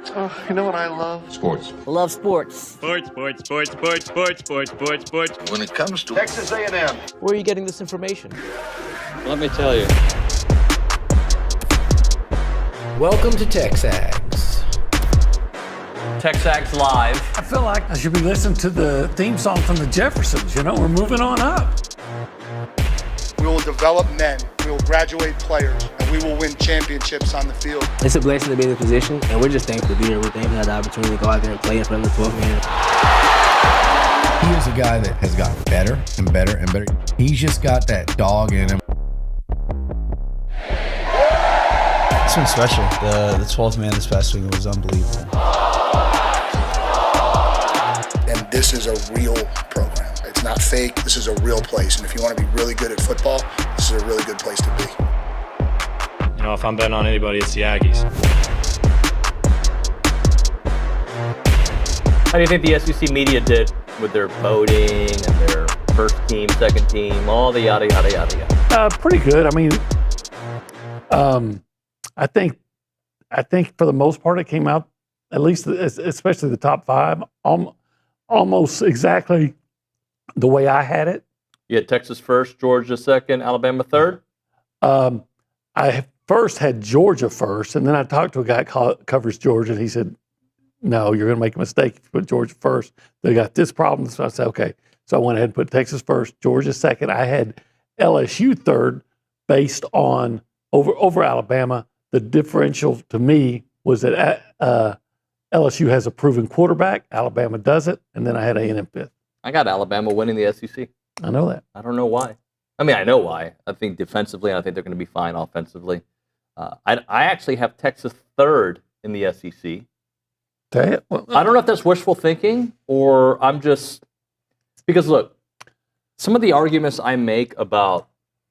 Oh, you know what I love? Sports. Love sports. Sports. When it comes to Texas A&M. Where are you getting this information? Let me tell you. Welcome to TexAgs. TexAgs Live. I feel like I should be listening to the theme song from the Jeffersons. You know, we're moving on up. We will develop men, we will graduate players, and we will win championships on the field. It's a blessing to be in this position, and we're just thankful to be here. We're thankful to have the opportunity to go out there and play in front of the 12 man. He is a guy that has gotten better and better and better. He's just got that dog in him. It's been special. The 12th man this past week was unbelievable. And this is a real program. It's not fake. This is a real place. And if you want to be really good at football, this is a really good place to be. You know, if I'm betting on anybody, it's the Aggies. How do you think the SEC media did with their voting and their first team, second team, all the yada, yada, yada, yada? Pretty good. I mean, I think for the most part it came out, at least especially the top five, almost exactly the way I had it. You had Texas first, Georgia second, Alabama third? I first had Georgia first, and then I talked to a guy who covers Georgia, and he said, no, you're going to make a mistake if you put Georgia first. They got this problem. So I said, okay. So I went ahead and put Texas first, Georgia second. I had LSU third based on over Alabama. The differential to me was that LSU has a proven quarterback, Alabama doesn't, and then I had A&M fifth. I got Alabama winning the SEC. I know that. I don't know why. I mean, I know why. I think defensively, and I think they're going to be fine offensively. I actually have Texas third in the SEC. Well, I don't know if that's wishful thinking or I'm just – because, look, some of the arguments I make about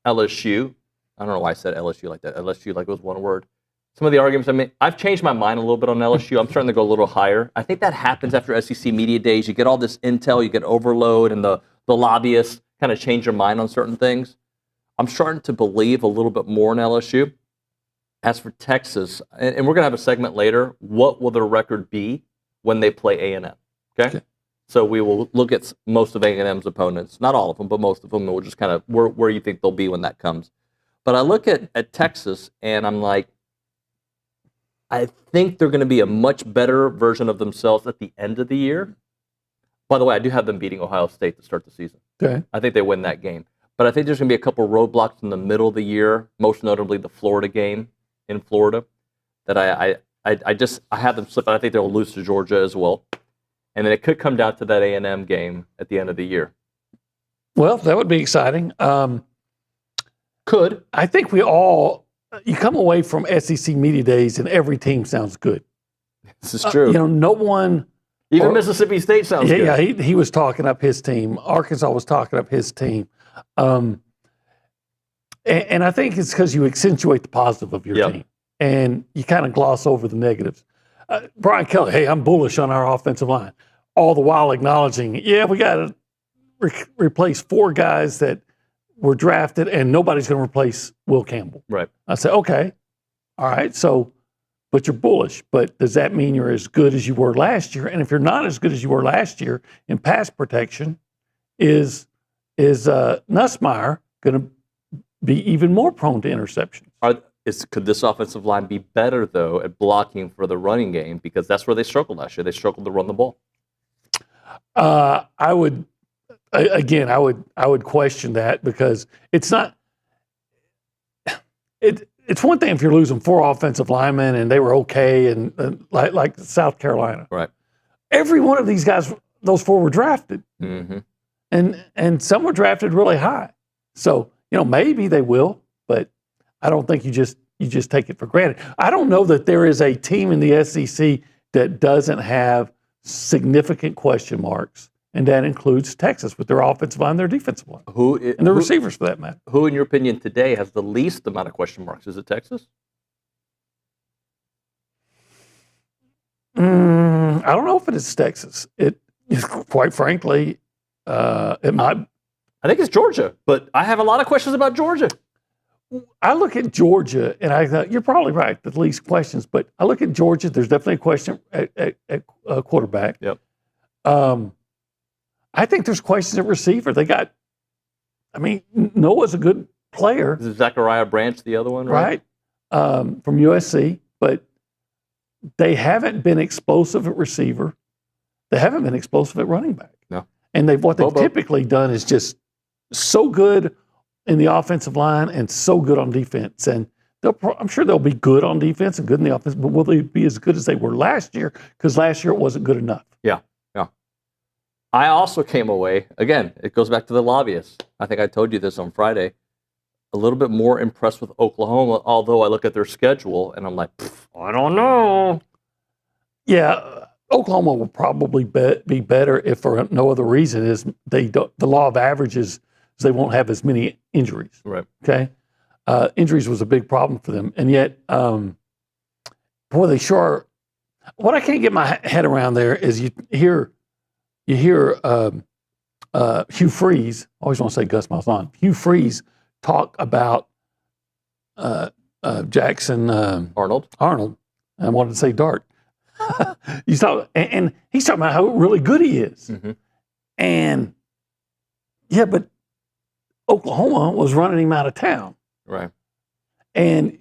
LSU – I don't know why I said LSU like that. LSU like it was one word. Some of the arguments I make – I've changed my mind a little bit on LSU. I'm starting to go a little higher. I think that happens after SEC media days. You get all this intel, you get overload, and the lobbyists kind of change your mind on certain things. I'm starting to believe a little bit more in LSU. As for Texas, and we're going to have a segment later, what will their record be when they play A&M? Okay? So we will look at most of A&M's opponents. Not all of them, but most of them. And we'll just kind of where you think they'll be when that comes. But I look at Texas, and I'm like, I think they're going to be a much better version of themselves at the end of the year. By the way, I do have them beating Ohio State to start the season. Okay. I think they win that game. But I think there's going to be a couple roadblocks in the middle of the year, most notably the Florida game in Florida, that I have them slip. I think they'll lose to Georgia as well. And then it could come down to that A&M game at the end of the year. Well, that would be exciting. Could. I think you come away from SEC media days and every team sounds good. This is true. No one. Even Mississippi State sounds good. Yeah, he was talking up his team. Arkansas was talking up his team. And I think it's because you accentuate the positive of your team and you kind of gloss over the negatives. Brian Kelly, hey, I'm bullish on our offensive line, all the while acknowledging, we got to replace 4 guys that were drafted and nobody's going to replace Will Campbell. Right. I said, okay, all right, but you're bullish. But does that mean you're as good as you were last year? And if you're not as good as you were last year in pass protection, is Nussmeier going to be even more prone to interceptions? Could this offensive line be better, though, at blocking for the running game? Because that's where they struggled last year. They struggled to run the ball. I would question that because it's not. It's one thing if you're losing 4 offensive linemen and they were okay and like South Carolina. Right. Every one of these guys, those 4 were drafted, and some were drafted really high. So maybe they will, but I don't think you just take it for granted. I don't know that there is a team in the SEC that doesn't have significant question marks, and that includes Texas with their offensive line, their defensive line, and their receivers for that matter. Who, in your opinion, today has the least amount of question marks? Is it Texas? I don't know if it is Texas. Quite frankly, it might. I think it's Georgia, but I have a lot of questions about Georgia. I look at Georgia, and I thought, you're probably right, the least questions, but I look at Georgia, there's definitely a question at quarterback. Yep. I think there's questions at receiver. Noah's a good player. Is Zachariah Branch the other one, right? From USC, but they haven't been explosive at receiver. They haven't been explosive at running back. No. And what they've typically done is just so good in the offensive line and so good on defense. And I'm sure they'll be good on defense and good in the offense, but will they be as good as they were last year? Because last year it wasn't good enough. Yeah. I also came away, again, it goes back to the lobbyists. I think I told you this on Friday, a little bit more impressed with Oklahoma, although I look at their schedule and I'm like, I don't know. Yeah, Oklahoma will probably be better if for no other reason is the law of averages is they won't have as many injuries. Right. Okay. Injuries was a big problem for them. And yet, boy, they sure are. What I can't get my head around there is you hear Hugh Freeze, I always want to say Gus Malzahn, Hugh Freeze talk about Jackson Arnold. I wanted to say Dart. And he's talking about how really good he is. Mm-hmm. And yeah, but Oklahoma was running him out of town. Right. And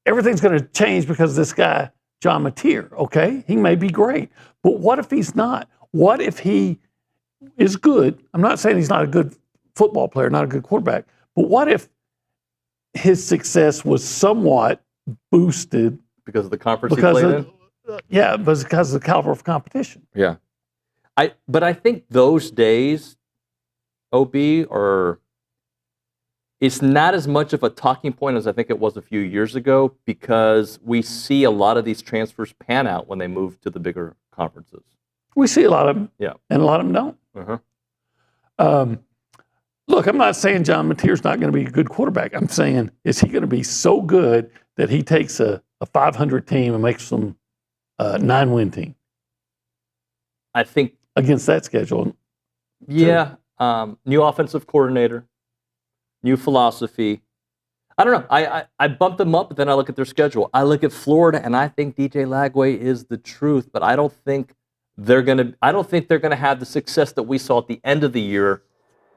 everything's going to change because of this guy, John Mateer, okay? He may be great. But what if he's not? What if he is good? I'm not saying he's not a good football player, not a good quarterback, but what if his success was somewhat boosted because of the conference he played in? Yeah, but because of the caliber of competition. Yeah. But I think those days, OB, it's not as much of a talking point as I think it was a few years ago because we see a lot of these transfers pan out when they move to the bigger conferences. We see a lot of them, yeah, and a lot of them don't. Uh-huh. Look, I'm not saying John Mateer's not going to be a good quarterback. I'm saying, is he going to be so good that he takes a 500 team and makes them a 9-win team? I think against that schedule. Yeah, new offensive coordinator, new philosophy. I don't know. I bumped them up, but then I look at their schedule. I look at Florida, and I think DJ Lagway is the truth, but I don't think they're gonna have the success that we saw at the end of the year,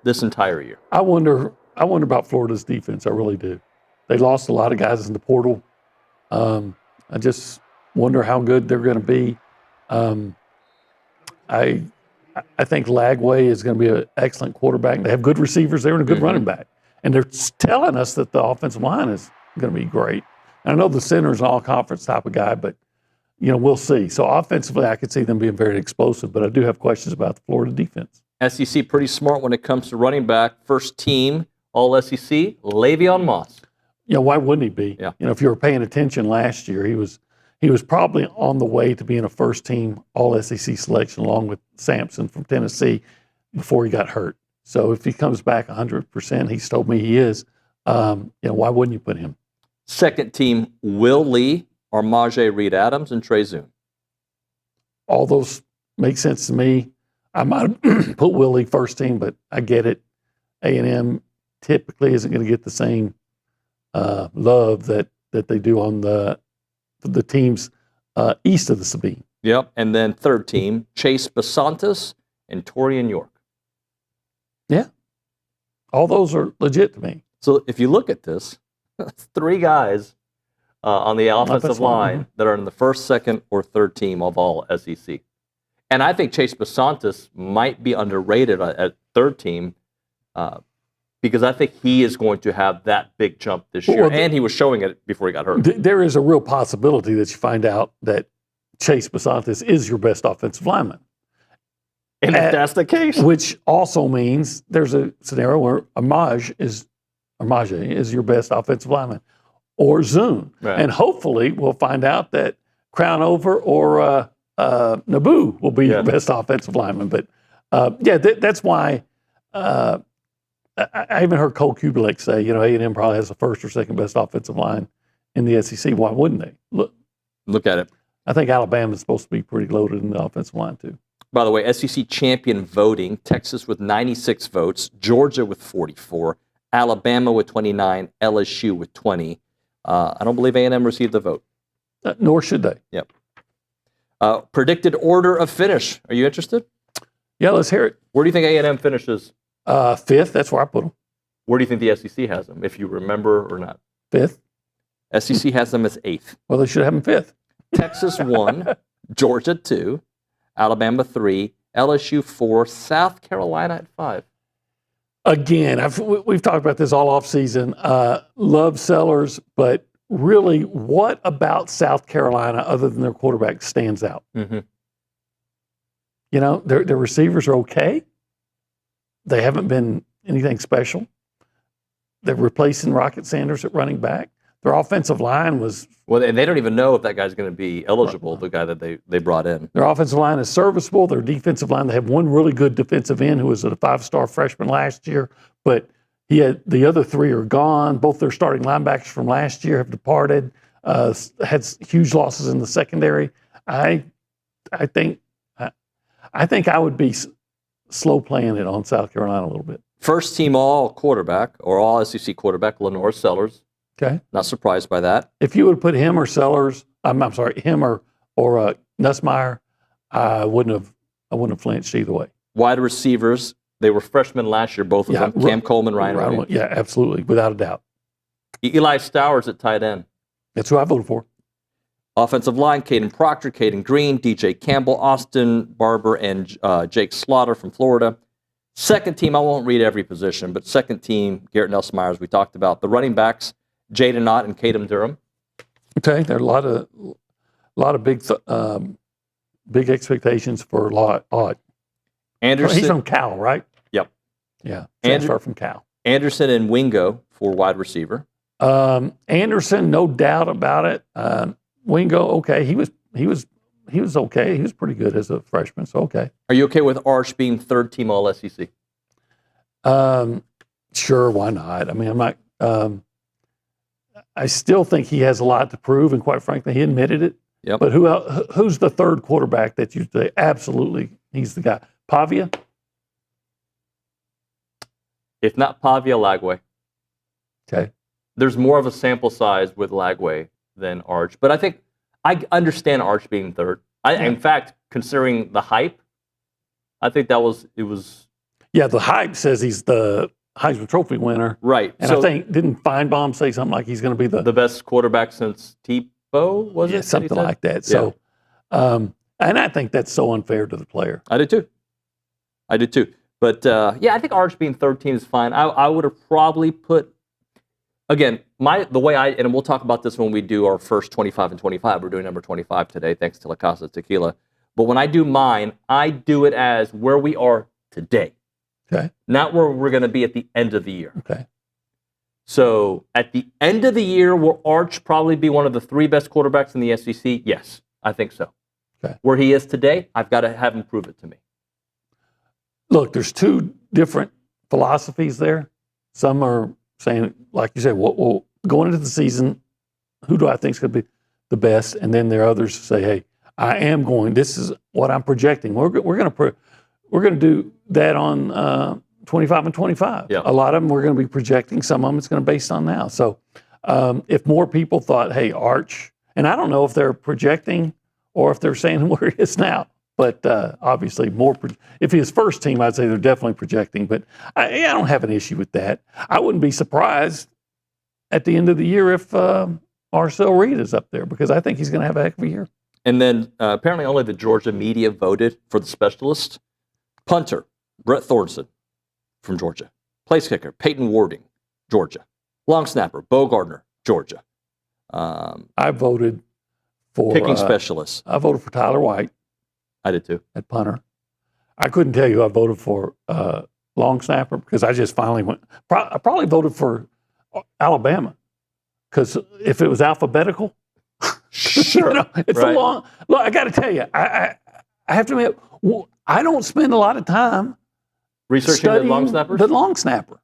this entire year. I wonder about Florida's defense. I really do. They lost a lot of guys in the portal. I just wonder how good they're going to be. I think Lagway is going to be an excellent quarterback. They have good receivers there and a good running back. And they're telling us that the offensive line is going to be great. And I know the center's an all-conference type of guy, but, we'll see. So offensively, I could see them being very explosive, but I do have questions about the Florida defense. SEC pretty smart when it comes to running back. First team, All-SEC, Le'Veon Moss. Why wouldn't he be? Yeah. If you were paying attention last year, he was probably on the way to being a first-team All-SEC selection along with Sampson from Tennessee before he got hurt. So if he comes back 100%, he's told me he is, why wouldn't you put him? Second team, Will Lee, Armajé Reed-Adams, and Trey Zoom. All those make sense to me. I might have put Will Lee first team, but I get it. A&M typically isn't going to get the same love that they do on the teams east of the Sabine. Yep, and then third team, Chase Basantis and Torian York. Yeah, all those are legit to me. So if you look at this, three guys on the offensive line that are in the first, second, or third team of all SEC. And I think Chase Basantis might be underrated at third team because I think he is going to have that big jump this year. And he was showing it before he got hurt. There is a real possibility that you find out that Chase Basantis is your best offensive lineman. And if that's the case. Which also means there's a scenario where Armajé is your best offensive lineman, or Zoom. Right. And hopefully we'll find out that Crownover or Naboo will be your best offensive lineman. But that's why I even heard Cole Kubalik say, A&M probably has the first or second best offensive line in the SEC. Why wouldn't they? Look at it. I think Alabama's supposed to be pretty loaded in the offensive line too. By the way, SEC champion voting, Texas with 96 votes, Georgia with 44, Alabama with 29, LSU with 20. I don't believe A&M received the vote. Nor should they. Yep. Predicted order of finish. Are you interested? Yeah, let's hear it. Where do you think A&M finishes? Fifth, that's where I put them. Where do you think the SEC has them, if you remember or not? Fifth. SEC has them as 8th. Well, they should have them fifth. Texas 1, Georgia 2, Alabama 3, LSU 4, South Carolina at 5. Again, we've talked about this all offseason. Love Sellers, but really, what about South Carolina, other than their quarterback, stands out? Mm-hmm. You know, their receivers are okay. They haven't been anything special. They're replacing Rocket Sanders at running back. Their offensive line was... Well, and they don't even know if that guy's going to be eligible, the guy that they brought in. Their offensive line is serviceable. Their defensive line, they have one really good defensive end who was a 5-star freshman last year, but the other 3 are gone. Both their starting linebackers from last year have departed, had huge losses in the secondary. I think I would be slow playing it on South Carolina a little bit. First team all quarterback, or all SEC quarterback, Lenore Sellers. Okay. Not surprised by that. If you would put him or Sellers, I'm sorry, him or Nussmeier, I wouldn't have flinched either way. Wide receivers, they were freshmen last year, both of them. Cam Coleman, Ryan Williams. Yeah, absolutely, without a doubt. Eli Stowers at tight end. That's who I voted for. Offensive line, Caden Proctor, Caden Green, DJ Campbell, Austin Barber, and Jake Slaughter from Florida. Second team, I won't read every position, but second team, Garrett Nelson Myers, we talked about. The running backs, Jaden Knott and Kadem Durham. Okay, there are a lot of big expectations for Ott. Anderson. He's from Cal, right? Yep. Yeah, transfer from Cal. Anderson and Wingo for wide receiver. Anderson, no doubt about it. Wingo, okay, he was okay. He was pretty good as a freshman, so okay. Are you okay with Arch being third team all SEC? Sure, why not? I mean, I'm not. I still think he has a lot to prove, and quite frankly, he admitted it. Yep. But who's the third quarterback that you say absolutely he's the guy? Pavia? If not Pavia, Lagway. Okay. There's more of a sample size with Lagway than Arch, but I think I understand Arch being third. In fact, considering the hype, I think it was. Yeah, the hype says he's the Heisman Trophy winner. Right. And I think, didn't Feinbaum say something like he's going to be the best quarterback since Tebow, was it? Something like that. So, and I think that's so unfair to the player. I do too. But, I think Arch being third team is fine. I would have probably put, again, the way and we'll talk about this when we do our first 25 and 25. We're doing number 25 today, thanks to La Casa Tequila. But when I do mine, I do it as where we are today. Okay. Not where we're going to be at the end of the year. Okay. So at the end of the year, will Arch probably be one of the 3 best quarterbacks in the SEC? Yes, I think so. Okay. Where he is today, I've got to have him prove it to me. Look, there's 2 different philosophies there. Some are saying, like you said, well, going into the season, who do I think is going to be the best? And then there are others who say, hey, I am going. This is what I'm projecting. We're going to do that on 25 and 25. Yeah. A lot of them we're going to be projecting. Some of them it's going to be based on now. So if more people thought, hey, Arch, and I don't know if they're projecting or if they're saying where he is now, but obviously if he is first team, I'd say they're definitely projecting. But I don't have an issue with that. I wouldn't be surprised at the end of the year if Arcel Reed is up there, because I think he's going to have a heck of a year. And then apparently only the Georgia media voted for the specialist. Punter, Brett Thornton from Georgia. Place kicker, Peyton Warding, Georgia. Long snapper, Bo Gardner, Georgia. I voted for... Kicking specialist. I voted for Tyler White. I did too. At punter. I couldn't tell you I voted for long snapper because I just finally went... I probably voted for Alabama because if it was alphabetical... Sure. It's a long... Look, I got to tell you, I have to admit... I don't spend a lot of time researching the long snappers. The long snapper.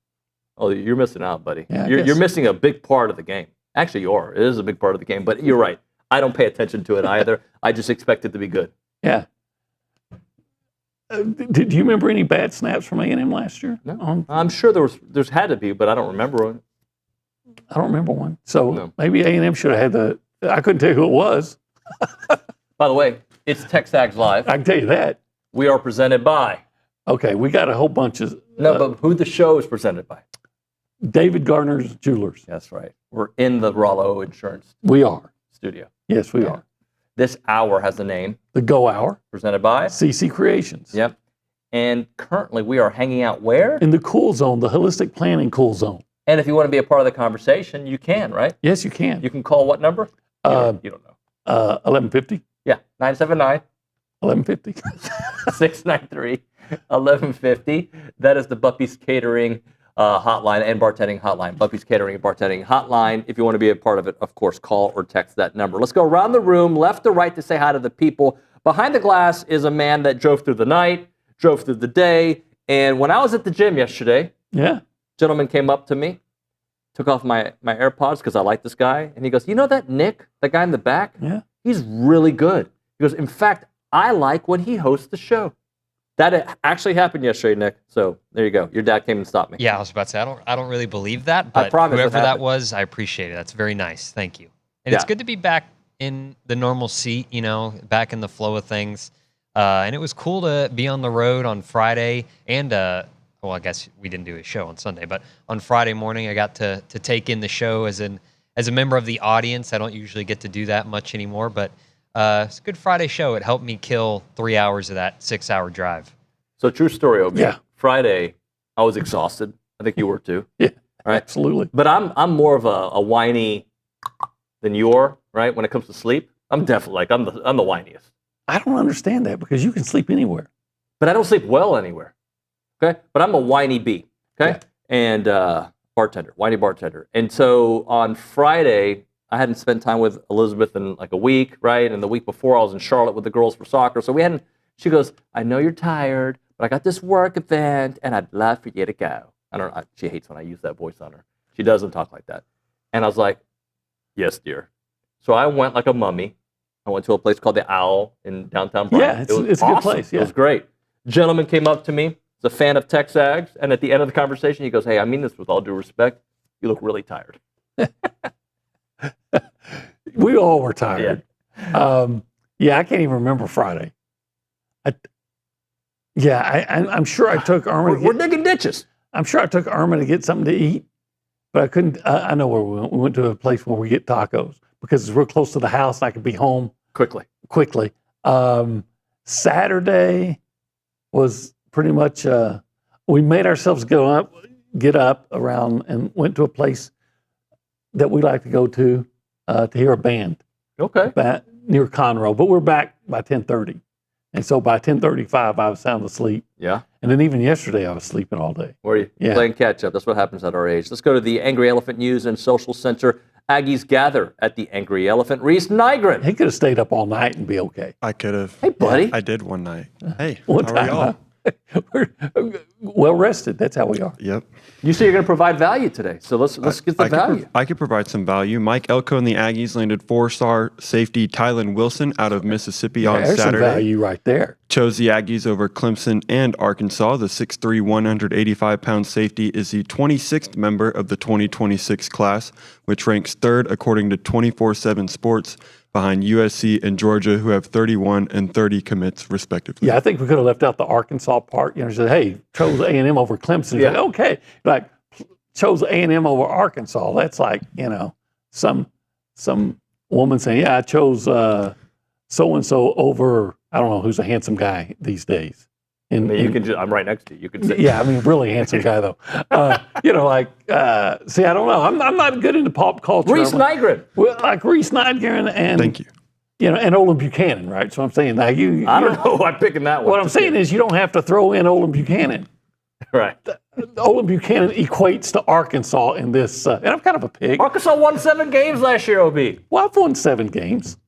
Oh, you're missing out, buddy. Yeah, you're missing a big part of the game. Actually, you are. It is a big part of the game, but you're right. I don't pay attention to it either. I just expect it to be good. Yeah. Do you remember any bad snaps from A&M last year? No. I'm sure there's had to be, but I don't remember one. I don't remember one. So maybe A&M should have had I couldn't tell you who it was. By the way, it's TexAgs Live. I can tell you that. We are presented by. Okay, we got a whole bunch of. But who the show is presented by? David Garner's Jewelers. That's right. We're in the Rollo Insurance We are. studio. Yes, we are. This hour has a name. The Go Hour. Presented by. CC Creations. Yep. And currently we are hanging out where? In the Cool Zone, the Holistic Planning Cool Zone. And if you want to be a part of the conversation, you can, right? Yes, you can. You can call what number? You don't know. 1150. Yeah, 979. 1150. 693-1150. That is the Buppy's Catering hotline and bartending hotline. Buppy's Catering and bartending hotline. If you want to be a part of it, of course, call or text that number. Let's go around the room, left to right, to say hi to the people. Behind the glass is a man that drove through the night, drove through the day, and when I was at the gym yesterday, gentleman came up to me, took off my AirPods because I like this guy, and he goes, "You know that Nick, that guy in the back? Yeah. He's really good." He goes, "In fact, I like when he hosts the show." That actually happened yesterday, Nick. So there you go. Your dad came and stopped me. Yeah, I was about to say, I don't really believe that, but I promise whoever that happened. was, I appreciate it. That's very nice. Thank you. And it's good to be back in the normal seat, back in the flow of things. And it was cool to be on the road on Friday and, well, I guess we didn't do a show on Sunday, but on Friday morning, I got to take in the show as a member of the audience. I don't usually get to do that much anymore, but it's a good Friday show. It helped me kill 3 hours of that 6-hour drive. So true story, Obi. Yeah. Friday, I was exhausted. I think you were too. Yeah, right? absolutely. But I'm more of a whiny than you are, right? When it comes to sleep, I'm definitely I'm the whiniest. I don't understand that because you can sleep anywhere. But I don't sleep well anywhere. Okay? But I'm a whiny bee. Okay? And whiny bartender. And so on Friday, I hadn't spent time with Elizabeth in like a week, right? And the week before, I was in Charlotte with the girls for soccer. So she goes, "I know you're tired, but I got this work event, and I'd love for you to go." I don't know. She hates when I use that voice on her. She doesn't talk like that. And I was like, "Yes, dear." So I went like a mummy. I went to a place called the Owl in downtown Bryan. Yeah, it's a good awesome. place. Yeah. It was great. Gentleman came up to me. He's a fan of TexAgs. And at the end of the conversation, he goes, "Hey, I mean this with all due respect. You look really tired." We all were tired. Yeah. I can't even remember Friday. I'm sure I took Irma. We're digging ditches. I'm sure I took Irma to get something to eat, but I couldn't. I know where we went. We went to a place where we get tacos because it's real close to the house and I could be home Quickly. Saturday was pretty much, we made ourselves get up around and went to a place that we like to go to hear a band. Okay. Near Conroe, but we're back by 10:30. And so by 10:35, I was sound asleep. Yeah. And then even yesterday, I was sleeping all day. Were you? Yeah. Playing catch up. That's what happens at our age. Let's go to the Angry Elephant News and Social Center. Aggies gather at the Angry Elephant. Reese Nygren. He could have stayed up all night and be okay. I could have. Hey, buddy. I did one night. Hey, One how are y'all? time, we're well rested. That's how we are. Yep. You say you're going to provide value today, so let's get the value. I could provide some value. Mike Elko and the Aggies landed 4-star safety Tylen Wilson out of Mississippi on There's some Saturday. value right there. Chose the Aggies over Clemson and Arkansas. The 6'3", 185-pound safety is the 26th member of the 2026 class, which ranks third according to 24/7 Sports, behind USC and Georgia, who have 31 and 30 commits respectively. Yeah, I think we could have left out the Arkansas part. Said, "Hey, chose A&M over Clemson." Yeah. Like, okay, like chose A&M over Arkansas. That's like some woman saying, "Yeah, I chose so and so over." I don't know who's a handsome guy these days. I'm right next to you. You can say. Yeah, I mean, really handsome guy though. See, I don't know. I'm not good into pop culture. Reese Nygren. Well, like Reese Nygren and Thank you. And Olin Buchanan, right? So I'm saying, like I don't know who I'm picking that one. What I'm saying is, you don't have to throw in Olin Buchanan. Right. Olin Buchanan equates to Arkansas in this, and I'm kind of a pig. Arkansas won 7 games last year, OB. Well, I've won 7 games,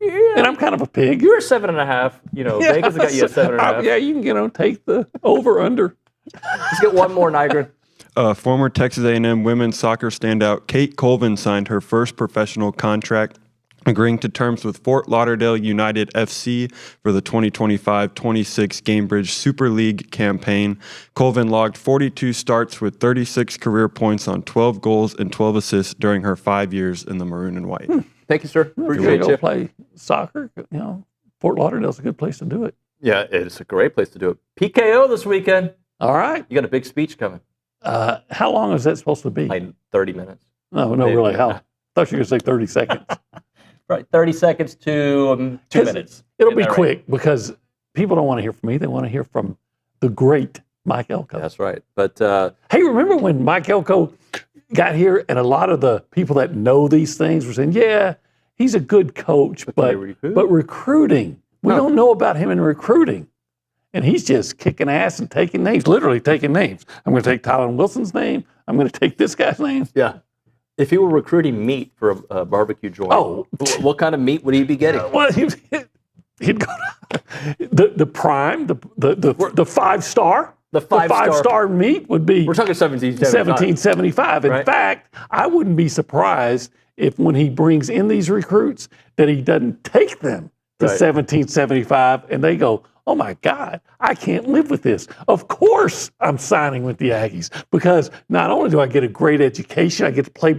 Yeah. and I'm kind of a pig. You're 7.5. Vegas has got you at 7.5. Yeah, you can take the over under. Let's get one more, Nygren. Former Texas A&M women's soccer standout Kate Colvin signed her first professional contract agreeing to terms with Fort Lauderdale United FC for the 2025-26 Gamebridge Super League campaign. Colvin logged 42 starts with 36 career points on 12 goals and 12 assists during her 5 years in the maroon and white. Thank you, sir. If you Appreciate go you. play soccer, Fort Lauderdale's a good place to do it. Yeah, it's a great place to do it. PKO this weekend. All right. You got a big speech coming. How long is that supposed to be? Like 30 minutes. No, Maybe. really. How? I thought you were going to say 30 seconds. Right, 30 seconds to 2 minutes. It'll be Isn't that quick because people don't want to hear from me. They want to hear from the great Mike Elko. That's right. But hey, remember when Mike Elko got here and a lot of the people that know these things were saying, yeah, he's a good coach, but recruiting, we don't know about him in recruiting. And he's just kicking ass and taking names, literally taking names. I'm going to take Tyler Wilson's name. I'm going to take this guy's name. yeah, if he were recruiting meat for a barbecue joint, what kind of meat would he be getting? Well, he'd go to the prime, the 5-star. The five-star meat would be. We're talking 1775. In fact, I wouldn't be surprised if when he brings in these recruits that he doesn't take them to 1775 and they go, oh my God, I can't live with this. Of course I'm signing with the Aggies because not only do I get a great education, I get to play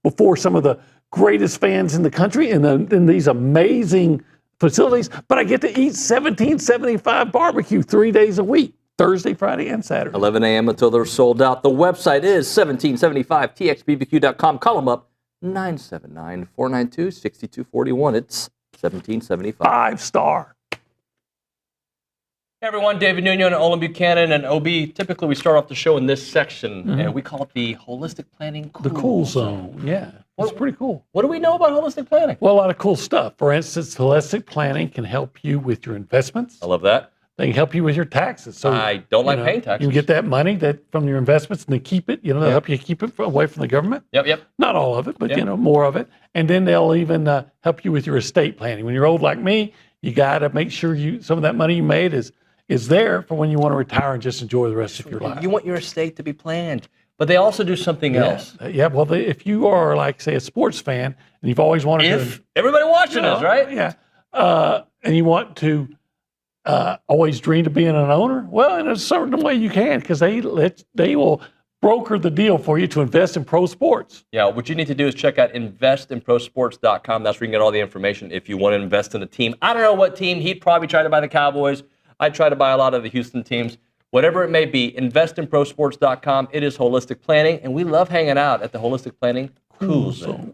before some of the greatest fans in the country in these amazing facilities, but I get to eat 1775 barbecue 3 days a week. Thursday, Friday, and Saturday. 11 a.m. until they're sold out. The website is 1775txbbq.com. Call them up, 979-492-6241. It's 1775. 5-star. Hey everyone, David Nuño and Olin Buchanan and OB. Typically, we start off the show in this section, and we call it the Holistic Planning Cool The cool zone, yeah. It's pretty cool. What do we know about holistic planning? Well, a lot of cool stuff. For instance, holistic planning can help you with your investments. I love that. They can help you with your taxes. So I don't like paying taxes. You can get that money from your investments and they keep it. They'll help you keep it away from the government. Yep. Not all of it, but more of it. And then they'll even help you with your estate planning. When you're old like me, you got to make sure some of that money you made is there for when you want to retire and just enjoy the rest of your life. You want your estate to be planned. But they also do something else. Yeah, well, if you are like, say, a sports fan and you've always wanted to... Everybody watching us, right? Yeah. And you want to always dream of being an owner, well, in a certain way you can because they will broker the deal for you to invest in pro sports. Yeah, what you need to do is check out investinprosports.com. That's where you can get all the information if you want to invest in a team. I don't know what team. He'd probably try to buy the Cowboys. I'd try to buy a lot of the Houston teams. Whatever it may be, investinprosports.com. It is holistic planning, and we love hanging out at the Holistic Planning Cool Zone.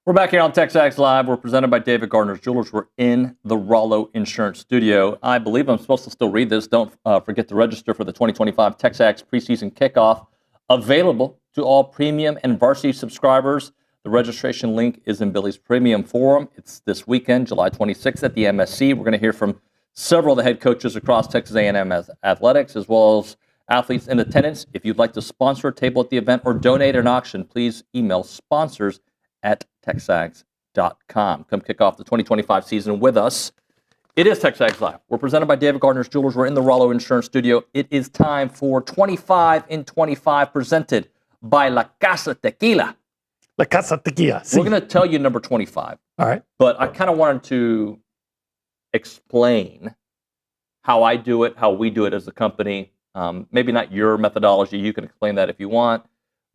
We're back here on TexAgs Live. We're presented by David Garner's Jewelers. We're in the Rollo Insurance Studio. I believe I'm supposed to still read this. Don't forget to register for the 2025 TexAgs preseason kickoff, available to all premium and varsity subscribers. The registration link is in Billy's Premium Forum. It's this weekend, July 26th at the MSC. We're going to hear from several of the head coaches across Texas A&M athletics, as well as athletes in attendance. If you'd like to sponsor a table at the event or donate an auction, please email sponsors@texags.com. Come kick off the 2025 season with us. It is TexAgs Live. We're presented by David Garner's Jewelers. We're in the Rollo Insurance Studio. It is time for 25 in 25, presented by La Casa Tequila. La Casa Tequila. We're going to tell you number 25. All right. But I kind of wanted to explain how I do it, how we do it as a company. Maybe not your methodology. You can explain that if you want.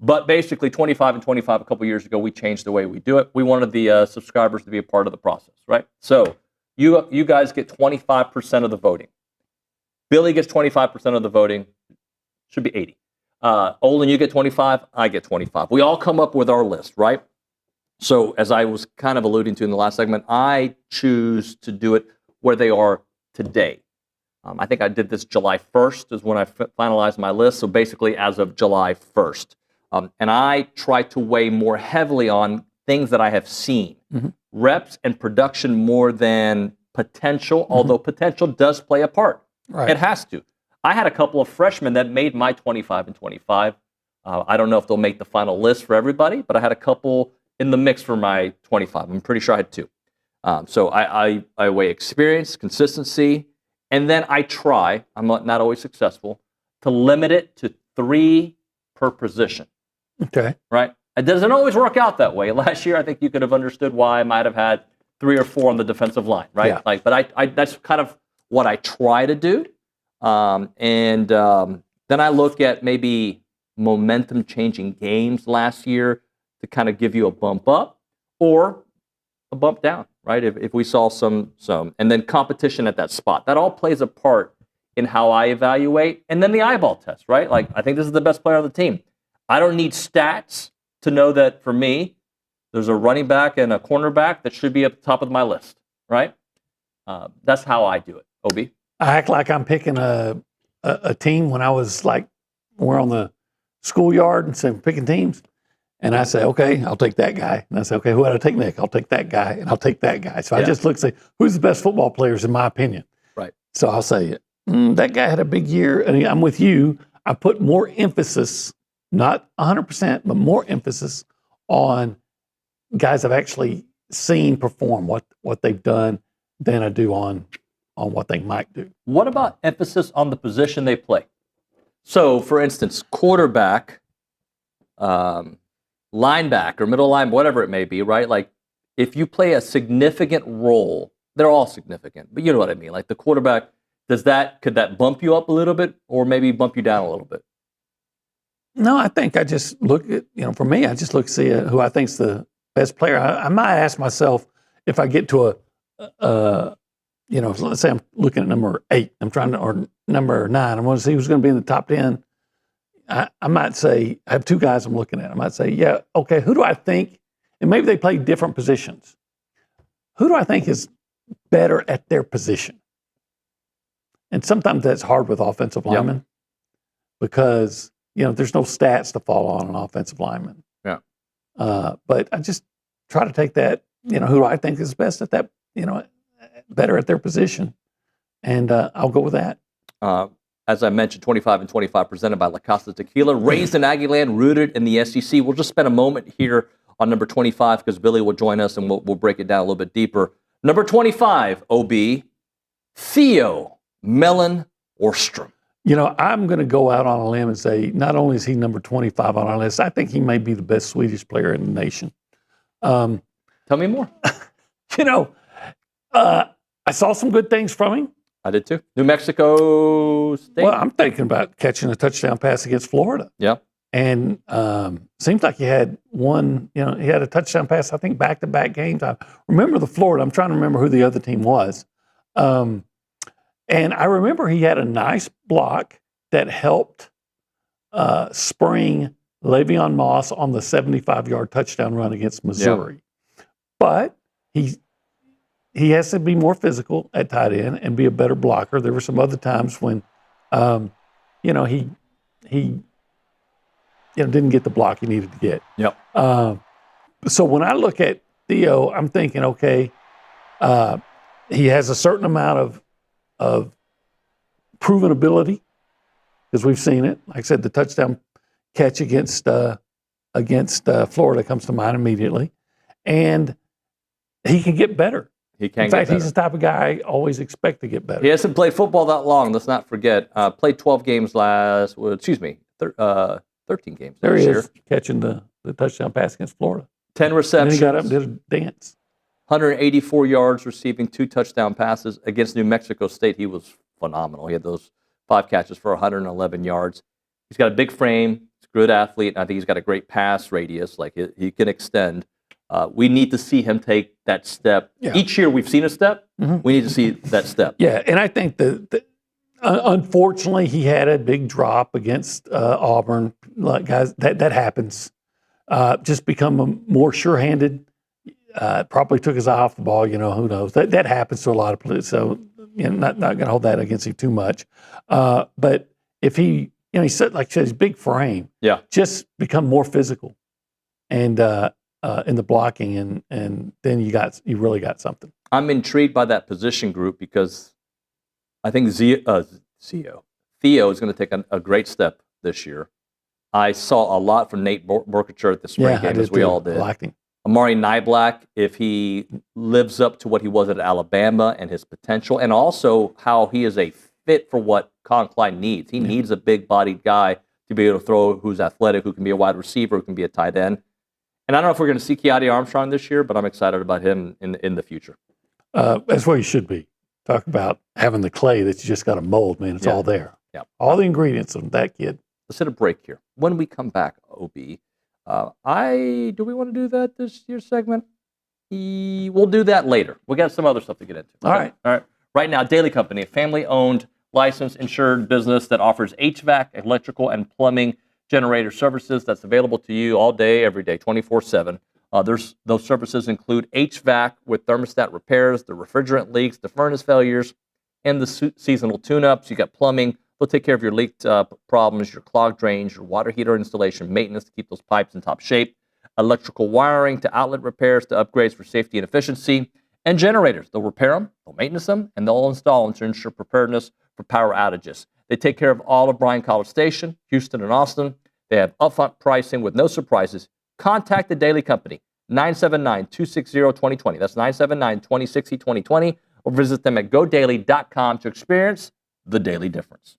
But basically, 25 and 25, a couple years ago, we changed the way we do it. We wanted the subscribers to be a part of the process, right? So you guys get 25% of the voting. Billy gets 25% of the voting. Should be 80. Olin, you get 25. I get 25. We all come up with our list, right? So as I was kind of alluding to in the last segment, I choose to do it where they are today. I think I did this July 1st is when I finalized my list. So basically as of July 1st. And I try to weigh more heavily on things that I have seen. Reps and production more than potential, although potential does play a part. Right. It has to. I had a couple of freshmen that made my 25 and 25. I don't know if they'll make the final list for everybody, but I had a couple in the mix for my 25. I'm pretty sure I had two. So I weigh experience, consistency, and then I try, I'm not always successful, to limit it to 3 per position. Okay. Right? It doesn't always work out that way. Last year, I think you could have understood why I might have had 3 or 4 on the defensive line, right? Yeah. But I that's kind of what I try to do. Then I look at maybe momentum changing games last year to kind of give you a bump up or a bump down, right? If we saw some, and then competition at that spot, that all plays a part in how I evaluate. And then the eyeball test, right? Like, I think this is the best player on the team. I don't need stats to know that for me, there's a running back and a cornerback that should be at the top of my list, right? That's how I do it. Obi? I act like I'm picking a team when I was like, we're on the schoolyard and say, picking teams. And I say, okay, I'll take that guy. And I say, okay, who would I take next? I'll take that guy, and I'll take that guy. So I just look and say, who's the best football players in my opinion? Right. So I'll say, that guy had a big year, and I'm with you. I put more emphasis, not 100%, but more emphasis on guys I've actually seen perform, what they've done, than I do on what they might do. What about emphasis on the position they play? So, for instance, quarterback, linebacker, middle line, whatever it may be, right? Like, if you play a significant role, they're all significant, but you know what I mean. Like the quarterback, could that bump you up a little bit, or maybe bump you down a little bit? No, I think I just look at, for me, I just look to see who I think's the best player. I might ask myself if I get to let's say I'm looking at number 8, or number 9, I want to see who's going to be in the top 10. I might say, I have 2 guys I'm looking at. I might say, yeah, okay, who do I think, and maybe they play different positions. Who do I think is better at their position? And sometimes that's hard with offensive linemen because, there's no stats to follow on an offensive lineman. Yeah. But I just try to take that, who do I think is best at that, better at their position. And I'll go with that. As I mentioned, 25 and 25 presented by La Casa Tequila, raised in Aggieland, rooted in the SEC. We'll just spend a moment here on number 25 because Billy will join us and we'll break it down a little bit deeper. Number 25, OB, Theo Mellon Orstrom. I'm going to go out on a limb and say not only is he number 25 on our list, I think he may be the best Swedish player in the nation. Tell me more. I saw some good things from him. I did too. New Mexico State. Well, I'm thinking about catching a touchdown pass against Florida. Yeah. And seems like he had one, he had a touchdown pass, I think, back-to-back games. I remember the Florida. I'm trying to remember who the other team was. And I remember he had a nice block that helped spring Le'Veon Moss on the 75-yard touchdown run against Missouri. but he has to be more physical at tight end and be a better blocker. There were some other times when, he didn't get the block he needed to get. Yep. So when I look at Theo, I'm thinking, okay, he has a certain amount of proven ability because we've seen it. Like I said, the touchdown catch against Florida comes to mind immediately, and he can get better. He can. In fact, he's the type of guy I always expect to get better. He hasn't played football that long. Let's not forget. Played 12 games 13 games There last he year. is catching the touchdown pass against Florida. 10 And receptions. then he got up and did a dance. 184 yards receiving 2 touchdown passes. Against New Mexico State, he was phenomenal. He had those 5 catches for 111 yards. He's got a big frame. He's a good athlete. And I think he's got a great pass radius. Like he can extend. We need to see him take that step. Yeah. Each year we've seen a step. Mhm. We need to see that step. Yeah, and I think that unfortunately he had a big drop against Auburn. Like guys, that happens. Just become more sure-handed. Probably took his eye off the ball. Who knows? That happens to a lot of players. So not going to hold that against him too much. But if he, he said, like I said, his big frame. Yeah. Just become more physical, and in the blocking, and then you really got something. I'm intrigued by that position group because I think Theo is going to take a great step this year. I saw a lot from Nate Borkature at the spring game, as we all did. I liked him. Amari Niblack, if he lives up to what he was at Alabama and his potential, and also how he is a fit for what Con Klein needs. He needs a big-bodied guy to be able to throw, who's athletic, who can be a wide receiver, who can be a tight end. And I don't know if we're going to see Keade Armstrong this year, but I'm excited about him in the future. That's where you should be. Talk about having the clay that you just got to mold, man. It's all there. Yeah. All the ingredients of that kid. Let's hit a break here. When we come back, OB, do we want to do that this year's segment? We'll do that later. We got some other stuff to get into. All right. All right. Right now, Daily Company, a family-owned, licensed, insured business that offers HVAC, electrical, and plumbing generator services that's available to you all day, every day, 24/7. Those services include HVAC with thermostat repairs, the refrigerant leaks, the furnace failures, and the seasonal tune-ups. You got plumbing. They'll take care of your leaked problems, your clogged drains, your water heater installation, maintenance to keep those pipes in top shape, electrical wiring to outlet repairs to upgrades for safety and efficiency, and generators. They'll repair them, they'll maintenance them, and they'll install them to ensure preparedness for power outages. They take care of all of Bryan College Station, Houston, and Austin. They have upfront pricing with no surprises. Contact the Daily Company, 979-260-2020. That's 979-260-2020. Or visit them at godaily.com to experience the daily difference.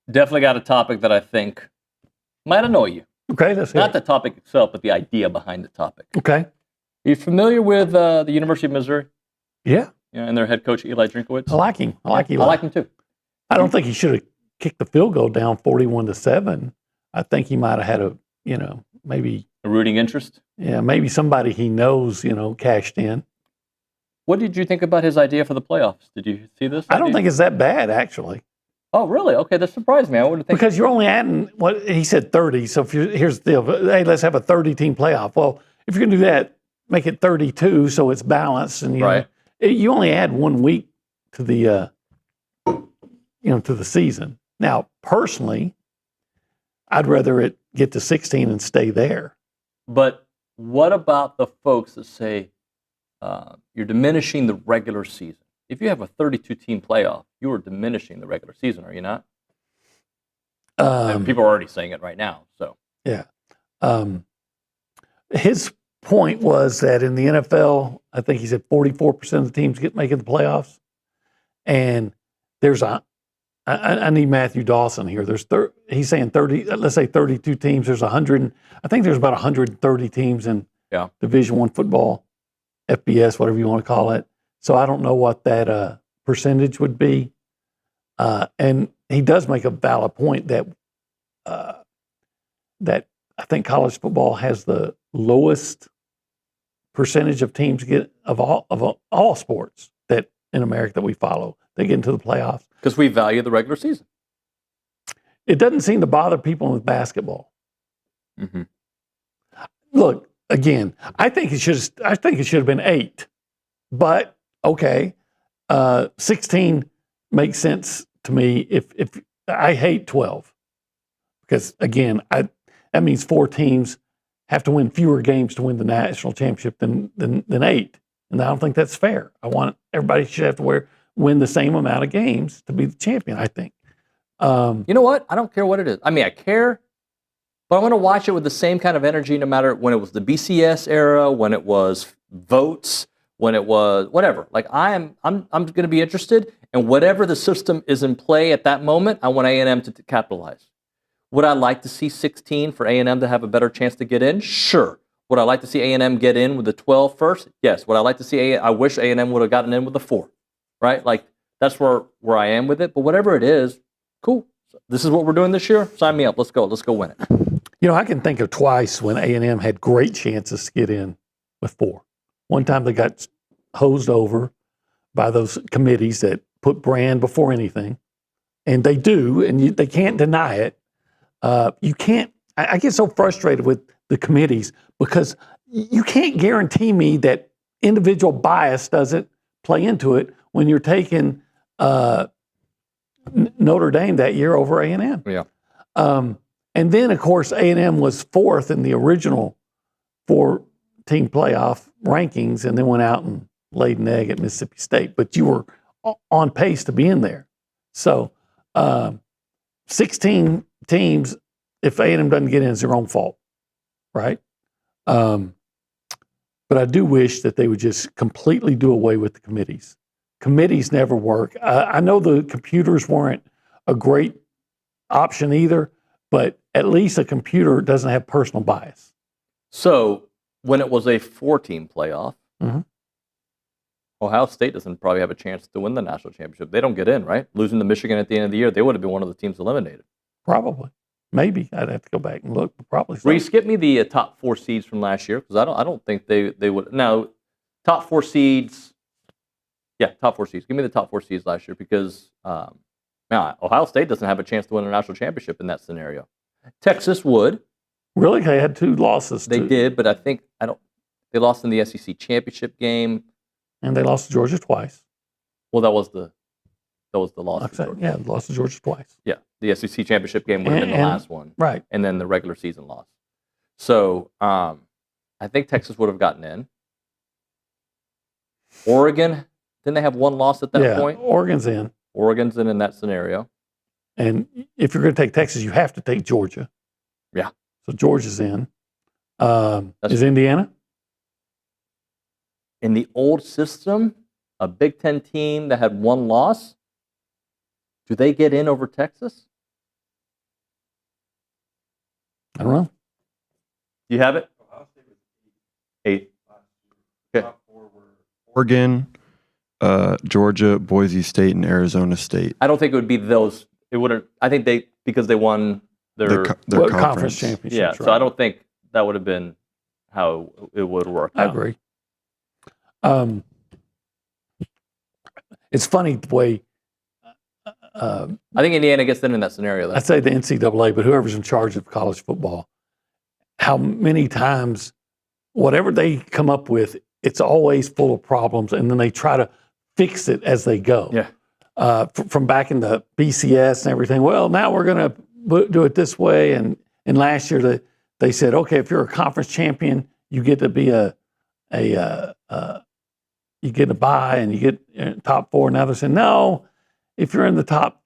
Definitely got a topic that I think might annoy you. Okay, that's Not the topic itself, but the idea behind the topic. Okay. Are you familiar with the University of Missouri? Yeah. And their head coach, Eli Drinkowitz? I like him. I like Eli. I like him too. I don't think he should have kicked the field goal down 41-7. I think he might have had maybe a rooting interest. Yeah, maybe somebody he knows, cashed in. What did you think about his idea for the playoffs? Did you see this? I don't think it's that bad, actually. Oh, really? Okay, that surprised me. I would have think because you're only adding what he said 30. So here's the deal. Hey, let's have a 30-team playoff. Well, if you're going to do that, make it 32 so it's balanced, and you only add 1 week to the to the season. Now, personally, I'd rather it get to 16 and stay there. But what about the folks that say you're diminishing the regular season? If you have a 32-team playoff, you are diminishing the regular season, are you not? And people are already saying it right now. So yeah, his point was that in the NFL, I think he said 44% of the teams making the playoffs, and there's I need Matthew Dawson here. He's saying 30. Let's say 32 teams. There's 100. I think there's about 130 teams in Division I football, FBS, whatever you want to call it. So I don't know what that percentage would be. And he does make a valid point that that I think college football has the lowest percentage of teams get of all sports that in America that we follow. They get into the playoffs because we value the regular season. It doesn't seem to bother people with basketball. Mm-hmm. Look, again, I think it should have been 8, but okay, 16 makes sense to me. If I hate 12, because again, that means 4 teams have to win fewer games to win the national championship than 8, and I don't think that's fair. I want everybody should have to win the same amount of games to be the champion. I think. You know what? I don't care what it is. I mean, I care, but I want to watch it with the same kind of energy, no matter when it was the BCS era, when it was votes, when it was whatever. Like I'm going to be interested, and whatever the system is in play at that moment, I want A&M to capitalize. Would I like to see 16 for A&M to have a better chance to get in? Sure. Would I like to see A&M get in with the 12 first? Yes. Would I like to see I wish A&M would have gotten in with the 4, right? Like that's where I am with it. But whatever it is, cool. This is what we're doing this year. Sign me up. Let's go. Let's go win it. You know, I can think of twice when A&M had great chances to get in with 4. One time they got hosed over by those committees that put brand before anything, and they do, and they can't deny it. You can't. I get so frustrated with the committees because you can't guarantee me that individual bias doesn't play into it when you're taking Notre Dame that year over A&M. Yeah. And then, of course, A&M was 4th in the original 4-team playoff rankings, and then went out and laid an egg at Mississippi State. But you were on pace to be in there. So 16 teams, if A&M doesn't get in, it's their own fault, right? But I do wish that they would just completely do away with the committees. Committees never work. I know the computers weren't a great option either, but at least a computer doesn't have personal bias. So when it was a 4-team playoff, mm-hmm. Ohio State doesn't probably have a chance to win the national championship. They don't get in, right? Losing to Michigan at the end of the year, they would have been one of the teams eliminated. Probably. Maybe. I'd have to go back and look, but probably so. Will you skip me the top 4 seeds from last year? Because I don't think they would. Now, top 4 seeds. Yeah, top 4 seeds. Give me the top 4 seeds last year because Ohio State doesn't have a chance to win a national championship in that scenario. Texas would. Really? They had 2 losses. They did, but they lost in the SEC championship game. And they lost to Georgia twice. Well, that was the loss. Yeah, lost to Georgia twice. Yeah, the SEC championship game would have been the last one. Right. And then the regular season loss. So I think Texas would have gotten in. Oregon, didn't they have 1 loss at that point? Oregon's in. Oregon's in that scenario. And if you're going to take Texas, you have to take Georgia. Yeah. So Georgia's in. Is Indiana? In the old system, a Big Ten team that had 1 loss, do they get in over Texas? I don't know. You have it? 8. Okay. Oregon, Georgia, Boise State, and Arizona State. I don't think it would be those. It wouldn't. I think because they won their conference championship. Yeah, right. so I don't think that would have been how it would work. I agree. It's funny the way. I think Indiana gets in that scenario. Though. I'd say the NCAA, but whoever's in charge of college football, how many times, whatever they come up with, it's always full of problems, and then they try to fix it as they go. Yeah. From back in the BCS and everything. Well, now we're going to do it this way, and last year they said, okay, if you're a conference champion, you get to be you get a bye and you get top 4. Now they're saying, no, if you're in the top,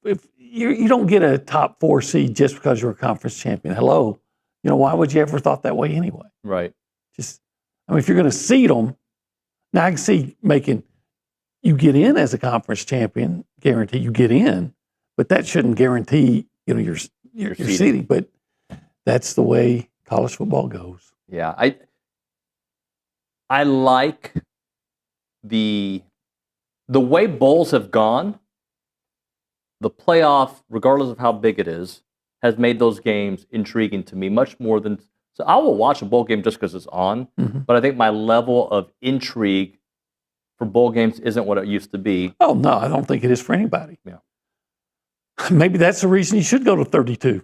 if you don't get a top 4 seed just because you're a conference champion. Hello, why would you ever thought that way anyway? Right. If you're going to seed them, now I can see making you get in as a conference champion, guarantee you get in, but that shouldn't guarantee your seeding. But that's the way college football goes. Yeah, I like the way bowls have gone. The playoff, regardless of how big it is, has made those games intriguing to me much more than. So I will watch a bowl game just because it's on, but I think my level of intrigue for bowl games isn't what it used to be. Oh no, I don't think it is for anybody. Yeah, maybe that's the reason you should go to 32,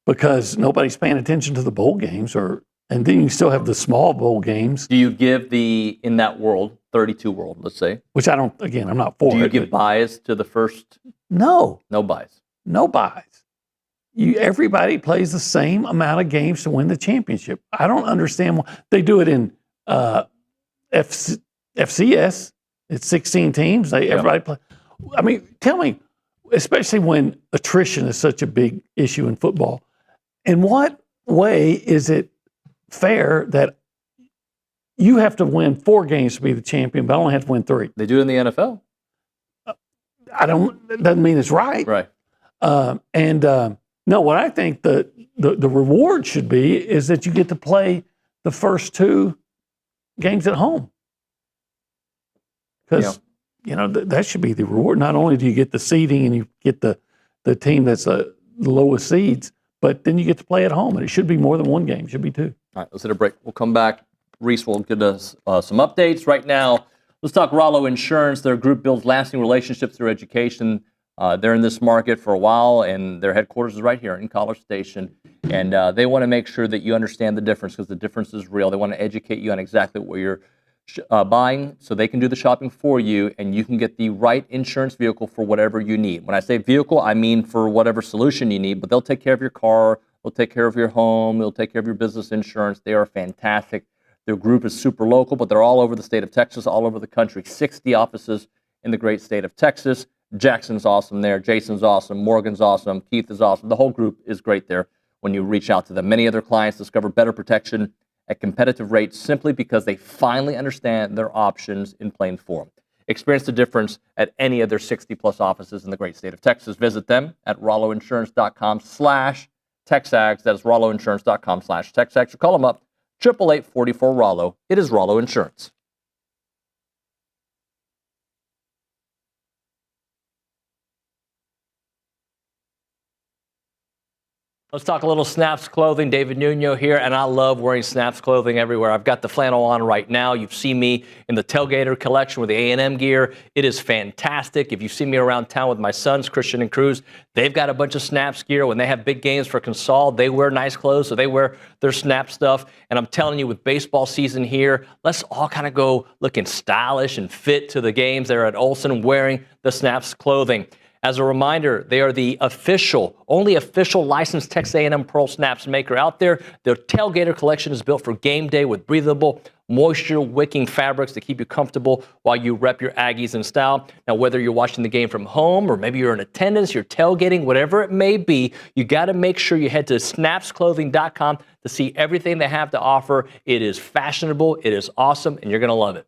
because nobody's paying attention to the bowl games, and then you still have the small bowl games. Do you give in that world, 32 world, let's say? Which I don't. Again, I'm not for. Do you give buys to the first? No. No buys. No buys. Everybody plays the same amount of games to win the championship. I don't understand why they do it in FCS. It's 16 teams. Everybody play. I mean, tell me, especially when attrition is such a big issue in football, in what way is it fair that you have to win 4 games to be the champion, but I only have to win 3? They do it in the NFL. It doesn't mean it's right. Right. No, what I think the reward should be is that you get to play the first 2 games at home. Because, that should be the reward. Not only do you get the seeding and you get the team that's the lowest seeds, but then you get to play at home. And it should be more than 1 game. It should be 2. All right, let's hit a break. We'll come back. Reese will give us some updates. Right now, let's talk Rollo Insurance. Their group builds lasting relationships through education. They're in this market for a while, and their headquarters is right here in College Station. And they want to make sure that you understand the difference, because the difference is real. They want to educate you on exactly what you're buying, so they can do the shopping for you, and you can get the right insurance vehicle for whatever you need. When I say vehicle, I mean for whatever solution you need, but they'll take care of your car, they'll take care of your home, they'll take care of your business insurance. They are fantastic. Their group is super local, but they're all over the state of Texas, all over the country. 60 offices in the great state of Texas. Jackson's awesome there. Jason's awesome. Morgan's awesome. Keith is awesome. The whole group is great there when you reach out to them. Many of their clients discover better protection at competitive rates simply because they finally understand their options in plain form. Experience the difference at any of their 60-plus offices in the great state of Texas. Visit them at rolloinsurance.com/TexAgs. That is rolloinsurance.com/TexAgs. Or call them up, 888-44-ROLLO. It is Rollo Insurance. Let's talk a little Snaps clothing. David Nuño here, and I love wearing Snaps clothing everywhere. I've got the flannel on right now. You've seen me in the Tailgater collection with the A&M gear. It is fantastic. If you see me around town with my sons, Christian and Cruz, they've got a bunch of Snaps gear. When they have big games for Consol, they wear nice clothes, so they wear their Snap stuff. And I'm telling you, with baseball season here, let's all kind of go looking stylish and fit to the games. They're at Olsen wearing the Snaps clothing. As a reminder, they are the only official licensed Texas A&M Pearl Snaps maker out there. Their Tailgater collection is built for game day with breathable, moisture-wicking fabrics to keep you comfortable while you rep your Aggies in style. Now, whether you're watching the game from home or maybe you're in attendance, you're tailgating, whatever it may be, you got to make sure you head to snapsclothing.com to see everything they have to offer. It is fashionable, it is awesome, and you're going to love it.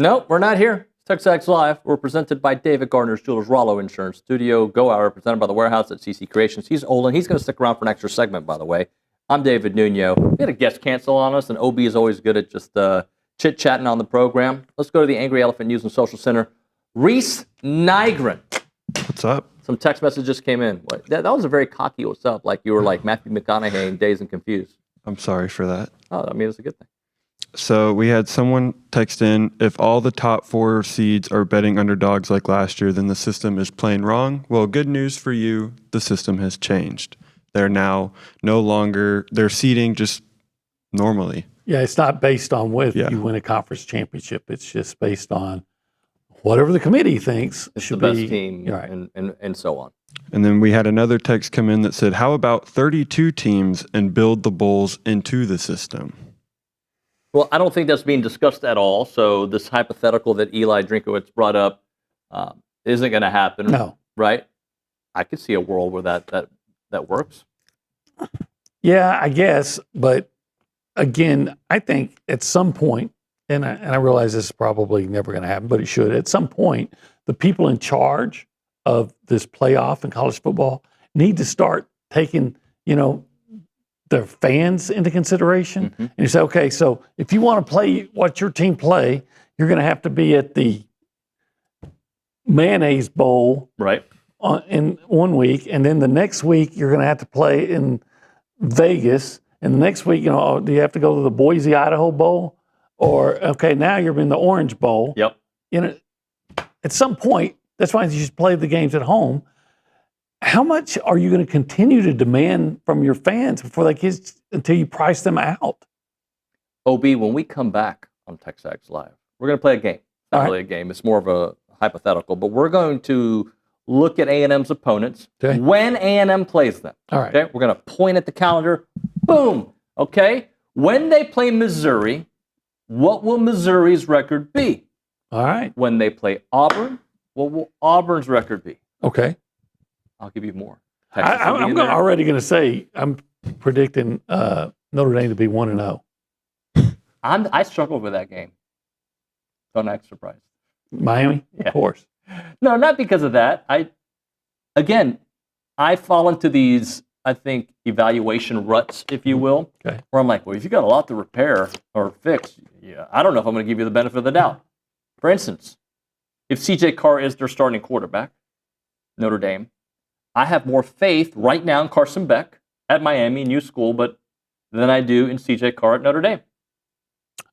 No, we're not here. TexAgs Live. We're presented by David Garner's Jewelers Rollo Insurance Studio. Go Hour, presented by the Warehouse at CC Creations. He's Olin. He's going to stick around for an extra segment, by the way. I'm David Nuño. We had a guest cancel on us, and OB is always good at just chit-chatting on the program. Let's go to the Angry Elephant News and Social Center. Reese Nygren. What's up? Some text messages came in. That was a very cocky what's up, like you were like Matthew McConaughey in Dazed and Confused. I'm sorry for that. Oh, I mean, it's a good thing. So we had someone text in, if all the top 4 seeds are betting underdogs like last year, then the system is plain wrong. Well, good news for you, the system has changed. They're now no longer, they're seeding just normally. Yeah, it's not based on whether you win a conference championship. It's just based on whatever the committee thinks should the be best team, right. and so on. And then we had another text come in that said, how about 32 teams and build the bowls into the system? Well, I don't think that's being discussed at all. So this hypothetical that Eli Drinkowitz brought up isn't going to happen. No. Right? I could see a world where that works. Yeah, I guess. But again, I think at some point, and I realize this is probably never going to happen, but it should. At some point, the people in charge of this playoff in college football need to start taking, their fans into consideration. Mm-hmm. And you say, okay, so if you want to play what your team play, you're going to have to be at the Mayonnaise Bowl right in 1 week, and then the next week you're going to have to play in Vegas, and the next week, do you have to go to the Boise, Idaho Bowl? Or, okay, now you're in the Orange Bowl. Yep. At some point, that's why you should play the games at home. How much are you going to continue to demand from your fans before they get until you price them out? OB, when we come back on TexAgs Live, we're going to play a game. Not really a game. It's more of a hypothetical. But we're going to look at A&M's opponents when A&M plays them. All right. Okay? We're going to point at the calendar. Boom. Okay? When they play Missouri, what will Missouri's record be? All right. When they play Auburn, what will Auburn's record be? Okay. I'll give you more. I'm already going to say I'm predicting Notre Dame to be 1-0. I struggled with that game. Don't act surprised. Miami, of course. No, not because of that. I fall into these, I think, evaluation ruts, if you will, where I'm like, well, if you got a lot to repair or fix, I don't know if I'm going to give you the benefit of the doubt. For instance, if CJ Carr is their starting quarterback, Notre Dame, I have more faith right now in Carson Beck at Miami, new school, than I do in CJ Carr at Notre Dame.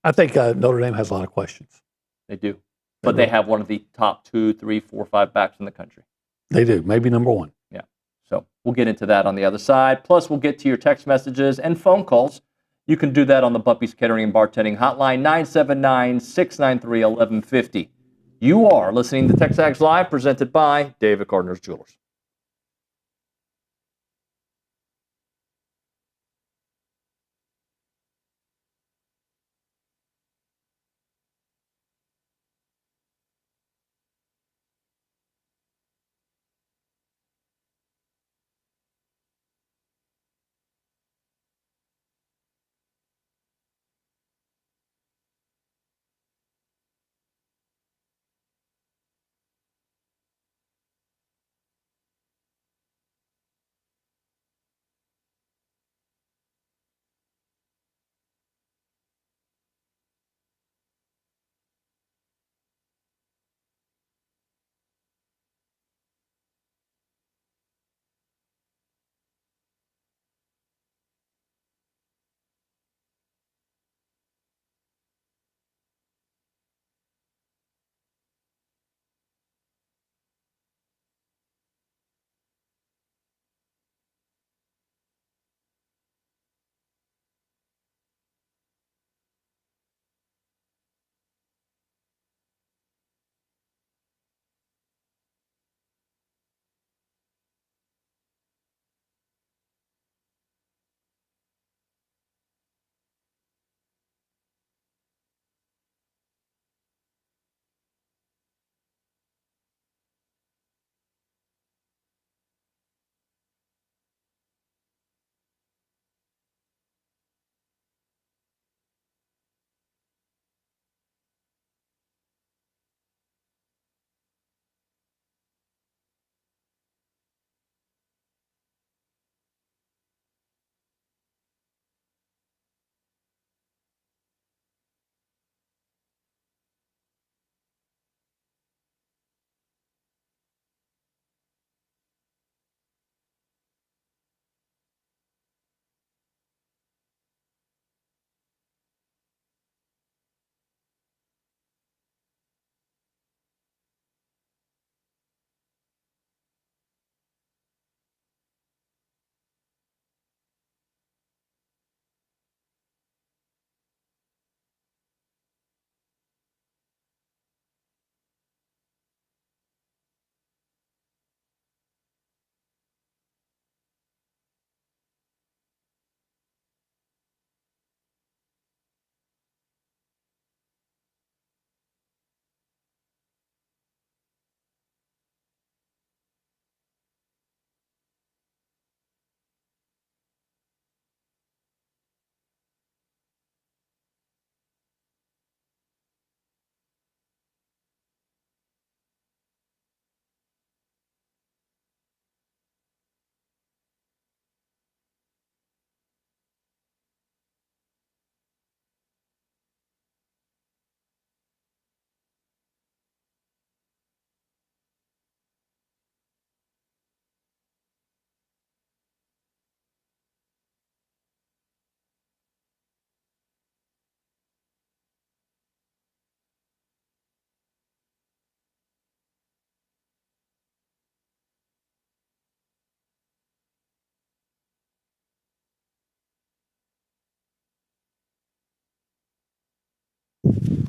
I think Notre Dame has a lot of questions. They do. But they have one of the top 2, 3, 4, 5 backs in the country. They do. Maybe number 1. Yeah. So we'll get into that on the other side. Plus, we'll get to your text messages and phone calls. You can do that on the Bumpy's Catering and Bartending Hotline, 979-693-1150. You are listening to TexAgs Live, presented by David Garner's Jewelers.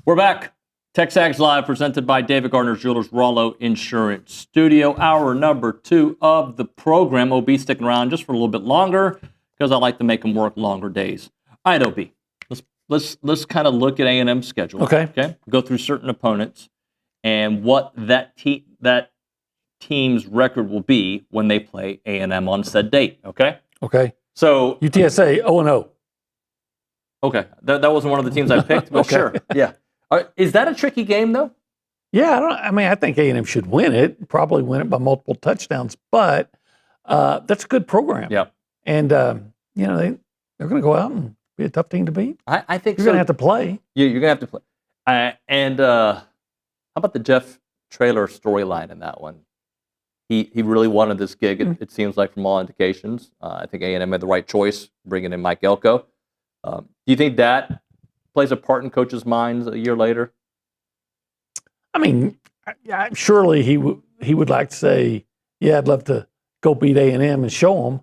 We're back. TexAgs Live, presented by David Gardner's Jewelers, Rollo Insurance Studio. Hour number 2 of the program. OB sticking around just for a little bit longer because I like to make them work longer days. All right, OB. Let's kind of look at A&M's schedule. Okay. Go through certain opponents and what that team's record will be when they play A&M on said date. Okay. So UTSA 0-0. Okay, that wasn't one of the teams I picked, but sure. Yeah. Is that a tricky game though? Yeah, I think A&M should win it. Probably win it by multiple touchdowns, but that's a good program. Yeah. And they're going to go out and be a tough team to beat. I think you're going to have to play. Yeah, you're going to have to play. And how about the Jeff Traylor storyline in that one? He really wanted this gig. It seems like from all indications. I think A&M had the right choice bringing in Mike Elko. Do you think that plays a part in coaches' minds a year later? I mean, surely he would like to say, "Yeah, I'd love to go beat A&M and show them."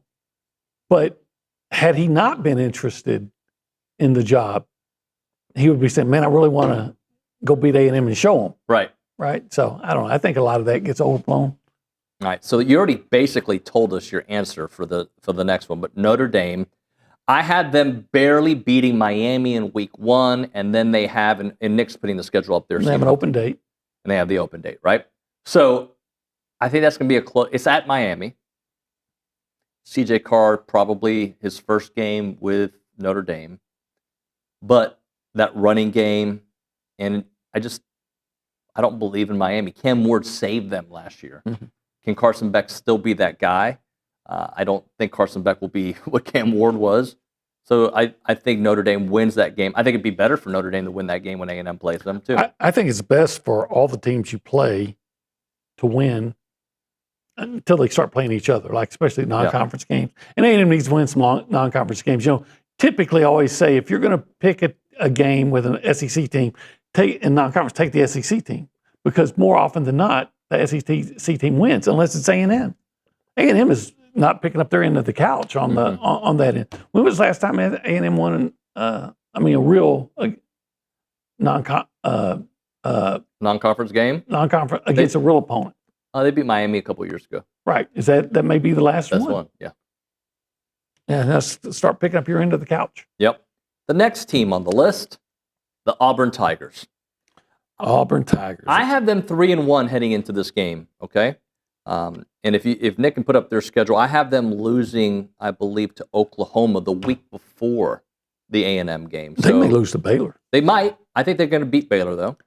But had he not been interested in the job, he would be saying, "Man, I really want to go beat A&M and show them." Right. So I don't know. I think a lot of that gets overblown. All right. So you already basically told us your answer for the next one, but Notre Dame. I had them barely beating Miami in week 1, and then they have, and Nick's putting the schedule up there. They have an open date. And they have the open date, right? So I think that's going to be it's at Miami. CJ Carr, probably his first game with Notre Dame. But that running game, and I don't believe in Miami. Cam Ward saved them last year. Mm-hmm. Can Carson Beck still be that guy? I don't think Carson Beck will be what Cam Ward was. So I think Notre Dame wins that game. I think it'd be better for Notre Dame to win that game when A&M plays them too. I think it's best for all the teams you play to win until they start playing each other, like especially non-conference games. And A&M needs to win some non-conference games. Typically I always say if you're going to pick a game with an SEC team, in non-conference, take the SEC team. Because more often than not, the SEC team wins, unless it's A&M. A&M is not picking up their end of the couch on that end. When was the last time A&M won a real non-conference game? Non-conference against a real opponent. They beat Miami a couple of years ago. Right. Is that may be the last one? That's one, yeah. Yeah, let's start picking up your end of the couch. Yep. The next team on the list, the Auburn Tigers. Auburn Tigers. I have them 3-1 heading into this game, okay? And if Nick can put up their schedule, I have them losing, I believe, to Oklahoma the week before the A&M game. They may lose to Baylor. They might. I think they're going to beat Baylor, though.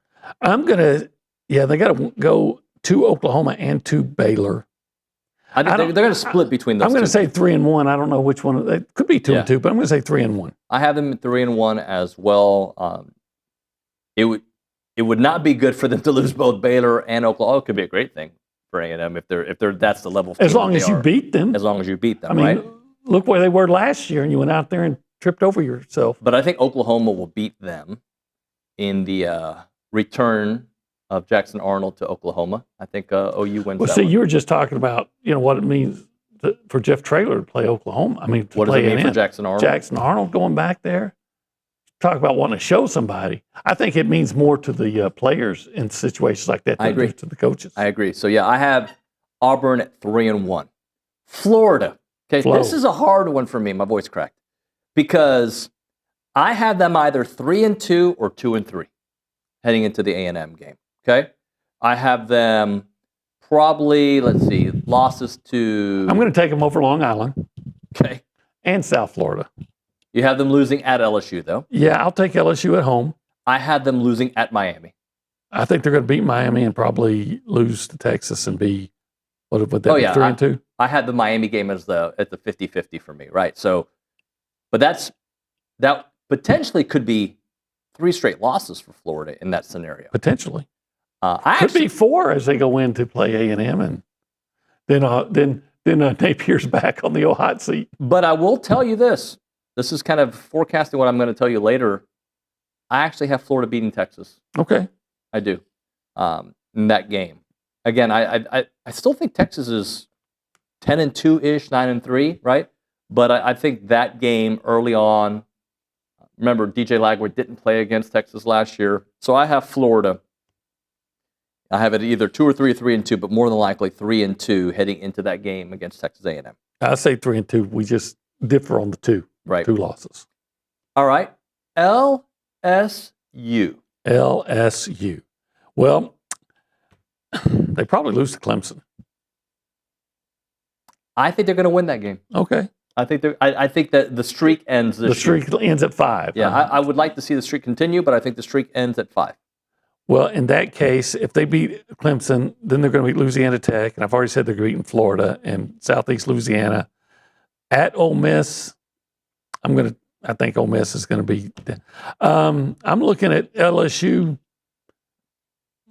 They got to go to Oklahoma and to Baylor. I think they're going to split between those. I'm going to say 3-1. I don't know which one. It could be 2-2, but I'm going to say 3-1. I have them at 3-1 as well. It would not be good for them to lose both Baylor and Oklahoma. It could be a great thing for A&M if they're that's the level. As long as you beat them. As long as you beat them, right? Look where they were last year, and you went out there and tripped over yourself. But I think Oklahoma will beat them in the return of Jackson Arnold to Oklahoma. I think OU wins. Well, see, you were just talking about what it means for Jeff Traylor to play Oklahoma. What does it mean for Jackson Arnold? Jackson Arnold going back there. Talk about wanting to show somebody. I think it means more to the players in situations like that than to the coaches. I agree. So, I have Auburn at 3-1. Florida. Okay, this is a hard one for me. My voice cracked. Because I have them either 3-2 or 2-3 heading into the A&M game. Okay? I have them probably, losses to... I'm going to take them over Long Island. Okay. And South Florida. You have them losing at LSU, though. Yeah, I'll take LSU at home. I had them losing at Miami. I think they're going to beat Miami and probably lose to Texas and be, what would that be, 3-2? I had the Miami game at the 50-50 for me, right? So, but that potentially could be 3 straight losses for Florida in that scenario. Potentially. Could be 4 as they go in to play A&M, and then Napier's back on the hot seat. But I will tell you this. This is kind of forecasting what I'm going to tell you later. I actually have Florida beating Texas. Okay. I do. In that game. Again, I still think Texas is 10-2-ish, 9-3, right? But I think that game early on, Remember, DJ Lagway didn't play against Texas last year. So I have Florida. I have it either 2 or 3 or 3-2, but more than likely 3-2 heading into that game against Texas A&M. I say 3-2. We just differ on the two. Right. 2 losses. All right. LSU. LSU. Well, they probably lose to Clemson. I think they're going to win that game. Okay. I think that the streak ends this year. The streak ends at 5. Yeah, I would like to see the streak continue, but I think the streak ends at 5. Well, in that case, if they beat Clemson, then they're going to beat Louisiana Tech, and I've already said they're going to beat Florida and Southeast Louisiana. At Ole Miss, I think Ole Miss is going to be. I'm looking at LSU.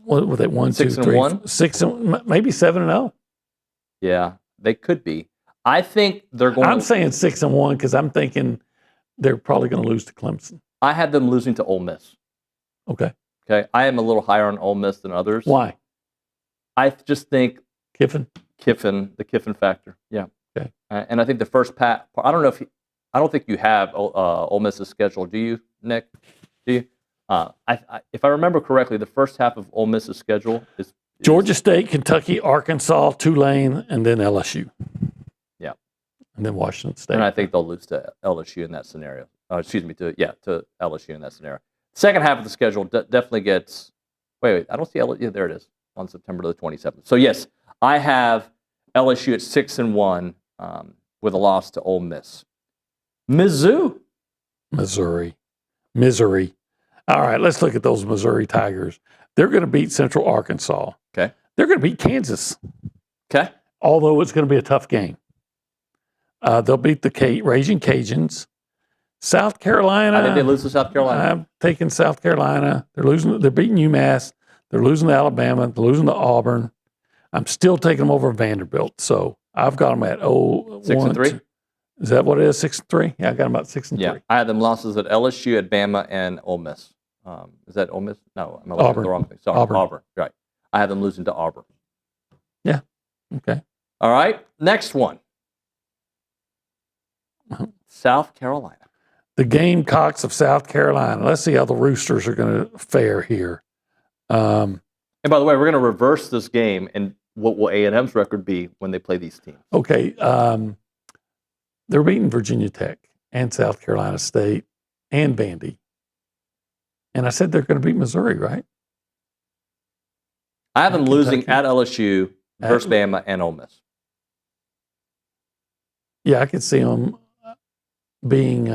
What were they? 1, 2, 3, 6-1? 6, maybe 7-0. Yeah, they could be. I think they're going. I'm saying 6-1 because I'm thinking they're probably going to lose to Clemson. I had them losing to Ole Miss. Okay. Okay, I am a little higher on Ole Miss than others. Why? I just think Kiffin, the Kiffin factor. Yeah. Okay. And I think the first I don't think you have Ole Miss's schedule. Do you, Nick? Do you? If I remember correctly, the first half of Ole Miss's schedule is Georgia State, Kentucky, Arkansas, Tulane, and then LSU. Yeah. And then Washington State. And I think they'll lose to LSU in that scenario. To LSU in that scenario. Second half of the schedule definitely gets. Wait, I don't see LSU. Yeah, there it is on September the 27th. So yes, I have LSU at 6-1 with a loss to Ole Miss. Mizzou. Missouri. All right, let's look at those Missouri Tigers. They're going to beat Central Arkansas. Okay. They're going to beat Kansas. Okay. Although it's going to be a tough game. They'll beat the Raging Cajuns. South Carolina. I think they lose to South Carolina. I'm taking South Carolina. They're beating UMass. They're losing to Alabama. They're losing to Auburn. I'm still taking them over Vanderbilt. So I've got them at 6-3. Is that what it is? 6-3? Yeah, I got them about 6-3. Yeah, I had them losses at LSU, at Bama, and Ole Miss. Is that Ole Miss? No, I'm looking at the wrong thing. Sorry, Auburn. Right. I have them losing to Auburn. Yeah. Okay. All right. Next one. South Carolina. The Gamecocks of South Carolina. Let's see how the Roosters are going to fare here. And by the way, we're going to reverse this game, and what will A&M's record be when they play these teams? Okay. They're beating Virginia Tech and South Carolina State and Vandy. And I said they're going to beat Missouri, right? I have them losing at LSU versus Bama and Ole Miss. Yeah, I could see them being.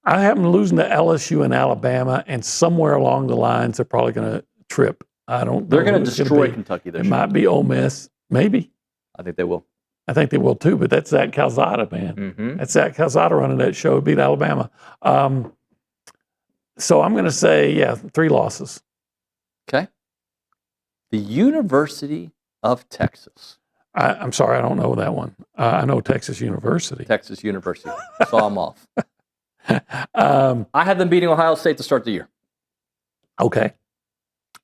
I have them losing to LSU and Alabama, and somewhere along the lines, they're probably going to trip. I don't. They're going to destroy Kentucky this year. It might be Ole Miss, maybe. I think they will. I think they will too, but that's Zach Calzada, man. Mm-hmm. That's Zach Calzada running that show. Beat Alabama. So I'm going to say, 3 losses. Okay. The University of Texas. I'm sorry, I don't know that one. I know Texas University. Texas University. Saw them off. I had them beating Ohio State to start the year. Okay.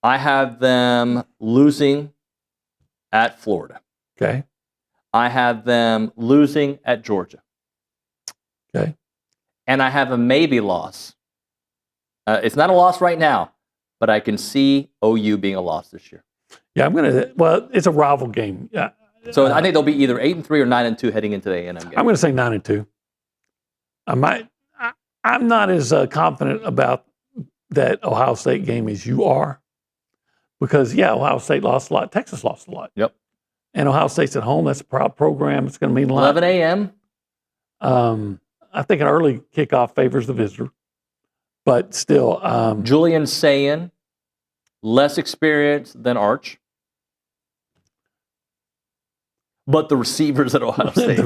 I have them losing at Florida. Okay. I have them losing at Georgia. Okay. And I have a maybe loss. It's not a loss right now, but I can see OU being a loss this year. Yeah, it's a rival game. Yeah. So I think they'll be either 8-3 or 9-2 heading into the A&M game. I'm going to say 9-2. I'm not as confident about that Ohio State game as you are, because Ohio State lost a lot. Texas lost a lot. Yep. And Ohio State's at home. That's a proud program. It's going to mean a lot. 11 a.m. I think an early kickoff favors the visitor, but still. Julian Sayin, less experienced than Arch. But the receivers at Ohio State.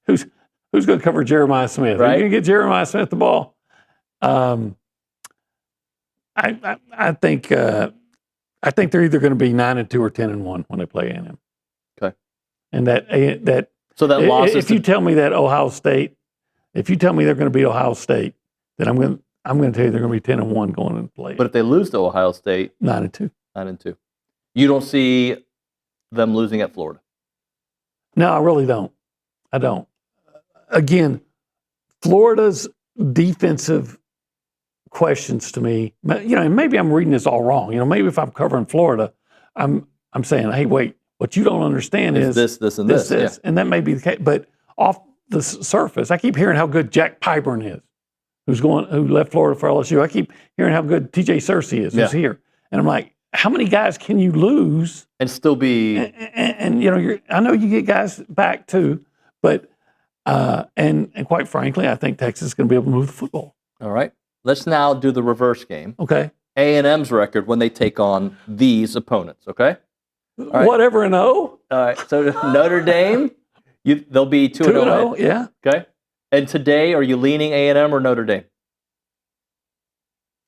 Who's going to cover Jeremiah Smith? Right? Are you going to get Jeremiah Smith the ball? I think they're either going to be 9-2 or 10-1 when they play A&M. Okay. And that so that loss. If you tell me that Ohio State, if you tell me they're going to beat Ohio State, then I'm going to tell you they're going to be 10-1 going into play. But if they lose to Ohio State, 9-2. 9-2. You don't see them losing at Florida. No, I really don't. I don't. Again, Florida's defensive questions to me. And maybe I'm reading this all wrong. Maybe if I'm covering Florida, I'm saying, hey, wait, what you don't understand is this, and this. Yeah. And that may be the case. But off the surface, I keep hearing how good Jack Pyburn is, who left Florida for LSU. I keep hearing how good TJ Searcy is, who's here. And I'm like, how many guys can you lose and still be? And I know you get guys back too, but and quite frankly, I think Texas is going to be able to move the football. All right, let's now do the reverse game. Okay. A&M's record when they take on these opponents. Okay. All right. Whatever an O. All right. So Notre Dame, they'll be 2-0. Yeah. Okay. And today, are you leaning A&M or Notre Dame?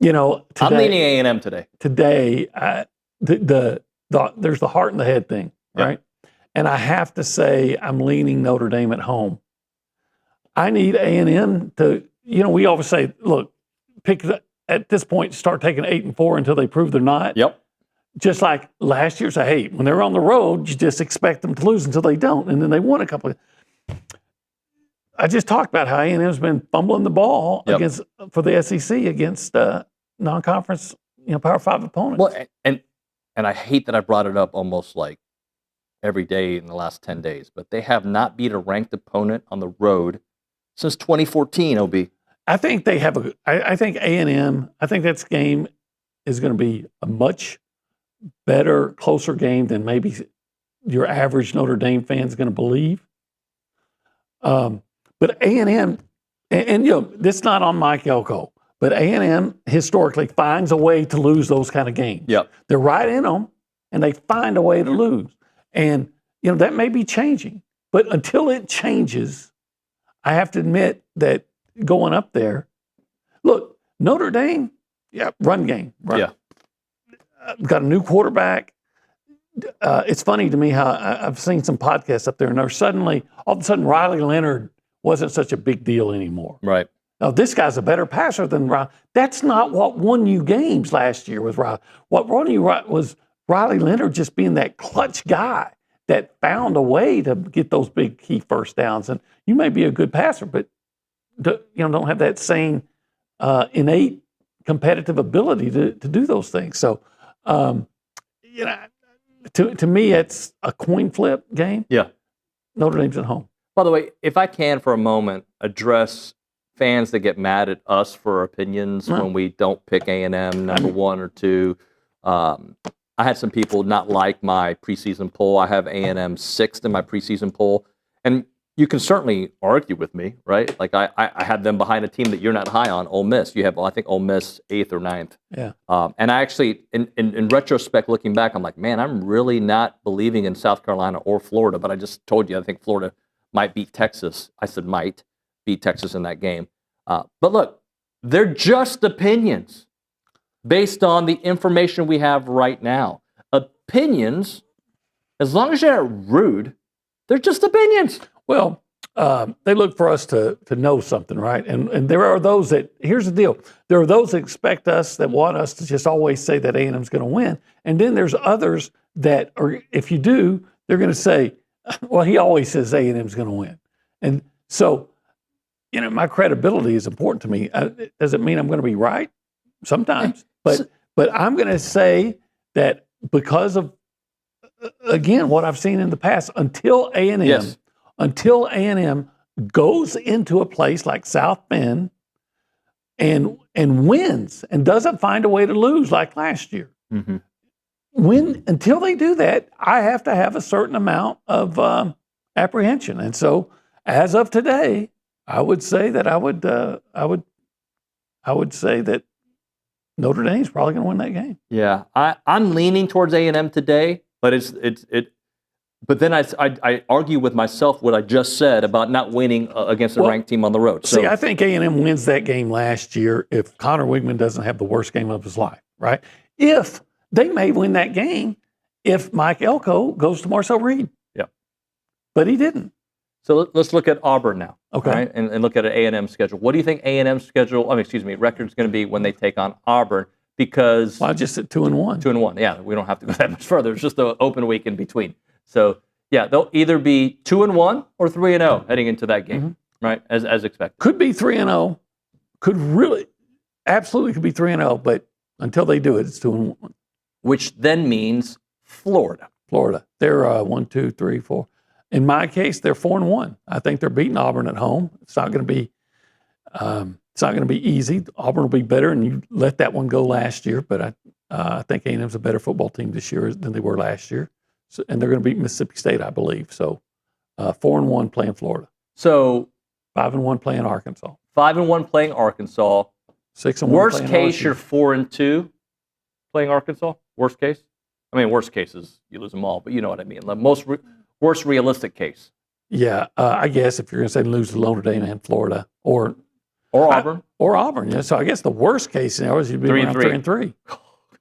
Today, I'm leaning A&M today. Today, there's the heart and the head thing, right? And I have to say I'm leaning Notre Dame at home. I need A&M to, we always say, look, at this point, start taking 8-4 until they prove they're not. Yep. Just like last year, say, hey, when they're on the road, you just expect them to lose until they don't, and then they won a couple. I just talked about how A&M's been fumbling the ball for the SEC against non-conference, Power 5 opponents. Well, and I hate that I brought it up almost like every day in the last 10 days, but they have not beat a ranked opponent on the road since 2014, OB. I think they have I think A&M, I think that game is going to be a much better, closer game than maybe your average Notre Dame fan is going to believe. But A&M, and this is not on Mike Elko, but A&M historically finds a way to lose those kind of games. Yep. They're right in them, and they find a way to lose. And, that may be changing. But until it changes, I have to admit that going up there, look, Notre Dame, run game. Right? Yeah. Got a new quarterback. It's funny to me how I've seen some podcasts up there, and all of a sudden, Riley Leonard wasn't such a big deal anymore. Right. Now, this guy's a better passer than Riley. That's not what won you games last year with Riley. What won you was Riley Leonard just being that clutch guy that found a way to get those big key first downs. And you may be a good passer, but don't have that same innate competitive ability to do those things. So, to me, it's a coin flip game. Yeah. Notre Dame's at home. By the way, if I can for a moment address fans that get mad at us for our opinions when we don't pick A&M number 1 or 2. I had some people not like my preseason poll. I have A&M 6th in my preseason poll. And you can certainly argue with me, right? Like I had them behind a team that you're not high on, Ole Miss. You have, I think, Ole Miss 8th or 9th. Yeah. And I actually, in retrospect, looking back, I'm like, man, I'm really not believing in South Carolina or Florida. But I just told you, I think Florida might beat Texas. I said might beat Texas in that game. But look, they're just opinions based on the information we have right now. Opinions, as long as you're not rude, they're just opinions. Well, they look for us to know something, right? And there are those that, here's the deal. There are those that expect us, that want us to just always say that A&M's going to win. And then there's others that, or if you do, they're going to say, well, he always says A&M's going to win. And so, my credibility is important to me. Does it mean I'm going to be right? Sometimes. But I'm going to say that because of, again, what I've seen in the past, until A&M goes into a place like South Bend and wins and doesn't find a way to lose like last year. Mm-hmm. Until they do that, I have to have a certain amount of apprehension. And so, as of today, I would say that I would say that Notre Dame's probably going to win that game. Yeah, I'm leaning towards A&M today, but But then I argue with myself what I just said about not winning against a ranked team on the road. So, see, I think A&M wins that game last year if Connor Wigman doesn't have the worst game of his life, right? If they may win that game if Mike Elko goes to Marcel Reed. Yeah. But he didn't. So let's look at Auburn now. Okay. Right? And look at an A&M schedule. What do you think A&M's schedule, record is going to be when they take on Auburn? Because I just said 2-1. 2-1. Yeah, we don't have to go that much further. It's just an open week in between. So, yeah, they'll either be 2-1 or 3-0 heading into that game, right? As expected. Could be 3-0. could really, absolutely could be 3-0, but until they do it, it's 2-1. Which then means Florida. Florida, they're 1, 2, 3, 4. In my case, they're 4-1. I think they're beating Auburn at home. It's not going to be. It's not going to be easy. Auburn will be better, and you let that one go last year. But I think A&M's a better football team this year than they were last year, and they're going to beat Mississippi State, I believe. So 4-1 playing Florida. So 5-1 playing Arkansas. 5-1 playing Arkansas. 6-1. Worst case, you're 4-2 playing Arkansas. Worst case. I mean, worst case is you lose them all, but you know what I mean. The worst realistic case. Yeah, I guess if you're going to say lose to Notre Dame and Florida, or Auburn, Yeah, so I guess the worst case scenario is you'd be around 3-3.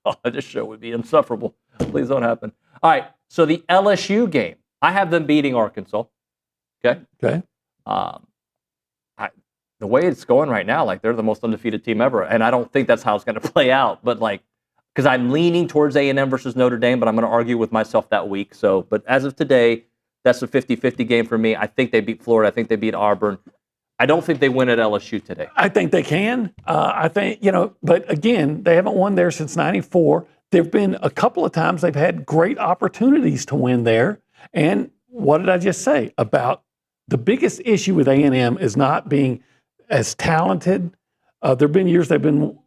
God, this show would be insufferable. Please don't happen. All right, so the LSU game, I have them beating Arkansas. Okay. Okay. The way it's going right now, like they're the most undefeated team ever, and I don't think that's how it's going to play out. But like, because I'm leaning towards A&M versus Notre Dame, but I'm going to argue with myself that week. So, but as of today, that's a 50-50 game for me. I think they beat Florida. I think they beat Auburn. I don't think they win at LSU today. I think they can. I think, but again, they haven't won there since 94. There have been a couple of times they've had great opportunities to win there. And what did I just say about the biggest issue with A&M is not being as talented. There have been years they've been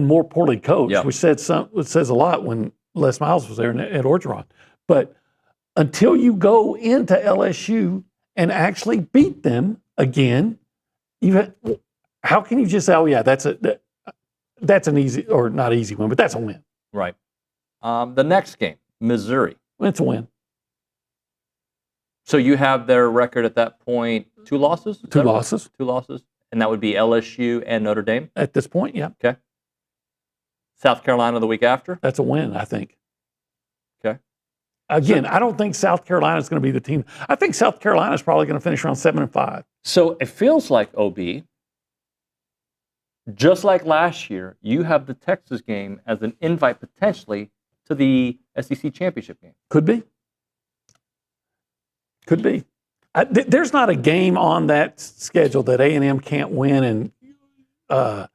more poorly coached, which says a lot when Les Miles was there at Orgeron. But until you go into LSU and actually beat them again, how can you just say, "Oh yeah, that's an easy or not easy win," but that's a win. Right. The next game, Missouri. It's a win. So you have their record at that point, 2 losses? Two losses. 2 losses. And that would be LSU and Notre Dame? At this point, yeah. Okay. South Carolina the week after? That's a win, I think. Okay. Again, I don't think South Carolina is going to be the team. I think South Carolina is probably going to finish around 7-5. So it feels like, OB, just like last year, you have the Texas game as an invite potentially to the SEC championship game. Could be. Could be. There's not a game on that schedule that A&M can't win, and I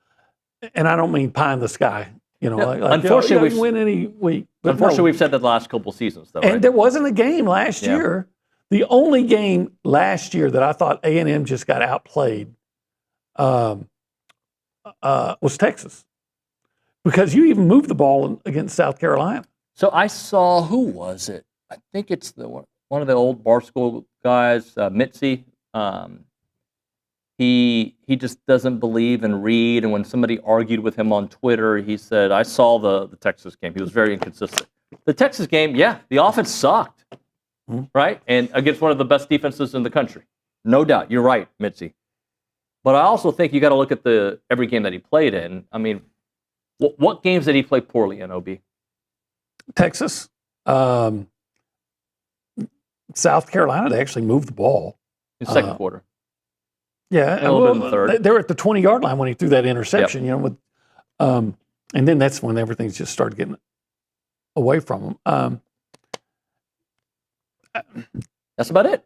don't mean pie in the sky. Unfortunately, we can win any week. Unfortunately, we've said that the last couple of seasons, though. And right? there wasn't a game last year. The only game last year that I thought A&M just got outplayed was Texas, because you even moved the ball against South Carolina. So I saw, who was it? I think it's one of the old Barstool guys, Mitzi. He just doesn't believe and read. And when somebody argued with him on Twitter, he said, "I saw the Texas game." He was very inconsistent. The Texas game, the offense sucked, right? And against one of the best defenses in the country, no doubt. You're right, Mitzi. But I also think you got to look at every game that he played in. I mean, what games did he play poorly in, OB? Texas. South Carolina, they actually moved the ball. In the second quarter. Yeah. And a little bit in the third. They were at the 20-yard line when he threw that interception, and then that's when everything just started getting away from him. That's about it.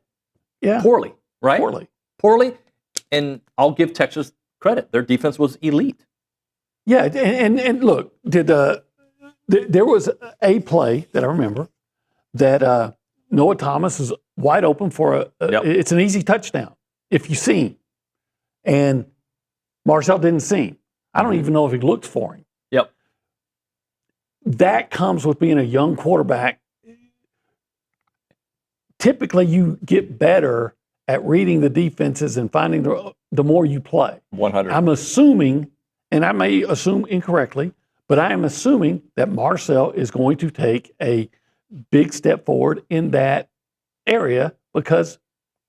Yeah. Poorly, right? Poorly. And I'll give Texas credit. Their defense was elite. Yeah, and look, there was a play that I remember that Noah Thomas is wide open for it's an easy touchdown if you see him. And Marcel didn't see him. I don't even know if he looked for him. Yep. That comes with being a young quarterback. Typically, you get better at reading the defenses and finding the more you play. 100. I'm assuming, and I may assume incorrectly, but I am assuming that Marcel is going to take a big step forward in that area because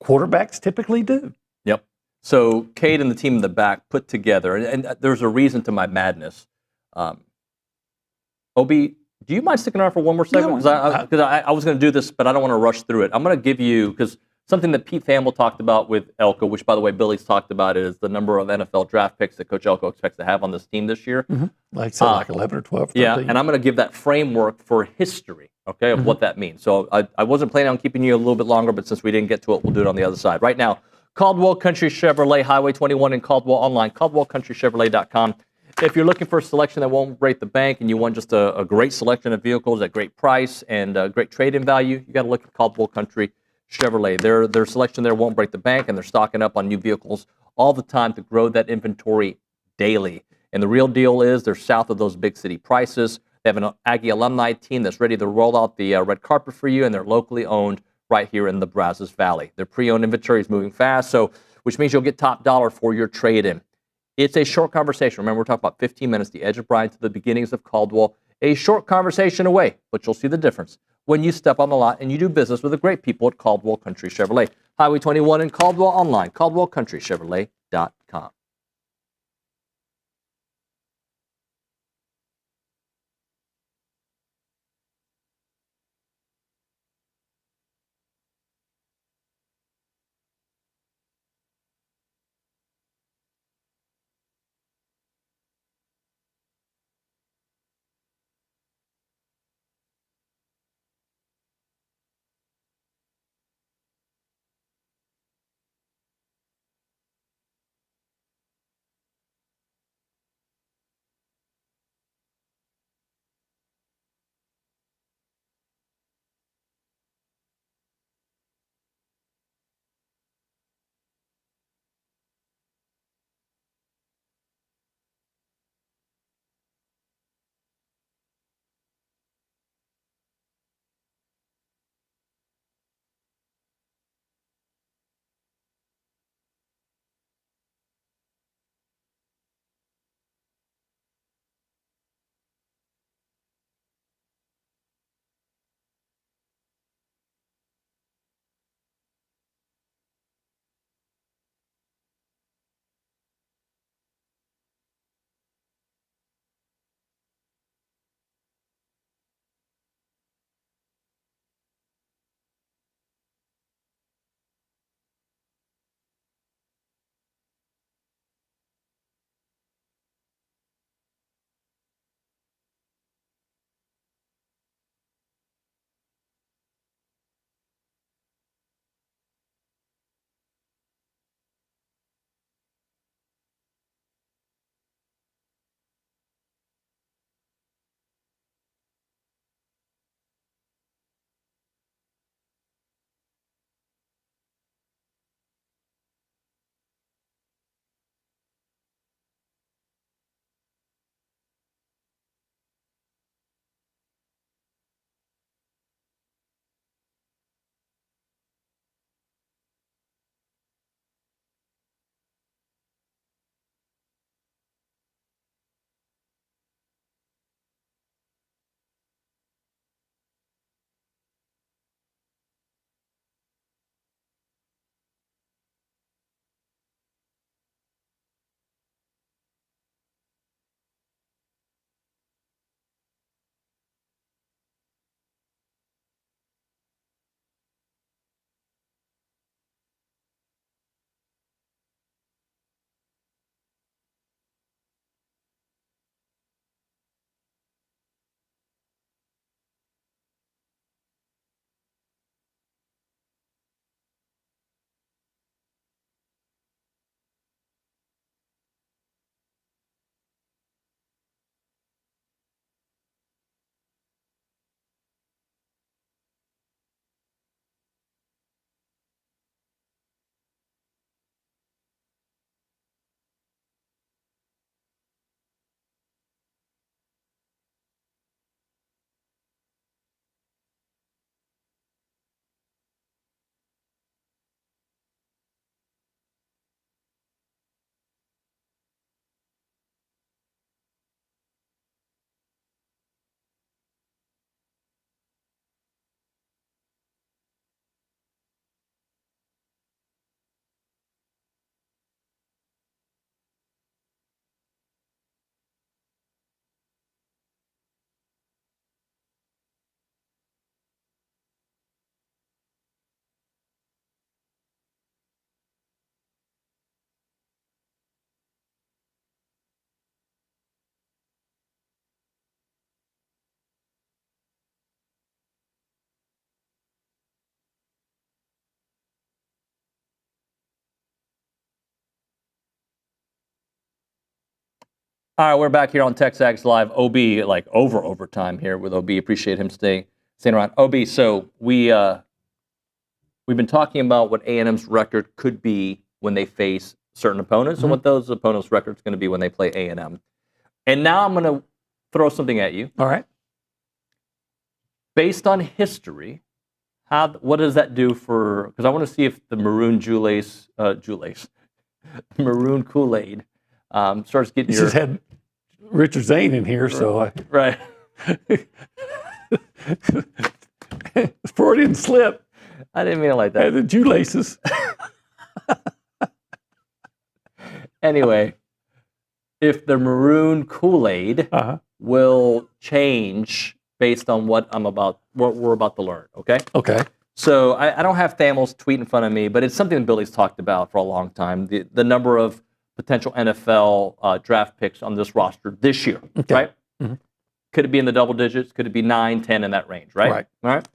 quarterbacks typically do. Yep. So Cade and the team in the back put together, and there's a reason to my madness. OB, do you mind sticking around for one more segment? Because I was going to do this, but I don't want to rush through it. I'm going to give you, because something that Pete Thamel talked about with Elko, which, by the way, Billy's talked about, is the number of NFL draft picks that Coach Elko expects to have on this team this year. Mm-hmm. Like 11 or 12. 13. Yeah, and I'm going to give that framework for history, okay, of what that means. So I wasn't planning on keeping you a little bit longer, but since we didn't get to it, we'll do it on the other side. Right now, Caldwell Country Chevrolet, Highway 21 in Caldwell, online, caldwellcountrychevrolet.com. If you're looking for a selection that won't break the bank and you want just a great selection of vehicles at great price and great trade-in value, you got to look at Caldwell Country Chevrolet. Their selection there won't break the bank, and they're stocking up on new vehicles all the time to grow that inventory daily. And the real deal is they're south of those big city prices. They have an Aggie alumni team that's ready to roll out the red carpet for you, and they're locally owned right here in the Brazos Valley. Their pre-owned inventory is moving fast, which means you'll get top dollar for your trade-in. It's a short conversation. Remember, we're talking about 15 minutes, the edge of Bryan to the beginnings of Caldwell. A short conversation away, but you'll see the difference when you step on the lot and you do business with the great people at Caldwell Country Chevrolet. Highway 21 in Caldwell, online, caldwellcountrychevrolet.com. All right, we're back here on TexAgs Live. OB, like overtime here with OB. Appreciate him staying around. OB, so we've been talking about what A&M's record could be when they face certain opponents and what those opponents' records going to be when they play A&M. And now I'm going to throw something at you. All right. Based on history, what does that do for? Because I want to see if the maroon maroon Kool-Aid starts getting You just had Richard Zane in here, so right. Freudian slip. I didn't mean it like that. The Jew laces. Anyway, if the maroon Kool-Aid will change based on what we're about to learn, okay? Okay. So I don't have Thamels tweet in front of me, but it's something that Billy's talked about for a long time. The number of potential NFL draft picks on this roster this year, right? Mm-hmm. Could it be in the double digits? Could it be 9, 10 in that range, right? Right. All right.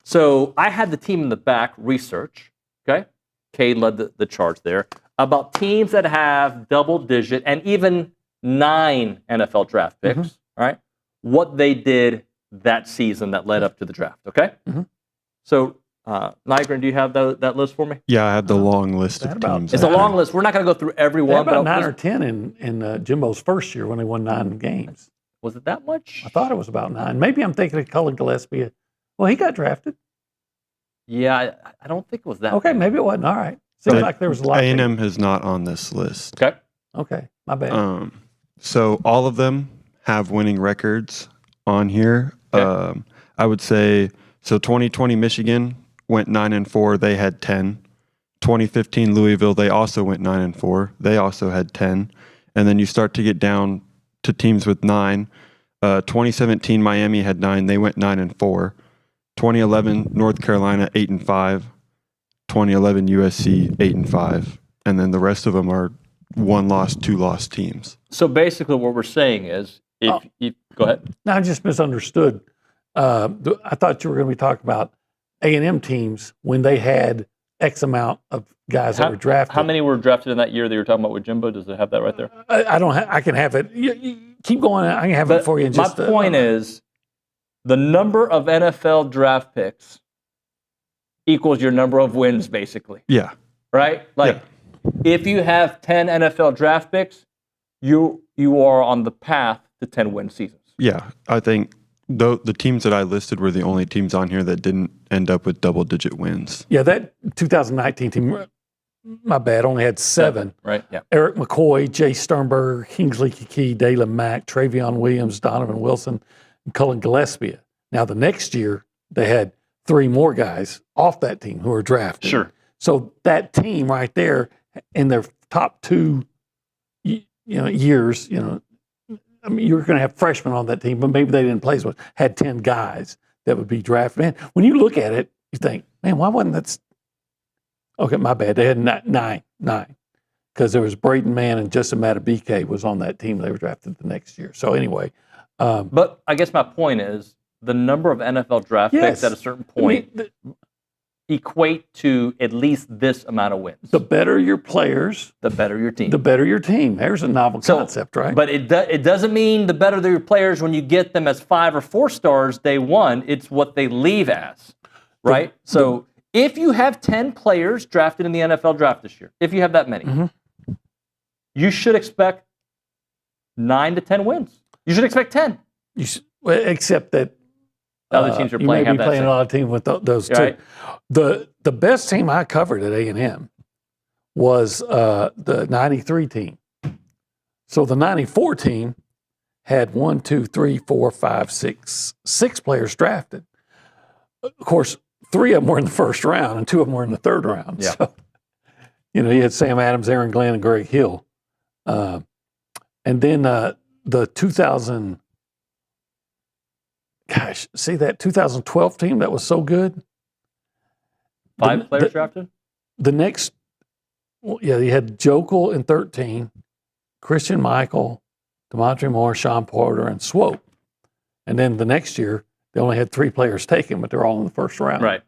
So I had the team in the back research, okay? Kay led the charge there, about teams that have double digit and even 9 NFL draft picks, right? What they did that season that led up to the draft, okay? So, Nygren, do you have that list for me? Yeah, I had the long list of teams. It's a long list. We're not going to go through every one. About 9 or 10 in Jimbo's first year when they won 9 games. Was it that much? I thought it was about 9. Maybe I'm thinking of Cullen Gillespie. Well, he got drafted. Yeah, I don't think it was that. Okay, maybe it wasn't. All right. Seems like there was a lot. A&M is not on this list. Okay. Okay, my bad. So all of them have winning records on here. Okay. I would say, so 2020 Michigan went 9-4. They had 10. 2015 Louisville, they also went 9-4. They also had 10. And then you start to get down to teams with 9. 2017 Miami had 9. They went 9-4. 2011 North Carolina 8-5. 2011 USC 8-5. And then the rest of them are 1-loss, 2-loss teams. So basically, what we're saying is, go ahead. No, I just misunderstood. I thought you were going to be talking about A&M teams when they had X amount of guys that were drafted. How many were drafted in that year that you were talking about with Jimbo? Does it have that right there? I don't. I can have it. You keep going. I can have it for you. In just my point is, the number of NFL draft picks equals your number of wins, basically. Yeah. Right? Like, if you have 10 NFL draft picks, you are on the path to 10 win seasons. Yeah, I think the teams that I listed were the only teams on here that didn't end up with double-digit wins. Yeah, that 2019 team, my bad, only had 7. Right, yeah. Eric McCoy, Jay Sternberger, Kingsley Kiki, Dalen Mack, Travion Williams, Donovan Wilson, and Cullen Gillespie. Now, the next year, they had 3 more guys off that team who were drafted. Sure. So that team right there, in their top 2 years, I mean, you're going to have freshmen on that team, but maybe they didn't play as much. Had 10 guys that would be drafted. Man, when you look at it, you think, man, why wasn't that? Okay, my bad. They had 9, because there was Braden Mann and Justin Matabike was on that team. They were drafted the next year. So anyway, but I guess my point is the number of NFL draft picks at a certain point equate to at least this amount of wins. The better your players, the better your team. The better your team. There's a novel concept, right? But it doesn't mean the better your players when you get them as 5 or 4 stars day one. It's what they leave as, right? If you have 10 players drafted in the NFL draft this year, if you have that many, you should expect 9 to 10 wins. You should expect 10. Except that other teams are playing. You may be playing a lot of teams with those two. The best team I covered at A&M was the '93 team. So the '94 team had 1, 2, 3, 4, 5, 6 players drafted. Of course, 3 of them were in the first round, and 2 of them were in the third round. Yeah. So, you had Sam Adams, Aaron Glenn, and Greg Hill. And then the 2000. Gosh, see that 2012 team that was so good? 5 players drafted? The next, you had Jokel in 13, Christian Michael, DeMontre Moore, Sean Porter, and Swope. And then the next year, they only had 3 players taken, but they're all in the first round. Right.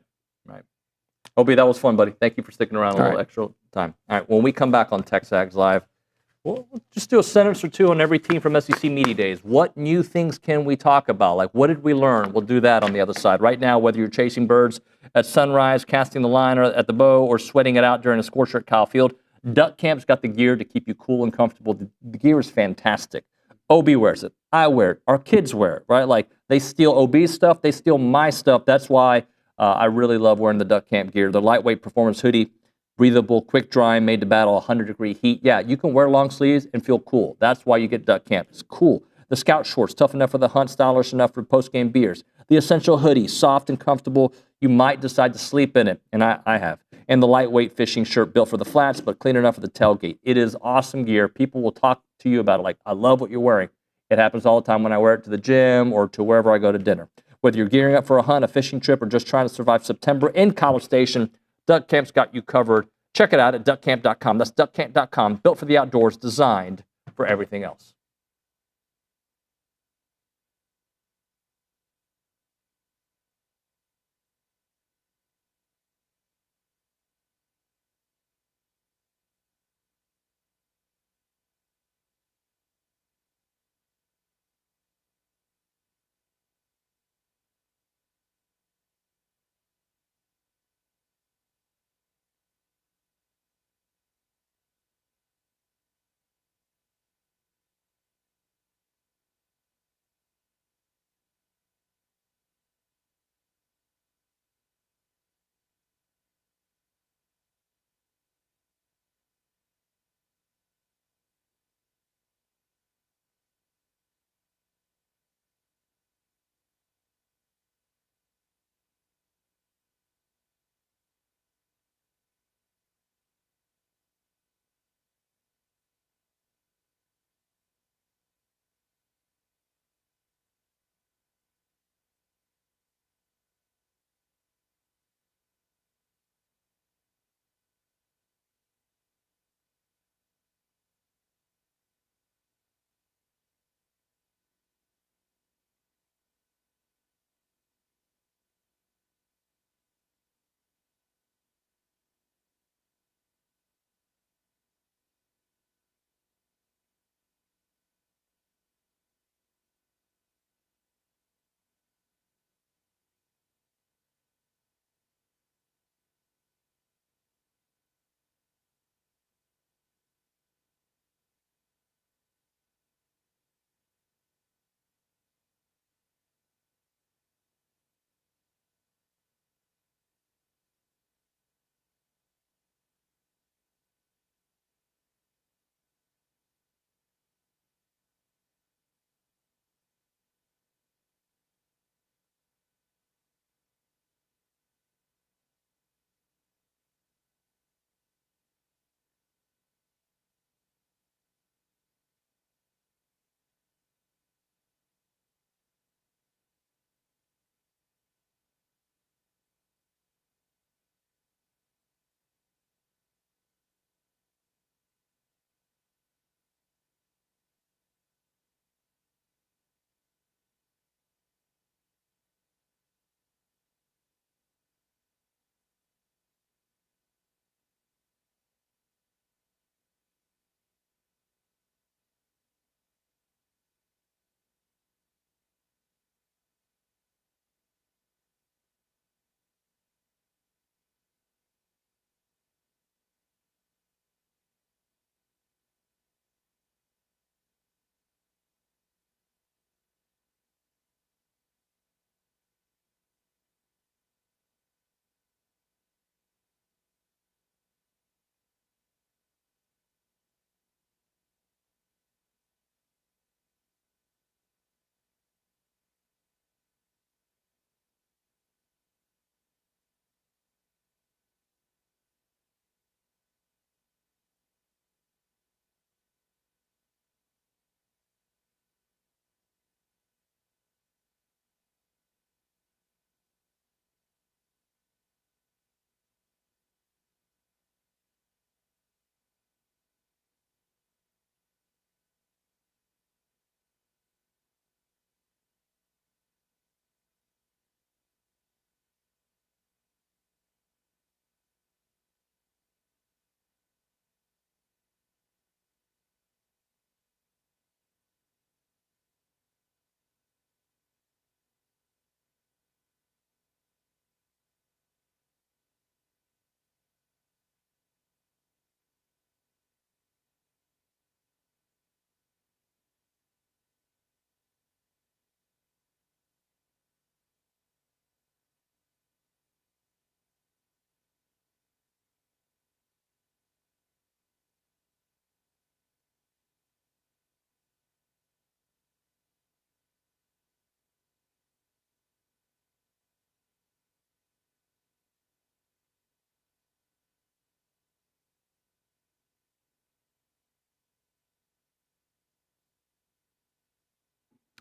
Obi, that was fun, buddy. Thank you for sticking around a little extra time. All right, when we come back on TexAgs Live, Well, just do a sentence or two on every team from SEC Media Days. What new things can we talk about? Like, what did we learn? We'll do that on the other side. Right now, whether you're chasing birds at sunrise, casting the line or at the bow, or sweating it out during a scorcher at Kyle Field, Duck Camp's got the gear to keep you cool and comfortable. The gear is fantastic. OB wears it. I wear it. Our kids wear it, right? Like, they steal OB's stuff. They steal my stuff. That's why I really love wearing the Duck Camp gear. The lightweight performance hoodie, breathable, quick drying, made to battle 100-degree heat. Yeah, you can wear long sleeves and feel cool. That's why you get Duck Camp. It's cool. The Scout shorts, tough enough for the hunt, stylish enough for post-game beers. The Essential hoodie, soft and comfortable. You might decide to sleep in it, and I have. And the lightweight fishing shirt built for the flats, but clean enough for the tailgate. It is awesome gear. People will talk to you about it like, I love what you're wearing. It happens all the time when I wear it to the gym or to wherever I go to dinner. Whether you're gearing up for a hunt, a fishing trip, or just trying to survive September in College Station, Duck Camp's got you covered. Check it out at duckcamp.com. That's duckcamp.com, built for the outdoors, designed for everything else.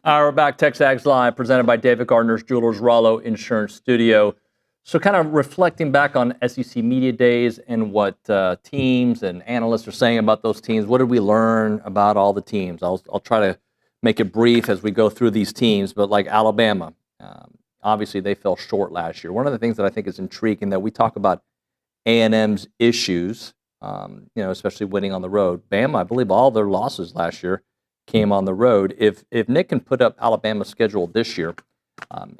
All right, we're back. TexAgs Live, presented by David Gardner's Jewelers Rollo Insurance Studio. So kind of reflecting back on SEC Media Days and what teams and analysts are saying about those teams. What did we learn about all the teams? I'll try to make it brief as we go through these teams, but like Alabama, obviously they fell short last year. One of the things that I think is intriguing that we talk about A&M's issues, especially winning on the road. Bama, I believe all their losses last year came on the road. If Nick can put up Alabama's schedule this year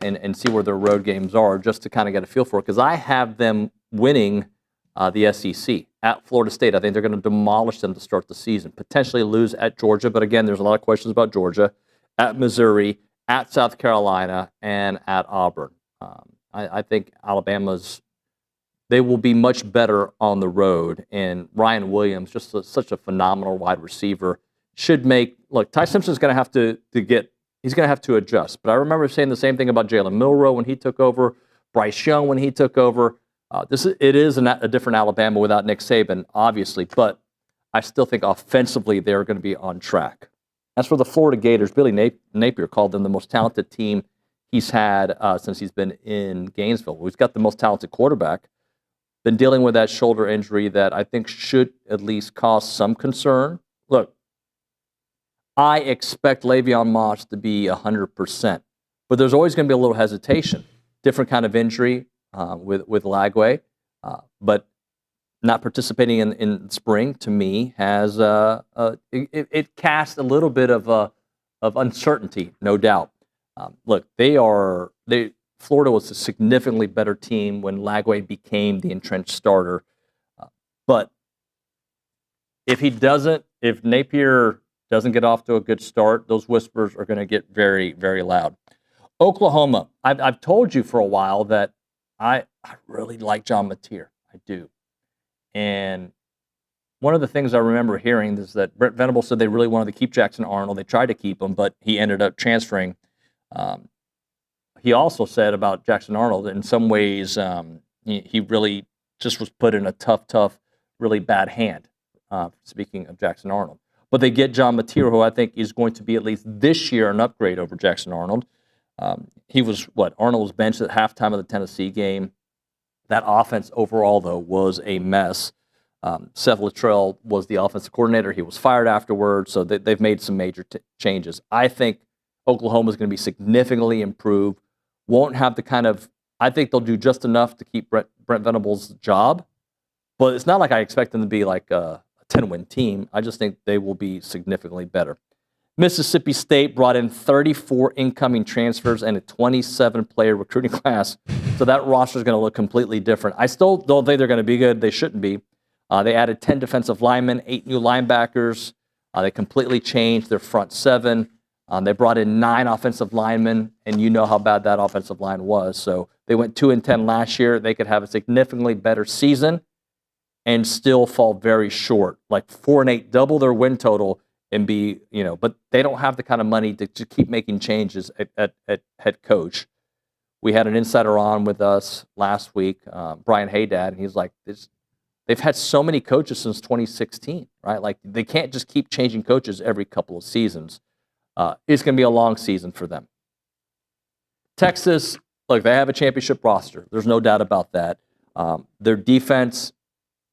and see where their road games are, just to kind of get a feel for it, because I have them winning the SEC at Florida State. I think they're going to demolish them to start the season, potentially lose at Georgia, but again, there's a lot of questions about Georgia, at Missouri, at South Carolina, and at Auburn. I think they will be much better on the road, and Ryan Williams, just such a phenomenal wide receiver, should make, look, Ty Simpson's going to have to he's going to have to adjust. But I remember saying the same thing about Jalen Milroe when he took over, Bryce Young when he took over. It is a different Alabama without Nick Saban, obviously, but I still think offensively they're going to be on track. As for the Florida Gators, Billy Napier called them the most talented team he's had since he's been in Gainesville. He's got the most talented quarterback. Been dealing with that shoulder injury that I think should at least cause some concern. Look, I expect Le'Veon Moss to be 100%, but there's always going to be a little hesitation. Different kind of injury with Lagway, but not participating in spring to me has it casts a little bit of uncertainty, no doubt. Look, Florida was a significantly better team when Lagway became the entrenched starter, but if Napier doesn't get off to a good start, those whispers are going to get very, very loud. Oklahoma, I've told you for a while that I really like John Mateer. I do. And one of the things I remember hearing is that Brent Venables said they really wanted to keep Jackson Arnold. They tried to keep him, but he ended up transferring. He also said about Jackson Arnold, in some ways, he really just was put in a tough, really bad hand, speaking of Jackson Arnold. But they get John Mateer, who I think is going to be at least this year an upgrade over Jackson Arnold. Arnold was benched at halftime of the Tennessee game. That offense overall, though, was a mess. Seth Littrell was the offensive coordinator. He was fired afterwards, so they've made some major changes. I think Oklahoma is going to be significantly improved. Won't have the kind of, I think they'll do just enough to keep Brent Venables' job, but it's not like I expect them to be like a 10-win team. I just think they will be significantly better. Mississippi State brought in 34 incoming transfers and a 27-player recruiting class, so that roster is going to look completely different. I still don't think they're going to be good. They shouldn't be. They added 10 defensive linemen, 8 new linebackers. They completely changed their front seven. They brought in 9 offensive linemen, and you know how bad that offensive line was. So they went 2-10 last year. They could have a significantly better season and still fall very short, like 4-8, double their win total and be, but they don't have the kind of money to keep making changes at head coach. We had an insider on with us last week, Brian Haydad, and he's like, they've had so many coaches since 2016, right? Like they can't just keep changing coaches every couple of seasons. It's going to be a long season for them. Texas, look, they have a championship roster. There's no doubt about that. Their defense,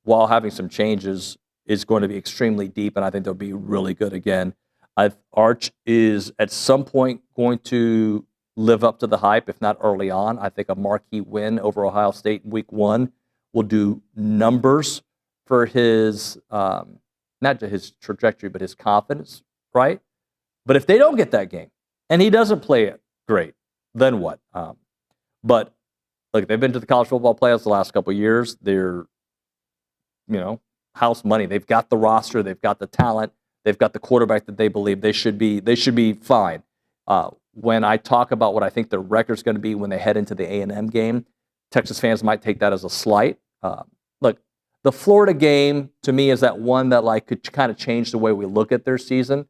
while having some changes, is going to be extremely deep, and I think they'll be really good again. Arch is at some point going to live up to the hype, if not early on. I think a marquee win over Ohio State in week 1 will do numbers for his, not to his trajectory, but his confidence, right? But if they don't get that game, and he doesn't play it great, then what? But look, they've been to the college football playoffs the last couple of years. They're, house money. They've got the roster. They've got the talent. They've got the quarterback that they believe they should be fine. When I talk about what I think their record's going to be when they head into the A&M game, Texas fans might take that as a slight. Look, the Florida game to me is that one that could kind of change the way we look at their season.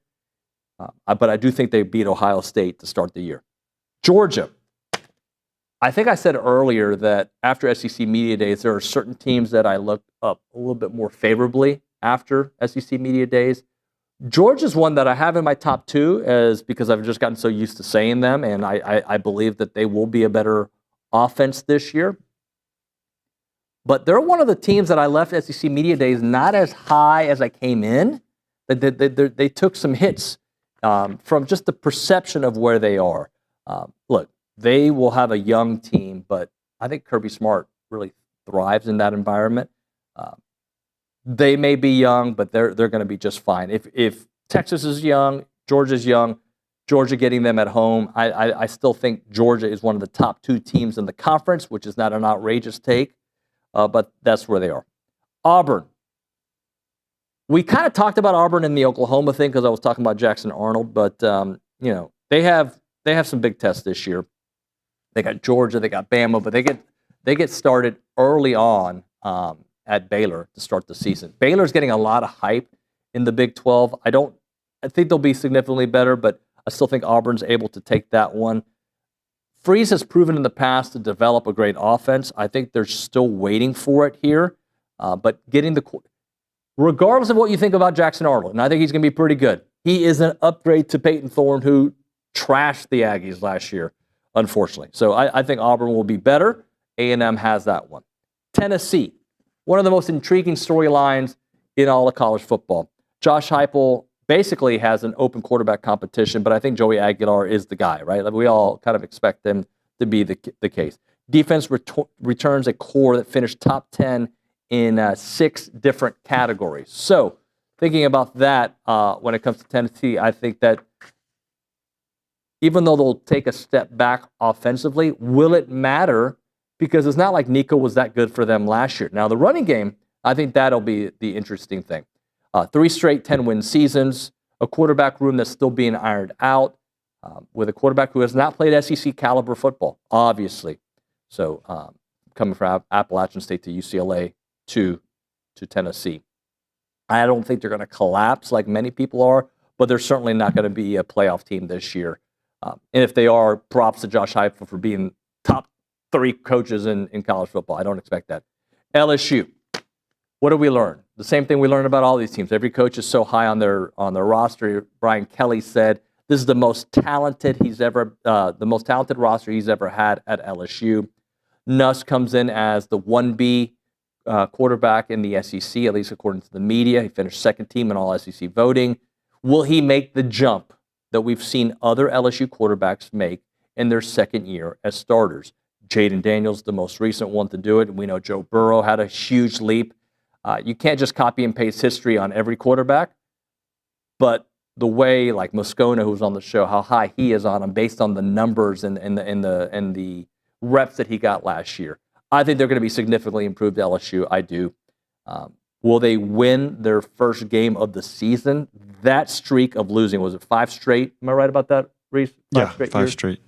But I do think they beat Ohio State to start the year. Georgia. I think I said earlier that after SEC Media Days, there are certain teams that I looked up a little bit more favorably after SEC Media Days. Georgia's one that I have in my top 2 is because I've just gotten so used to saying them, and I believe that they will be a better offense this year. But they're one of the teams that I left SEC Media Days not as high as I came in. They took some hits from just the perception of where they are. Look, they will have a young team, but I think Kirby Smart really thrives in that environment. They may be young, but they're going to be just fine. If Texas is young, Georgia's young, Georgia getting them at home, I still think Georgia is one of the top 2 teams in the conference, which is not an outrageous take. But that's where they are. Auburn. We kind of talked about Auburn in the Oklahoma thing because I was talking about Jackson Arnold, but they have some big tests this year. They got Georgia, they got Bama, but they get started early on at Baylor to start the season. Baylor's getting a lot of hype in the Big 12. I think they'll be significantly better, but I still think Auburn's able to take that one. Freeze has proven in the past to develop a great offense. I think they're still waiting for it here. But regardless of what you think about Jackson Arnold, and I think he's going to be pretty good, he is an upgrade to Peyton Thorne, who trashed the Aggies last year, unfortunately. So I think Auburn will be better. A&M has that one. Tennessee, one of the most intriguing storylines in all of college football. Josh Heupel basically has an open quarterback competition, but I think Joey Aguilar is the guy, right? Like we all kind of expect them to be the case. Defense returns a core that finished top 10 in 6 different categories. So thinking about that when it comes to Tennessee, I think that even though they'll take a step back offensively, will it matter? Because it's not like Nico was that good for them last year. Now, the running game, I think that'll be the interesting thing. 3 straight 10-win seasons, a quarterback room that's still being ironed out, with a quarterback who has not played SEC caliber football, obviously. So coming from Appalachian State to UCLA to Tennessee. I don't think they're going to collapse like many people are, but they're certainly not going to be a playoff team this year. And if they are, props to Josh Heupel for being top 3 coaches in college football. I don't expect that. LSU. What do we learn? The same thing we learned about all these teams. Every coach is so high on their roster. Brian Kelly said this is the most talented roster he's ever had at LSU. Nuss comes in as the 1B quarterback in the SEC, at least according to the media. He finished 2nd team in all SEC voting. Will he make the jump that we've seen other LSU quarterbacks make in their 2nd year as starters? Jaden Daniels, the most recent one to do it. We know Joe Burrow had a huge leap. You can't just copy and paste history on every quarterback, but the way, like Moscona, who was on the show, how high he is on him based on the numbers and the reps that he got last year. I think they're going to be significantly improved, LSU. I do. Will they win their first game of the season? That streak of losing, was it 5 straight? Am I right about that, Reese? 5 straight.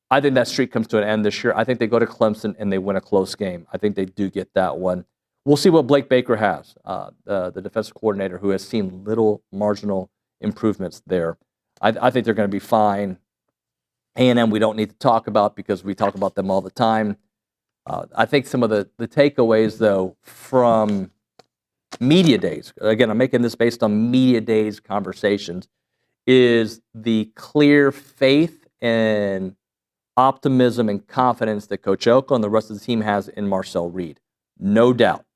I think that streak comes to an end this year. I think they go to Clemson and they win a close game. I think they do get that one. We'll see what Blake Baker has, the defensive coordinator, who has seen little marginal improvements there. I think they're going to be fine. A&M we don't need to talk about because we talk about them all the time. I think some of the takeaways, though, from media days, again, I'm making this based on media days conversations, is the clear faith and optimism and confidence that Coach Elko and the rest of the team has in Marcel Reed. No doubt.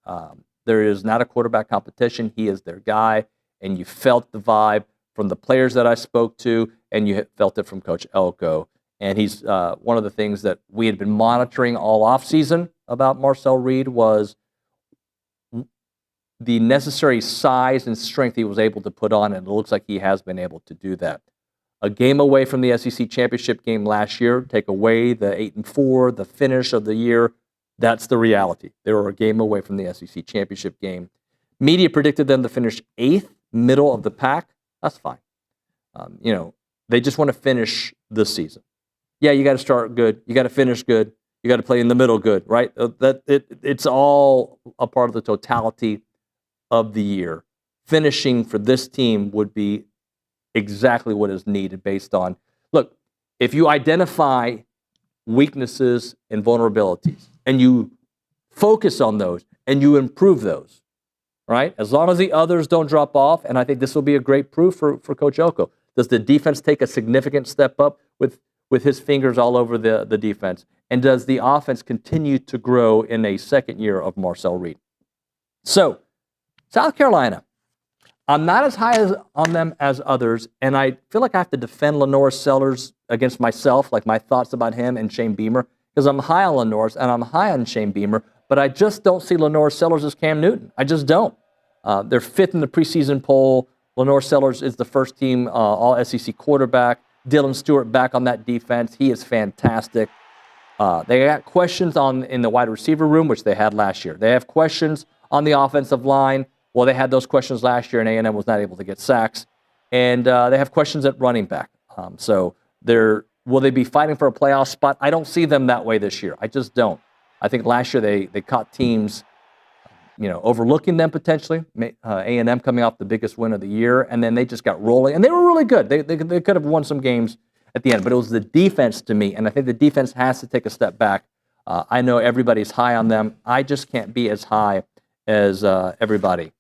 There is not a quarterback competition. He is their guy, and you felt the vibe from the players that I spoke to, and you felt it from Coach Elko. And he's one of the things that we had been monitoring all offseason about Marcel Reed was the necessary size and strength he was able to put on, and it looks like he has been able to do that. A game away from the SEC championship game last year, take away the 8-4, the finish of the year. That's the reality. They were a game away from the SEC championship game. Media predicted them to finish 8th, middle of the pack. That's fine. They just want to finish this season. Yeah, you got to start good. You got to finish good. You got to play in the middle good, right? It's all a part of the totality of the year. Finishing for this team would be exactly what is needed based on, look, if you identify weaknesses and vulnerabilities and you focus on those and you improve those, right? As long as the others don't drop off, and I think this will be a great proof for Coach Elko. Does the defense take a significant step up with his fingers all over the defense? And does the offense continue to grow in a second year of Marcel Reed? So, South Carolina, I'm not as high on them as others, and I feel like I have to defend Lenore Sellers against myself, like my thoughts about him and Shane Beamer, because I'm high on Lenore and I'm high on Shane Beamer, but I just don't see Lenore Sellers as Cam Newton. I just don't. They're fifth in the preseason poll. Lenore Sellers is the first team All-SEC quarterback. Dylan Stewart back on that defense. He is fantastic. They got questions in the wide receiver room, which they had last year. They have questions on the offensive line. Well, they had those questions last year, and A&M was not able to get sacks. And they have questions at running back. So will they be fighting for a playoff spot? I don't see them that way this year. I just don't. I think last year they caught teams, overlooking them potentially. A&M coming off the biggest win of the year, and then they just got rolling. And they were really good. They could have won some games at the end, but it was the defense to me, and I think the defense has to take a step back. I know everybody's high on them. I just can't be as high as everybody.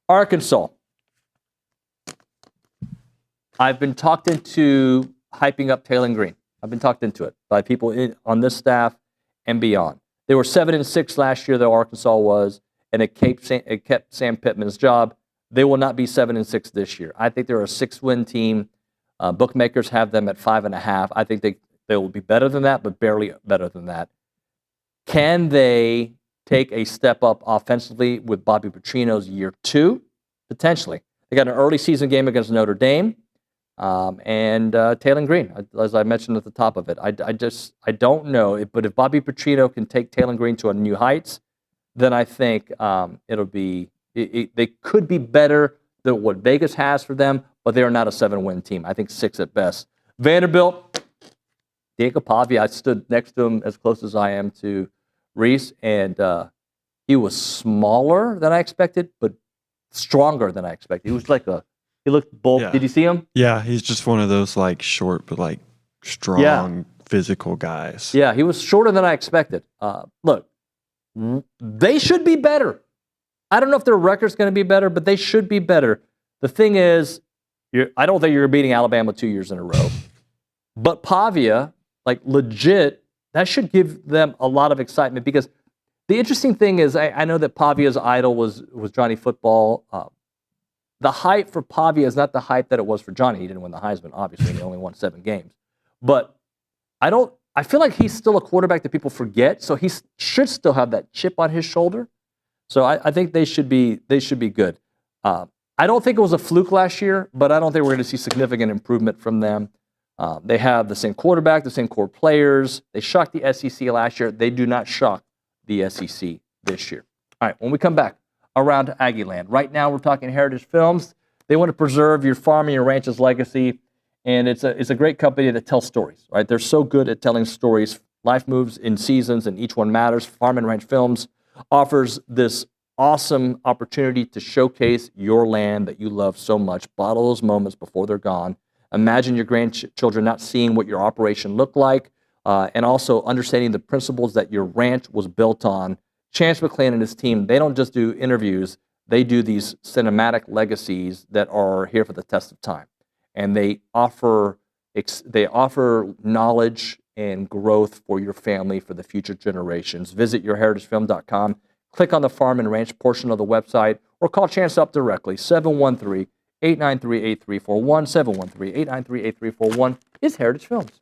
Arkansas. I've been talked into hyping up Taylor Green. I've been talked into it by people on this staff and beyond. They were 7-6 last year, though, Arkansas was, and it kept Sam Pittman's job. They will not be 7-6 this year. I think they're a 6-win team. Bookmakers have them at 5.5. I think they will be better than that, but barely better than that. Can they take a step up offensively with Bobby Petrino's year 2? Potentially. They got an early season game against Notre Dame and Taylor Green, as I mentioned at the top of it. I don't know, but if Bobby Petrino can take Taylor Green to a new heights, then I think they could be better than what Vegas has for them, but they are not a 7-win team. I think 6 at best. Vanderbilt, Diego Pavia, I stood next to him as close as I am to Reese, and he was smaller than I expected, but stronger than I expected. He was he looked bulky. Yeah. Did you see him? Yeah, he's just one of those short but strong physical guys. Yeah, he was shorter than I expected. Look, they should be better. I don't know if their record's going to be better, but they should be better. The thing is, I don't think you're beating Alabama 2 years in a row. But Pavia, legit, that should give them a lot of excitement, because the interesting thing is, I know that Pavia's idol was Johnny Football. The hype for Pavia is not the hype that it was for Johnny. He didn't win the Heisman, obviously, and he only won 7 games. But I feel like he's still a quarterback that people forget, so he should still have that chip on his shoulder. So I think they should be good. I don't think it was a fluke last year, but I don't think we're going to see significant improvement from them. They have the same quarterback, the same core players. They shocked the SEC last year. They do not shock the SEC this year. All right, when we come back, Around Aggieland. Right now, we're talking Heritage Films. They want to preserve your farm and your ranch's legacy, and it's a great company that tells stories. Right? They're so good at telling stories. Life moves in seasons, and each one matters. Farm and Ranch Films offers this awesome opportunity to showcase your land that you love so much. Bottle those moments before they're gone. Imagine your grandchildren not seeing what your operation looked like, and also understanding the principles that your ranch was built on. Chance McClain and his team, they don't just do interviews, they do these cinematic legacies that are here for the test of time. And they offer knowledge and growth for your family for the future generations. Visit yourheritagefilm.com. Click on the farm and ranch portion of the website, or call Chance up directly, 713-893-8341. 713-893-8341 is Heritage Films.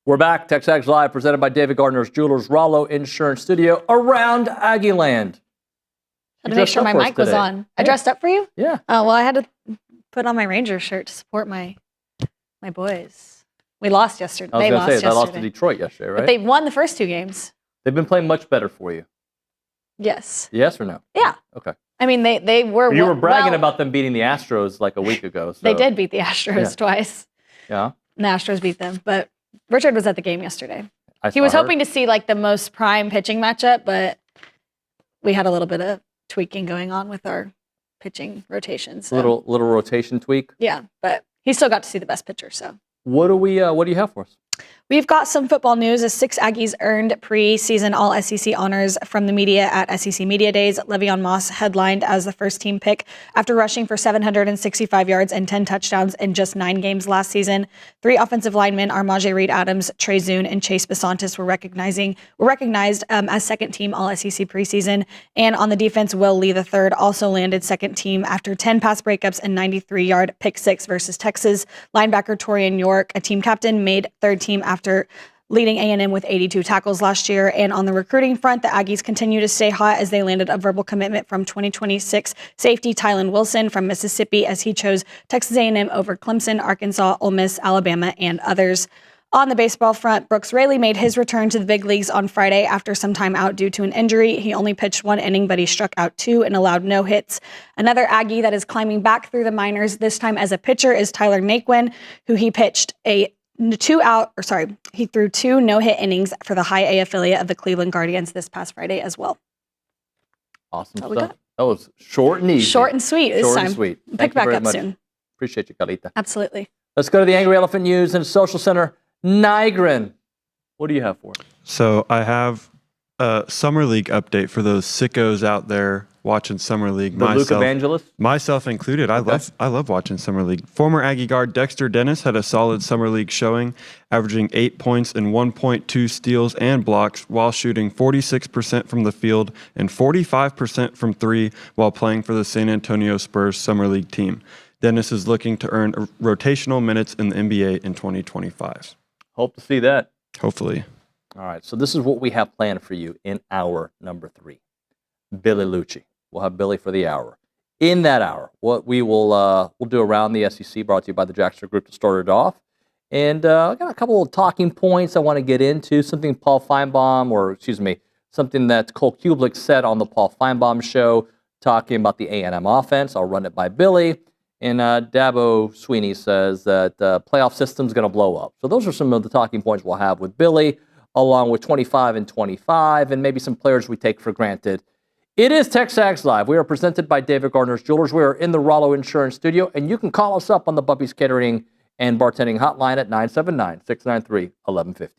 We're back. TexAgs Live, presented by David Gardner's Jewelers, Rollo Insurance Studio, Around Aggieland. Had to make sure my mic was on. I dressed up for you? Yeah. Oh, well, I had to put on my Ranger shirt to support my boys. We lost yesterday. I was going to say, they lost to Detroit yesterday, right? But they won the first 2 games. They've been playing much better for you. Yes. Yes or no? Yeah. Okay. I mean, they were. You were bragging about them beating the Astros like a week ago. So. They did beat the Astros twice. Yeah. And the Astros beat them. But Richard was at the game yesterday. He was hoping to see like the most prime pitching matchup, but we had a little bit of tweaking going on with our pitching rotations. So. Little rotation tweak. Yeah, but he still got to see the best pitcher. So what do you have for us? We've got some football news as 6 Aggies earned preseason All-SEC honors from the media at SEC Media Days. Le'Veon Moss headlined as the first-team pick after rushing for 765 yards and 10 touchdowns in just 9 games last season. 3 offensive linemen, Armaje Reed-Adams, Trey Zune, and Chase Basantis, were recognized as second-team All-SEC preseason. And on the defense, Will Lee III also landed second-team after 10 pass breakups and 93-yard pick-6 versus Texas. Linebacker Torian York, a team captain, made third-team after leading A&M with 82 tackles last year. And on the recruiting front, the Aggies continue to stay hot as they landed a verbal commitment from 2026 safety Tylen Wilson from Mississippi as he chose Texas A&M over Clemson, Arkansas, Ole Miss, Alabama, and others. On the baseball front, Brooks Raley made his return to the big leagues on Friday after some time out due to an injury. He only pitched 1 inning, but he struck out 2 and allowed no hits. Another Aggie that is climbing back through the minors, this time as a pitcher, is Tyler Naquin, who he threw 2 no-hit innings for the high A affiliate of the Cleveland Guardians this past Friday as well. Awesome stuff. That was short and easy. Short and sweet this time. Short and sweet. Pick back up soon. Appreciate you, Carlita. Absolutely. Let's go to the Angry Elephant News and Social Center. Nygren, what do you have for us? So I have a Summer League update for those sickos out there watching Summer League. The Luke Evangelist? Myself included. I love watching Summer League. Former Aggie guard Dexter Dennis had a solid Summer League showing, averaging 8 points and 1.2 steals and blocks while shooting 46% from the field and 45% from 3 while playing for the San Antonio Spurs Summer League team. Dennis is looking to earn rotational minutes in the NBA in 2025. Hope to see that. Hopefully. All right, so this is what we have planned for you in hour number 3. Billy Liucci. We'll have Billy for the hour. In that hour, what we'll do Around the SEC, brought to you by the Jackson Group to start it off. And I got a couple of talking points I want to get into. Something something that Cole Kublik said on the Paul Feinbaum show, talking about the A&M offense. I'll run it by Billy. And Dabo Sweeney says that playoff system's going to blow up. So those are some of the talking points we'll have with Billy, along with 25 and 25, and maybe some players we take for granted. It is TexAgs Live. We are presented by David Gardner's Jewelers. We are in the Rollo Insurance Studio, and you can call us up on the Bubby's Catering and Bartending Hotline at 979-693-1150.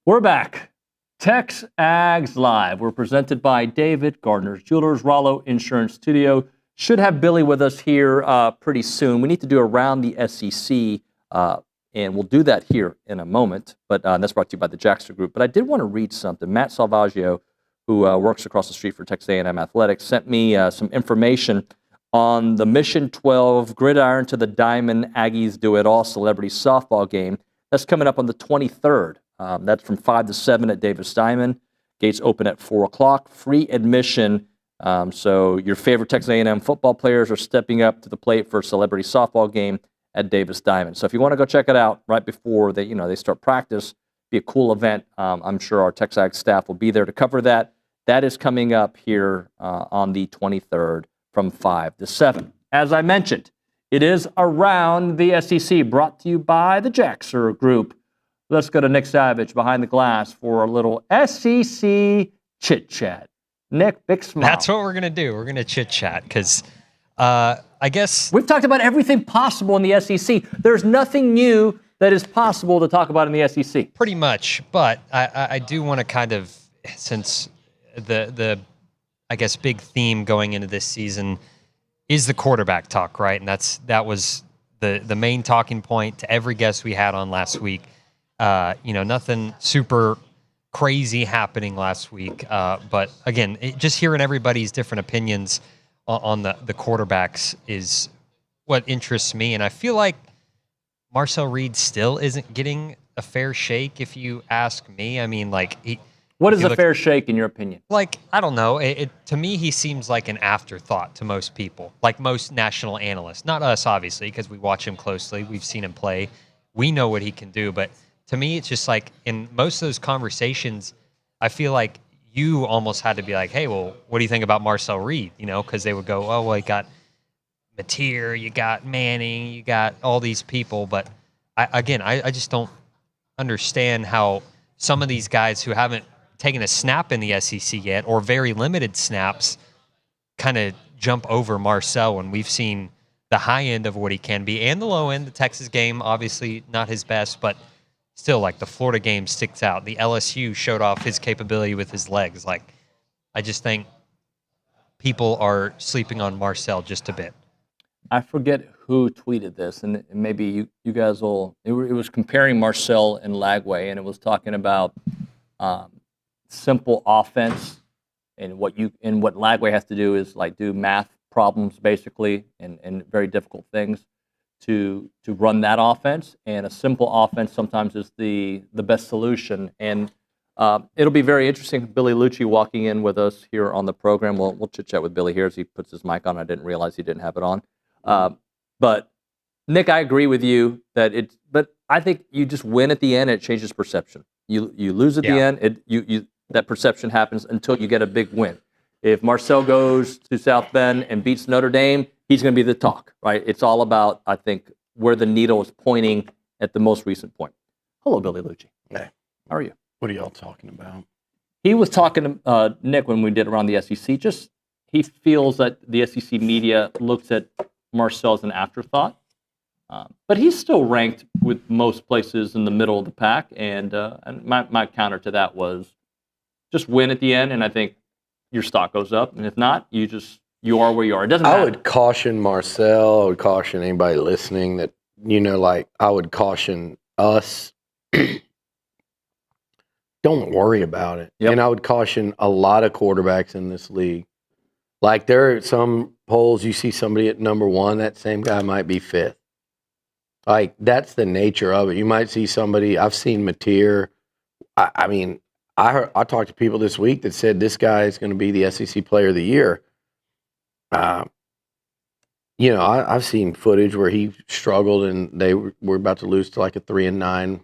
We're back. TexAgs Live. We're presented by David Gardner's Jewelers, Rollo Insurance Studio. Should have Billy with us here pretty soon. We need to do Around the SEC, and we'll do that here in a moment. But that's brought to you by the Jackster Group. But I did want to read something. Matt Salvaggio, who works across the street for Texas A&M Athletics, sent me some information on the Mission 12 Gridiron to the Diamond Aggies Do It All celebrity softball game. That's coming up on the 23rd. That's from 5 to 7 at Davis Diamond. Gates open at 4 o'clock. Free admission. So your favorite Texas A&M football players are stepping up to the plate for a celebrity softball game at Davis Diamond. So if you want to go check it out right before they start practice, be a cool event. I'm sure our TexAgs staff will be there to cover that. That is coming up here on the 23rd from 5 to 7. As I mentioned, it is Around the SEC, brought to you by the Jackster Group. Let's go to Nick Savage behind the glass for a little SEC chit-chat. Nick, big smile. That's what we're going to do. We're going to chit-chat because I guess... We've talked about everything possible in the SEC. There's nothing new that is possible to talk about in the SEC. Pretty much, but I do want to kind of, since the I guess, big theme going into this season is the quarterback talk, right? And that was the main talking point to every guest we had on last week. Nothing super crazy happening last week. But again, just hearing everybody's different opinions on the quarterbacks is what interests me. And I feel like Marcel Reed still isn't getting a fair shake, if you ask me. I mean, what is a fair shake in your opinion? I don't know. To me, he seems like an afterthought to most people, like most national analysts. Not us, obviously, because we watch him closely. We've seen him play. We know what he can do. But to me, it's just like in most of those conversations, I feel like you almost had to be like, hey, well, what do you think about Marcel Reed? Because they would go, oh, well, you got Mateer, you got Manning, you got all these people. But I just don't understand how some of these guys who haven't taken a snap in the SEC yet, or very limited snaps, kind of jump over Marcel when we've seen the high end of what he can be and the low end. The Texas game, obviously not his best, but still, the Florida game sticks out. The LSU showed off his capability with his legs. I just think people are sleeping on Marcel just a bit. I forget who tweeted this, and maybe you guys will. It was comparing Marcel and Lagway, and it was talking about simple offense, and what Lagway has to do is do math problems basically, and very difficult things to run that offense. And a simple offense sometimes is the best solution. And it'll be very interesting. Billy Liucci walking in with us here on the program. We'll chit chat with Billy here as he puts his mic on. I didn't realize he didn't have it on. But Nick, I agree with you but I think you just win at the end. And it changes perception. You lose at the end. That perception happens until you get a big win. If Marcel goes to South Bend and beats Notre Dame, he's going to be the talk, right? It's all about, I think, where the needle is pointing at the most recent point. Hello, Billy Liucci. Hey. How are you? What are y'all talking about? He was talking to Nick when we did Around the SEC. He feels that the SEC media looks at Marcel as an afterthought. But he's still ranked with most places in the middle of the pack. And my counter to that was just win at the end, and I think your stock goes up. And if not, you are where you are. It doesn't matter. I would caution Marcel. I would caution anybody listening that, I would caution us. Don't worry about it. Yep. And I would caution a lot of quarterbacks in this league. There are some polls, you see somebody at number 1, that same guy might be 5th. That's the nature of it. You might see somebody, I've seen Mateer. I talked to people this week that said this guy is going to be the SEC Player of the Year. I've seen footage where he struggled and they were about to lose to a 3-9,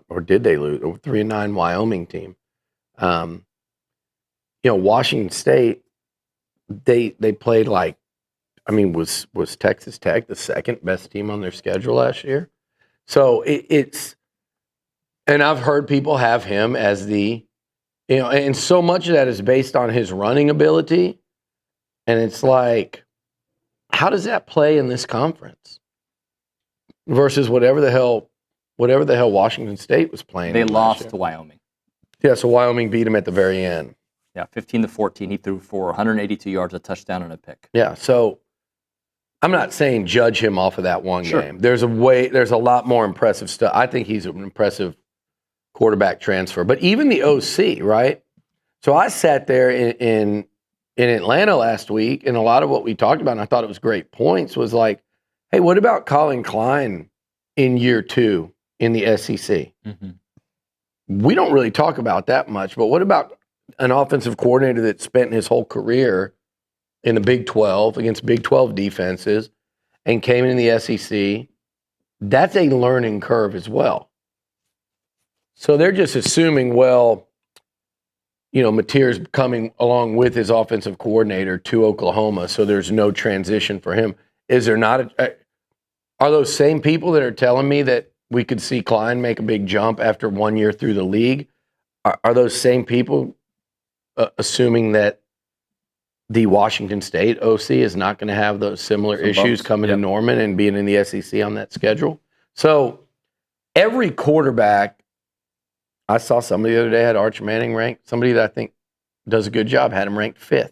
or did they lose? A 3-9 Wyoming team. Washington State, they played was Texas Tech the second best team on their schedule last year? So it's, and I've heard people have him as the, and so much of that is based on his running ability. And it's how does that play in this conference versus whatever the hell Washington State was playing? They lost to Wyoming. Yeah, so Wyoming beat him at the very end. Yeah, 15-14. He threw for 182 yards, a touchdown, and a pick. Yeah, so I'm not saying judge him off of that one game. There's a lot more impressive stuff. I think he's an impressive quarterback transfer. But even the OC, right? So I sat there in Atlanta last week, and a lot of what we talked about, and I thought it was great points, was like, hey, what about Colin Klein in year 2 in the SEC? Mm-hmm. We don't really talk about that much, but what about an offensive coordinator that spent his whole career in the Big 12 against Big 12 defenses and came in the SEC? That's a learning curve as well. So they're just assuming, well, Mateer's coming along with his offensive coordinator to Oklahoma, so there's no transition for him. Is there not? Are those same people that are telling me that we could see Klein make a big jump after 1 year through the league? Are those same people assuming that the Washington State OC is not going to have those similar issues coming to Norman and being in the SEC on that schedule? So every quarterback, I saw somebody the other day had Arch Manning ranked, somebody that I think does a good job, had him ranked 5th.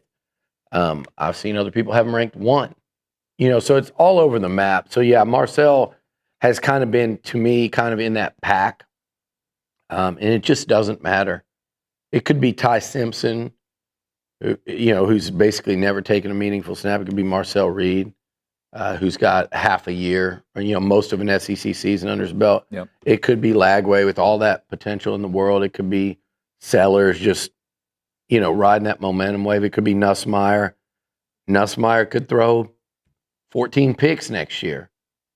I've seen other people have him ranked 1. So it's all over the map. So yeah, Marcel has kind of been, to me, kind of in that pack. And it just doesn't matter. It could be Ty Simpson, who's basically never taken a meaningful snap. It could be Marcel Reed, who's got half a year, or, most of an SEC season under his belt. Yep. It could be Lagway with all that potential in the world. It could be Sellers just, riding that momentum wave. It could be Nussmeier. Nussmeier could throw 14 picks next year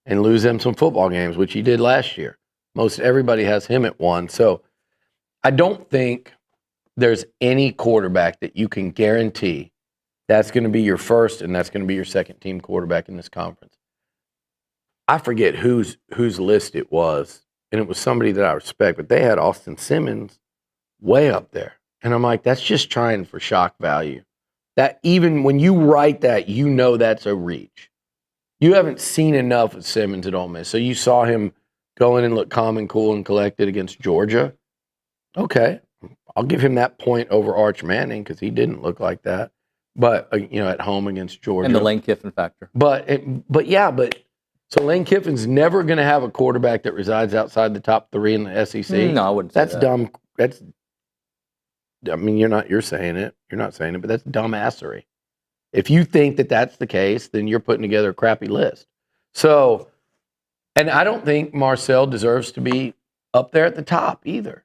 and lose them some football games, which he did last year. Most everybody has him at 1. So I don't think there's any quarterback that you can guarantee that's going to be your first and that's going to be your second team quarterback in this conference. I forget whose list it was, and it was somebody that I respect, but they had Austin Simmons way up there. And I'm like, that's just trying for shock value. That even when you write that, that's a reach. You haven't seen enough of Simmons at Ole Miss. So you saw him go in and look calm and cool and collected against Georgia. Okay, I'll give him that point over Arch Manning because he didn't look like that. But, at home against Georgia. And the Lane Kiffin factor. But so Lane Kiffin's never going to have a quarterback that resides outside the top 3 in the SEC. No, I wouldn't say that's that. Dumb. You're saying it. You're not saying it, but that's dumbassery. If you think that that's the case, then you're putting together a crappy list. So, and I don't think Marcel deserves to be up there at the top either.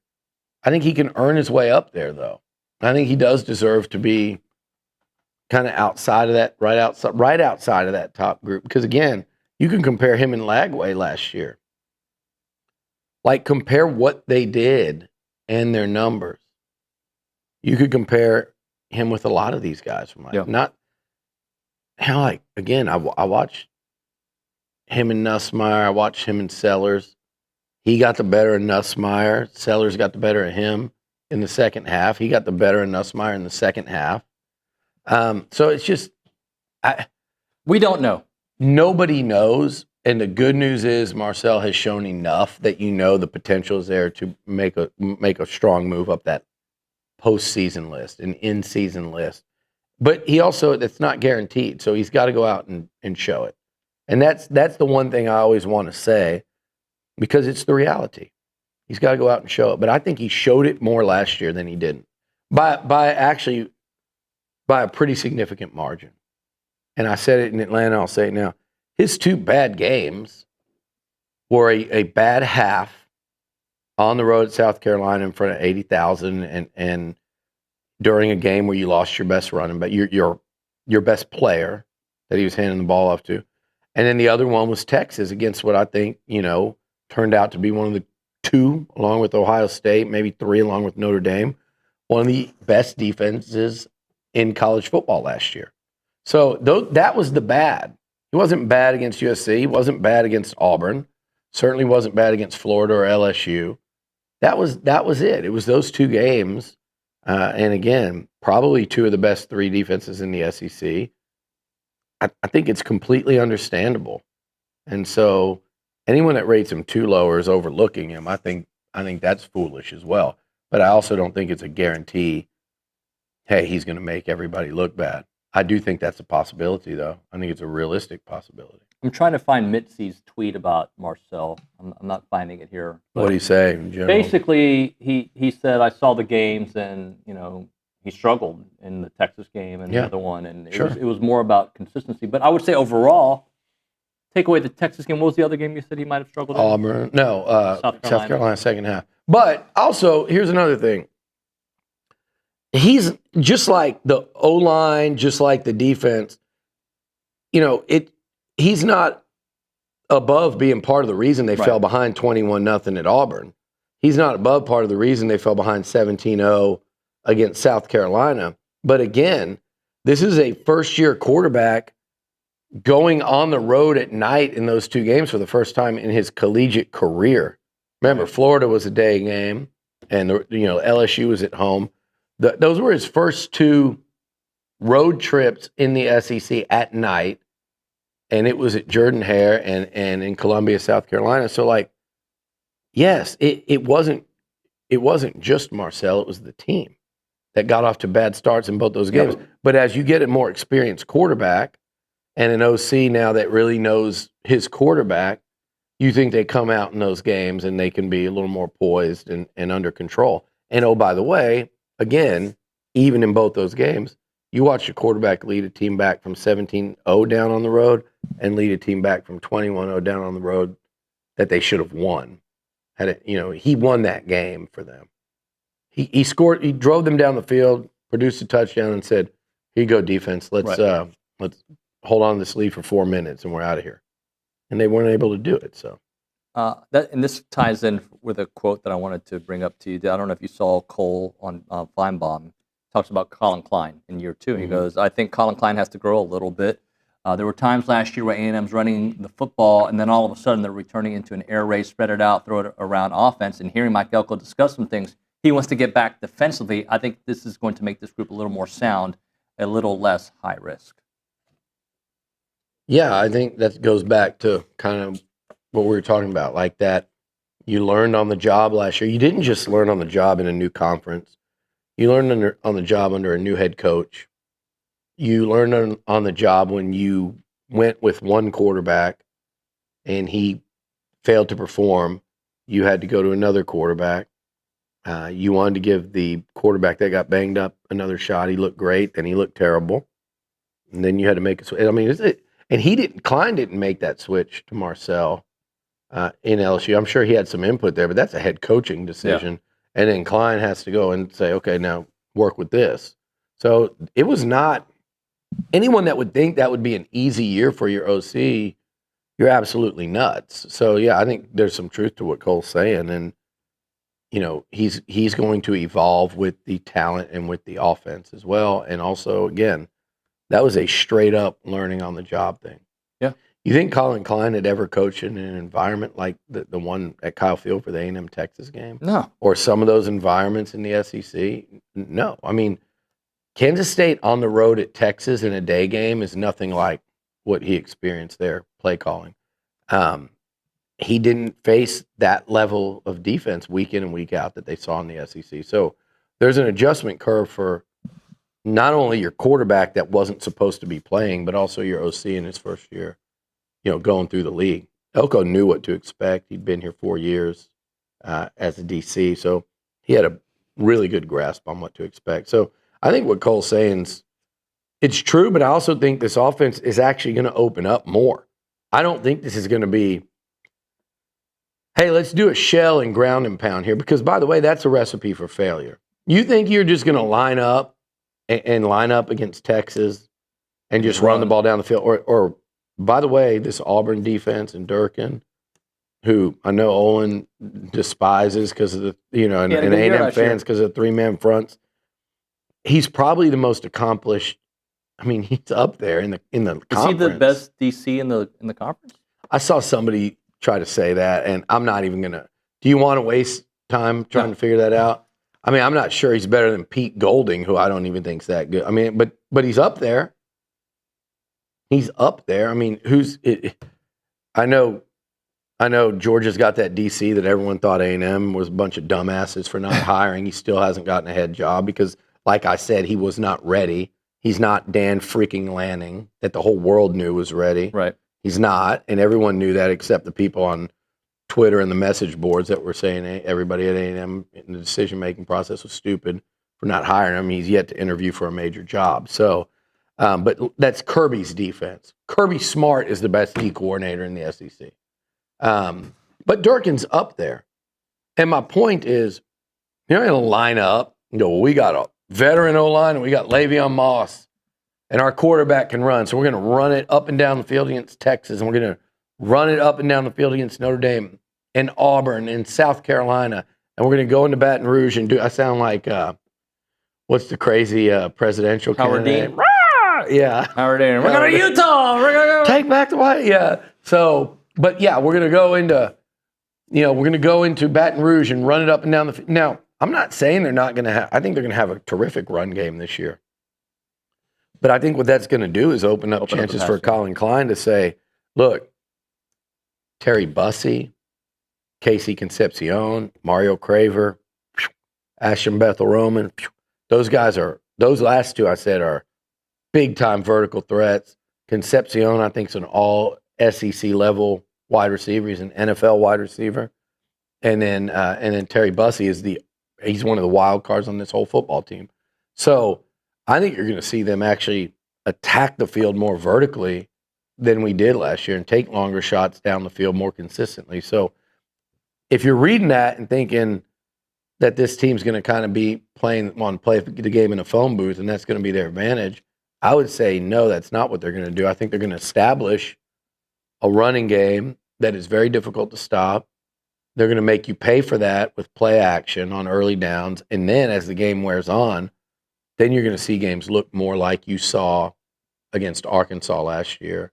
I think he can earn his way up there, though. I think he does deserve to be kind of outside of that, right outside of that top group. Because again, you can compare him and Lagway last year. Like, compare what they did and their numbers. You could compare him with a lot of these guys from again, I watched him and Nussmeier. I watched him and Sellers. He got the better of Nussmeier. Sellers got the better of him in the second half. He got the better of Nussmeier in the second half. So it's just, we don't know. Nobody knows. And the good news is Marcel has shown enough that the potential is there to make a strong move up that postseason list, an in-season list. But he also, that's not guaranteed. So he's got to go out and show it. And that's the one thing I always want to say, because it's the reality. He's got to go out and show it. But I think he showed it more last year than he didn't. By a pretty significant margin. And I said it in Atlanta, I'll say it now. His 2 bad games were a bad half on the road at South Carolina in front of 80,000 and during a game where you lost your best running back, your best player that he was handing the ball off to. And then the other one was Texas against what I think, turned out to be one of the 2, along with Ohio State, maybe 3 along with Notre Dame, one of the best defenses in college football last year. So that was the bad. He wasn't bad against USC. He wasn't bad against Auburn. Certainly wasn't bad against Florida or LSU. That was it. It was those 2 games. And again, probably 2 of the best 3 defenses in the SEC. I think it's completely understandable. And so anyone that rates him too low or is overlooking him, I think that's foolish as well. but I also don't think it's a guarantee, hey, he's going to make everybody look bad. I do think that's a possibility, though. I think it's a realistic possibility. I'm trying to find Mitzi's tweet about Marcel. I'm not finding it here. What do you say in general? Basically, he said, I saw the games and, he struggled in the Texas game and the other one. And it was more about consistency. But I would say overall, take away the Texas game. What was the other game you said he might have struggled in? Auburn. No, South Carolina second half. But also, here's another thing. He's just like the O-line, just like the defense. He's not above being part of the reason they fell behind 21-0 at Auburn. He's not above part of the reason they fell behind 17-0 against South Carolina. But again, this is a first-year quarterback going on the road at night in those two games for the first time in his collegiate career. Remember, Florida was a day game, and LSU was at home. Those were his first two road trips in the SEC at night, and it was at Jordan-Hare and in Columbia, South Carolina. So, yes, it wasn't just Marcel; it was the team that got off to bad starts in both those games. Yeah. But as you get a more experienced quarterback and an OC now that really knows his quarterback, you think they come out in those games and they can be a little more poised and under control. And, oh, by the way, again, even in both those games, you watch a quarterback lead a team back from 17-0 down on the road and lead a team back from 21-0 down on the road that they should have won. He won that game for them. He scored. He drove them down the field, produced a touchdown, and said, "Here you go, defense. Let's hold on to this lead for 4 minutes, and we're out of here." And they weren't able to do it. So, and this ties in with a quote that I wanted to bring up to you. I don't know if you saw Cole on Feinbaum talks about Colin Klein in year 2. He goes, "I think Colin Klein has to grow a little bit. There were times last year where A&M's running the football, and then all of a sudden they're returning into an air raid, spread it out, throw it around offense. And hearing Mike Elko discuss some things, he wants to get back defensively. I think this is going to make this group a little more sound, a little less high risk." Yeah, I think that goes back to kind of what we were talking about, like that you learned on the job last year. You didn't just learn on the job in a new conference. You learned on the job under a new head coach. You learned on the job when you went with one quarterback and he failed to perform. You had to go to another quarterback. You wanted to give the quarterback that got banged up another shot. He looked great, then he looked terrible. And then you had to make a switch. I mean, Klein didn't make that switch to Marcel in LSU. I'm sure he had some input there, but that's a head coaching decision. Yeah. And then Klein has to go and say, okay, now work with this. So it was not anyone that would think that would be an easy year for your OC. You're absolutely nuts. So yeah, I think there's some truth to what Cole's saying, and he's going to evolve with the talent and with the offense as well. And also, again, that was a straight up learning on the job thing. Yeah. You think Colin Klein had ever coached in an environment like the one at Kyle Field for the A&M Texas game? No. Or some of those environments in the SEC? No. I mean, Kansas State on the road at Texas in a day game is nothing like what he experienced there, play calling. He didn't face that level of defense week in and week out that they saw in the SEC. So there's an adjustment curve for not only your quarterback that wasn't supposed to be playing, but also your OC in his first year, going through the league. Elko knew what to expect. He'd been here 4 years as a DC, so he had a really good grasp on what to expect. So I think what Cole's saying is it's true, but I also think this offense is actually going to open up more. I don't think this is going to be, hey, let's do a shell and ground and pound here, because, by the way, that's a recipe for failure. You think you're just going to line up and line up against Texas and just run the ball down the field? Or by the way, this Auburn defense and Durkin, who I know Olin despises because of the, and A&M fans because of the 3-man fronts. He's probably the most accomplished. I mean, he's up there in the conference. Is he the best DC in the conference? I saw somebody try to say that, and I'm not even going to. Do you want to waste time trying to figure that out? I mean, I'm not sure he's better than Pete Golding, who I don't even think's that good. I mean, but he's up there. He's up there. I mean, I know I know Georgia's got that DC that everyone thought A&M was a bunch of dumbasses for not hiring. He still hasn't gotten a head job because, like I said, he was not ready. He's not Dan freaking Lanning that the whole world knew was ready. Right. He's not, and everyone knew that except the people on Twitter and the message boards that were saying everybody at A&M in the decision-making process was stupid for not hiring him. He's yet to interview for a major job. So, but that's Kirby's defense. Kirby Smart is the best D coordinator in the SEC. But Durkin's up there. And my point is, you're not going to line up and go, well, we got a veteran O-line and we got Le'Veon Moss and our quarterback can run. So we're going to run it up and down the field against Texas and we're going to run it up and down the field against Notre Dame and Auburn and South Carolina. And we're going to go into Baton Rouge and do, I sound like, what's the crazy presidential Howard candidate? Dean. Rah! Yeah. Howard Dean. We're going to Utah. We're going to go. Take back the White. Yeah. So, but yeah, we're going to go into, we're going to go into Baton Rouge and run it up and down the field. Now, I'm not saying they're not going to have, I think they're going to have a terrific run game this year. But I think what that's going to do is open up chances for Colin Klein to say, look, Terry Bussey, Casey Concepcion, Mario Craver, Ashton Bethel Roman, those guys are, those last two I said are big time vertical threats. Concepcion, I think, is an all SEC level wide receiver. He's an NFL wide receiver. And then Terry Bussey is he's one of the wild cards on this whole football team. So I think you're going to see them actually attack the field more vertically than we did last year and take longer shots down the field more consistently. So if you're reading that and thinking that this team's going to kind of be play the game in a phone booth and that's going to be their advantage, I would say no, that's not what they're going to do. I think they're going to establish a running game that is very difficult to stop. They're going to make you pay for that with play action on early downs. And then as the game wears on, then you're going to see games look more like you saw against Arkansas last year,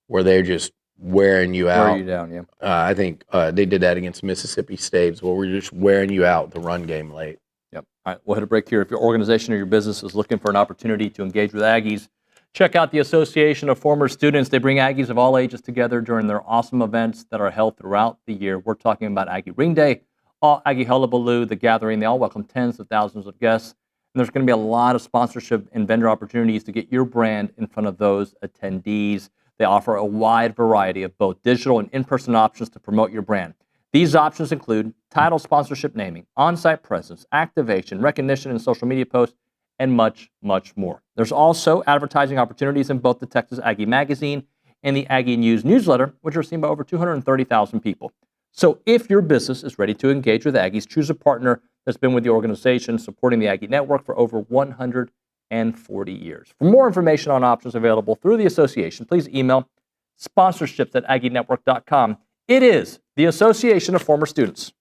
where they're just wearing you out. Wear you down, yeah. I think they did that against Mississippi State, where we're just wearing you out the run game late. Yep. All right, we'll hit a break here. If your organization or your business is looking for an opportunity to engage with Aggies, check out the Association of Former Students. They bring Aggies of all ages together during their awesome events that are held throughout the year. We're talking about Aggie Ring Day, All Aggie Hullabaloo, The Gathering. They all welcome tens of thousands of guests. And there's going to be a lot of sponsorship and vendor opportunities to get your brand in front of those attendees. They offer a wide variety of both digital and in-person options to promote your brand. These options include title sponsorship naming, on-site presence, activation, recognition in social media posts, and much, much more. There's also advertising opportunities in both the Texas Aggie Magazine and the Aggie News newsletter, which are seen by over 230,000 people. So if your business is ready to engage with Aggies, choose a partner that's been with the organization supporting the Aggie Network for over 140 years. For more information on options available through the association, please email sponsorships@aggienetwork.com. It is the Association of Former Students.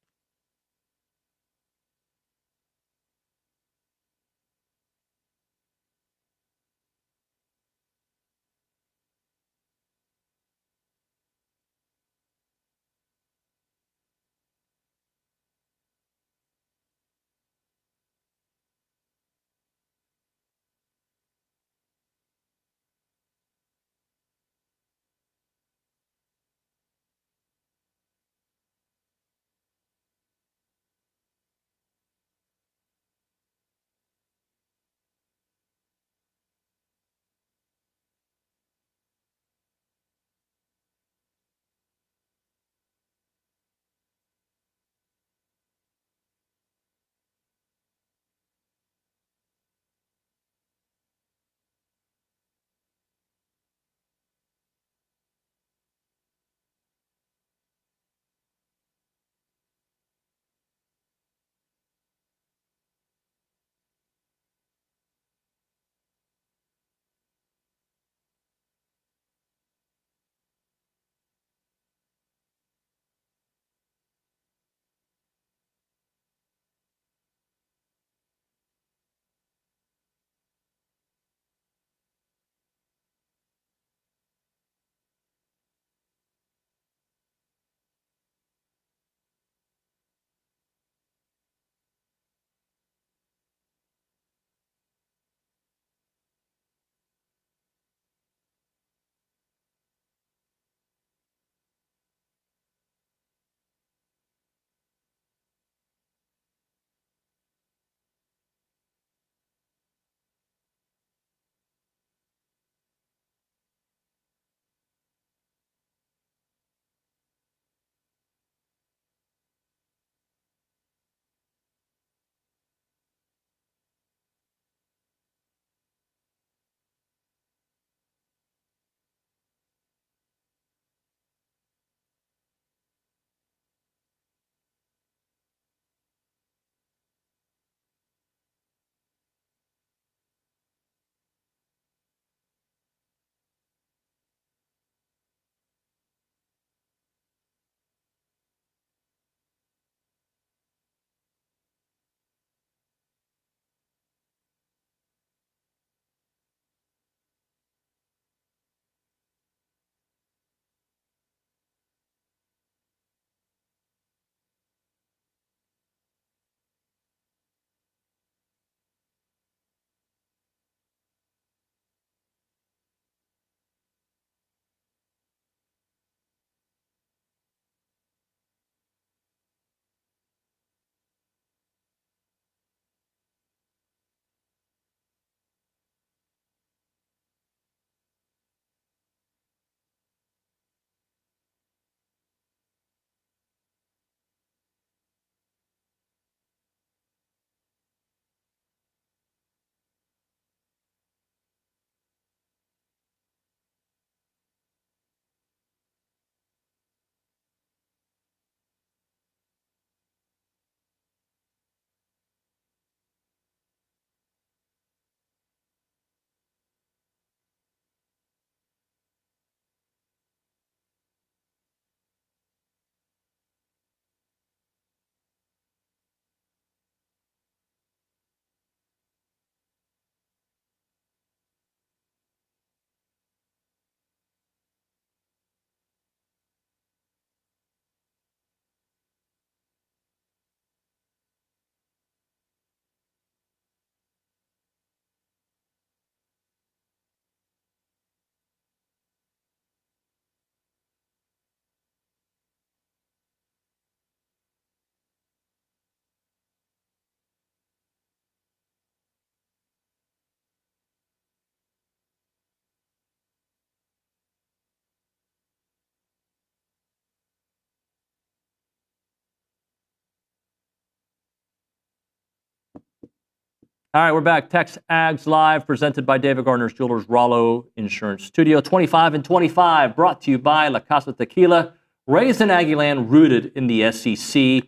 All right, we're back. TexAgs Live, presented by David Garner's Jewelers Rollo Insurance Studio. 25 and 25, brought to you by La Casa Tequila. Raised in Aggieland, rooted in the SEC.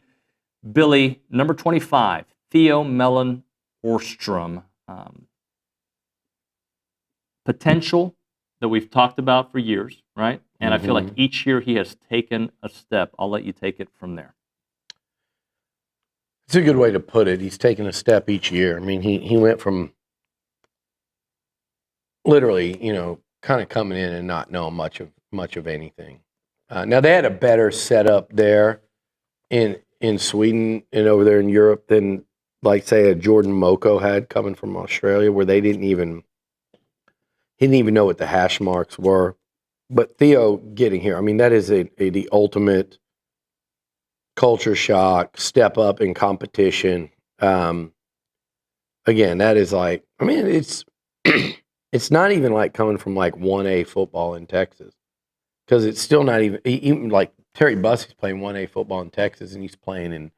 Billy, number 25, Theo Mellon Orstrom. Potential that we've talked about for years, right? And I feel like each year he has taken a step. I'll let you take it from there. It's a good way to put it. He's taken a step each year. I mean, he went from literally, kind of coming in and not knowing much of anything. Now they had a better setup there in Sweden and over there in Europe than, like, say, a Jordan Moko had coming from Australia, where he didn't even know what the hash marks were. But Theo getting here, I mean, that is the ultimate culture shock, step up in competition. Again, that is like, I mean, it's it's not even like coming from like 1A football in Texas, because it's still not even like Terry Bussey's playing 1A football in Texas, and he's playing in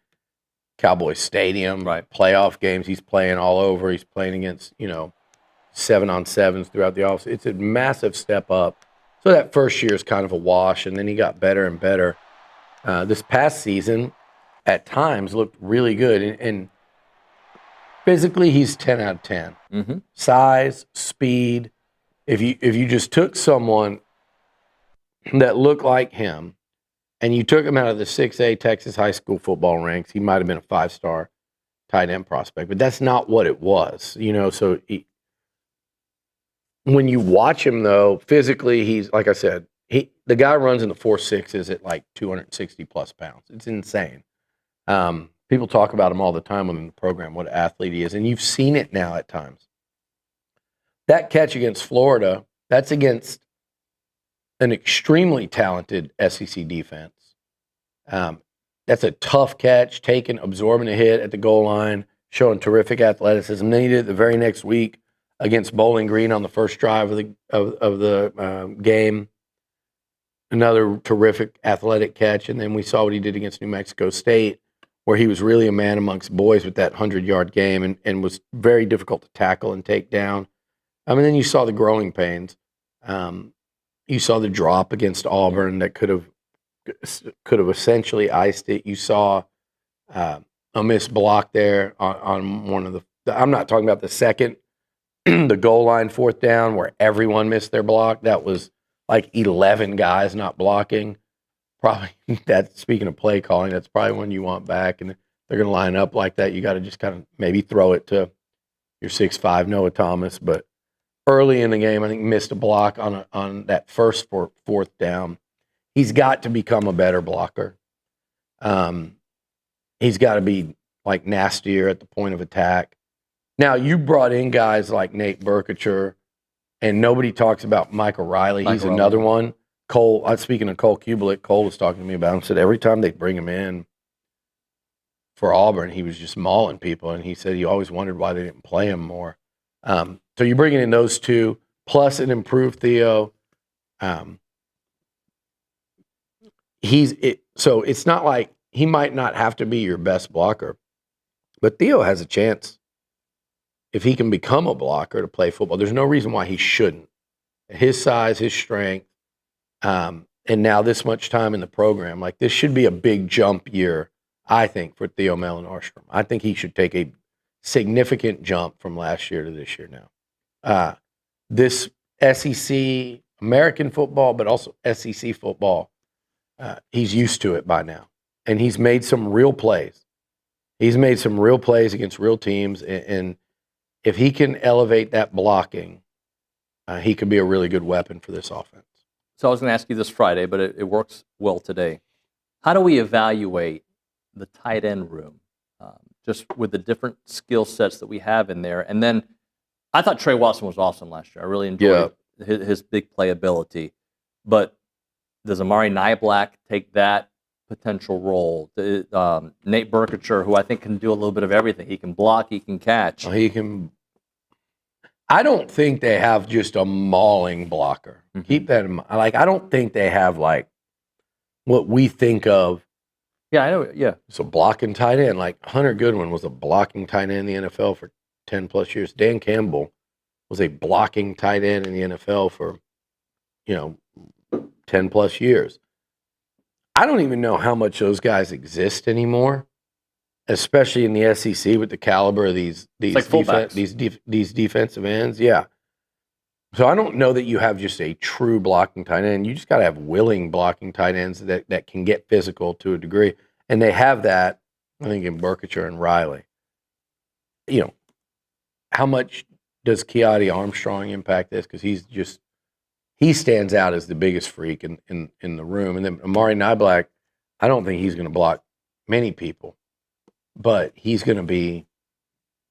Cowboy Stadium, right? Playoff games. He's playing all over. He's playing against 7-on-7s throughout the offseason. It's a massive step up. So that first year is kind of a wash, and then he got better and better. This past season, at times, looked really good. And physically, he's 10 out of 10. Mm-hmm. Size, speed. If you just took someone that looked like him and you took him out of the 6A Texas high school football ranks, he might have been a 5-star tight end prospect. But that's not what it was. So when you watch him, though, physically, he's, like I said, the guy runs in the 4.6s at like 260-plus pounds. It's insane. People talk about him all the time in the program, what an athlete he is, and you've seen it now at times. That catch against Florida, that's against an extremely talented SEC defense. That's a tough catch, absorbing a hit at the goal line, showing terrific athleticism. Then he did it the very next week against Bowling Green on the first drive of the game. Another terrific athletic catch, and then we saw what he did against New Mexico State, where he was really a man amongst boys with that 100-yard game and was very difficult to tackle and take down. Then you saw the growing pains. You saw the drop against Auburn that could have essentially iced it. You saw a missed block there on one of the – I'm not talking about the second, the goal line 4th down where everyone missed their block. That was – like 11 guys not blocking. Probably speaking of play calling, that's probably one you want back. And they're going to line up like that. You got to just kind of maybe throw it to your 6'5" Noah Thomas. But early in the game, I think missed a block on that first 4th down. He's got to become a better blocker. He's got to be like nastier at the point of attack. Now, you brought in guys like Nate Burkature, and nobody talks about Michael Riley. He's another one. Cole, speaking of Cole Kubelik, Cole was talking to me about him. Said every time they bring him in for Auburn, he was just mauling people. And he said he always wondered why they didn't play him more. So you're bringing in those two, plus an improved Theo. So it's not like he might not have to be your best blocker, but Theo has a chance. If he can become a blocker to play football, there's no reason why he shouldn't. His size, his strength, and now this much time in the program, like this should be a big jump year, I think, for Theo Mellon Orstrom. I think he should take a significant jump from last year to this year now. This SEC, American football, but also SEC football, he's used to it by now. And he's made some real plays. He's made some real plays against real teams, and if he can elevate that blocking, he could be a really good weapon for this offense. So I was going to ask you this Friday, but it works well today. How do we evaluate the tight end room, just with the different skill sets that we have in there? And then I thought Trey Watson was awesome last year. I really enjoyed his big playability. But does Amari Niblack take that potential role? Nate Burkature, who I think can do a little bit of everything. He can block, he can catch. He can. I don't think they have just a mauling blocker. Mm-hmm. Keep that in mind. Like, I don't think they have like what we think of. Yeah, I know. Yeah, it's a blocking tight end. Like Hunter Goodwin was a blocking tight end in the NFL for 10 plus years. Dan Campbell was a blocking tight end in the NFL for, 10 plus years. I don't even know how much those guys exist anymore, especially in the SEC with the caliber of these defensive ends. Yeah. So I don't know that you have just a true blocking tight end. You just got to have willing blocking tight ends that can get physical to a degree. And they have that, I think, in Burkhardt and Riley. How much does Keati Armstrong impact this? Because he stands out as the biggest freak in the room. And then Amari Niblack, I don't think he's going to block many people, but he's going to be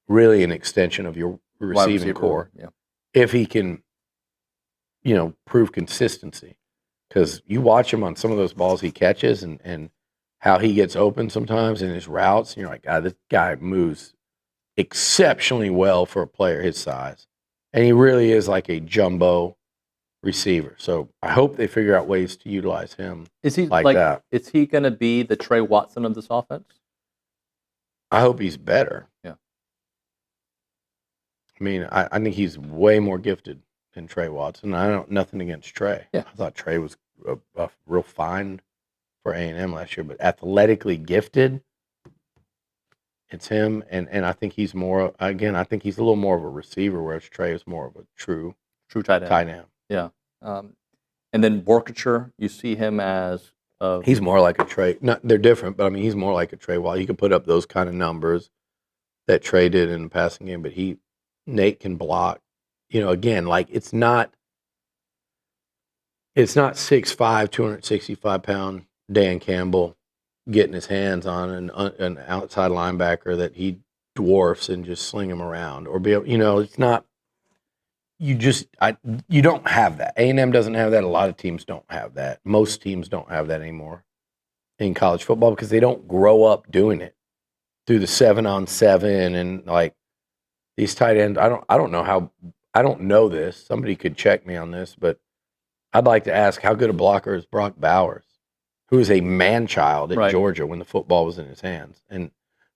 really an extension of your receiving core. Yeah. If he can, prove consistency. Because you watch him on some of those balls he catches and how he gets open sometimes in his routes, and you're like, God, this guy moves exceptionally well for a player his size. And he really is like a jumbo receiver. So I hope they figure out ways to utilize him Is he like that. Is he going to be the Trey Watson of this offense? I hope he's better. Yeah. I mean, I think he's way more gifted than Trey Watson. Nothing against Trey. Yeah. I thought Trey was a real fine for A&M last year, but athletically gifted, it's him. And I think he's more, again, I think he's a little more of a receiver, whereas Trey is more of a true tight end. Tight end. Yeah. And then Borkature, you see him as he's more like a Trey. They're different, but I mean, he's more like a Trey. While he can put up those kind of numbers that Trey did in the passing game, but Nate can block. Again, like it's not 6'5", 265-pound Dan Campbell getting his hands on an outside linebacker that he dwarfs and just sling him around, or be able, it's not. You don't have that. A&M doesn't have that. A lot of teams don't have that. Most teams don't have that anymore in college football because they don't grow up doing it through the 7-on-7 and like these tight ends. I don't know this. Somebody could check me on this, but I'd like to ask how good a blocker is Brock Bowers, who is a man-child at Georgia when the football was in his hands. And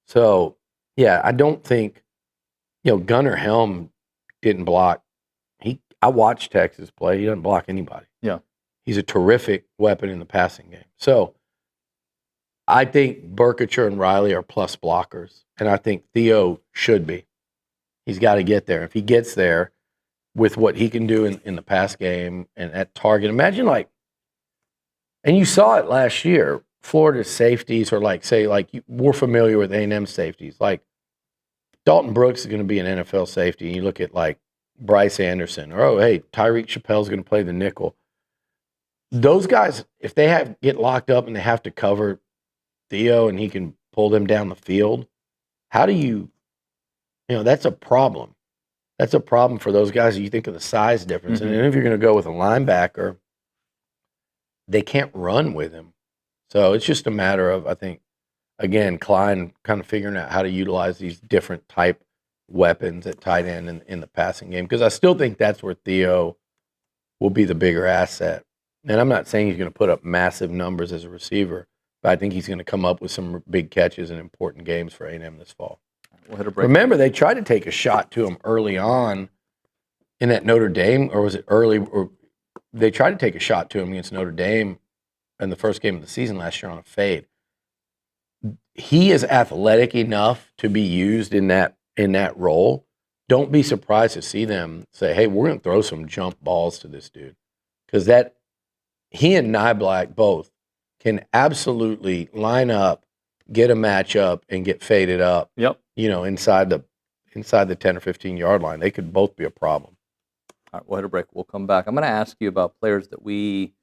so, yeah, I don't think, Gunnar Helm didn't block. I watched Texas play. He doesn't block anybody. Yeah. He's a terrific weapon in the passing game. So I think Burkhardt and Riley are plus blockers, and I think Theo should be. He's got to get there. If he gets there with what he can do in the pass game and at target, imagine and you saw it last year, Florida's safeties are we're familiar with A&M safeties. Like Dalton Brooks is going to be an NFL safety, and you look at Bryce Anderson, or Tyreek Chappelle's going to play the nickel. Those guys, if they get locked up and they have to cover Theo and he can pull them down the field, how do you that's a problem. That's a problem for those guys. You think of the size difference. Mm-hmm. And then if you're going to go with a linebacker, they can't run with him. So it's just a matter of, I think, again, Klein kind of figuring out how to utilize these different type weapons at tight end in the passing game. Because I still think that's where Theo will be the bigger asset. And I'm not saying he's going to put up massive numbers as a receiver, but I think he's going to come up with some big catches in important games for A&M this fall. We'll hit a break. Remember, they tried to take a shot to him early on in that Notre Dame, or was it early? Or they tried to take a shot to him against Notre Dame in the first game of the season last year on a fade. He is athletic enough to be used in that role. Don't be surprised to see them say, "Hey, we're going to throw some jump balls to this dude," because he and Niblack both can absolutely line up, get a matchup, and get faded up. Yep. Inside the 10 or 15 yard line. They could both be a problem. All right, we'll hit a break. We'll come back. I'm going to ask you about players that we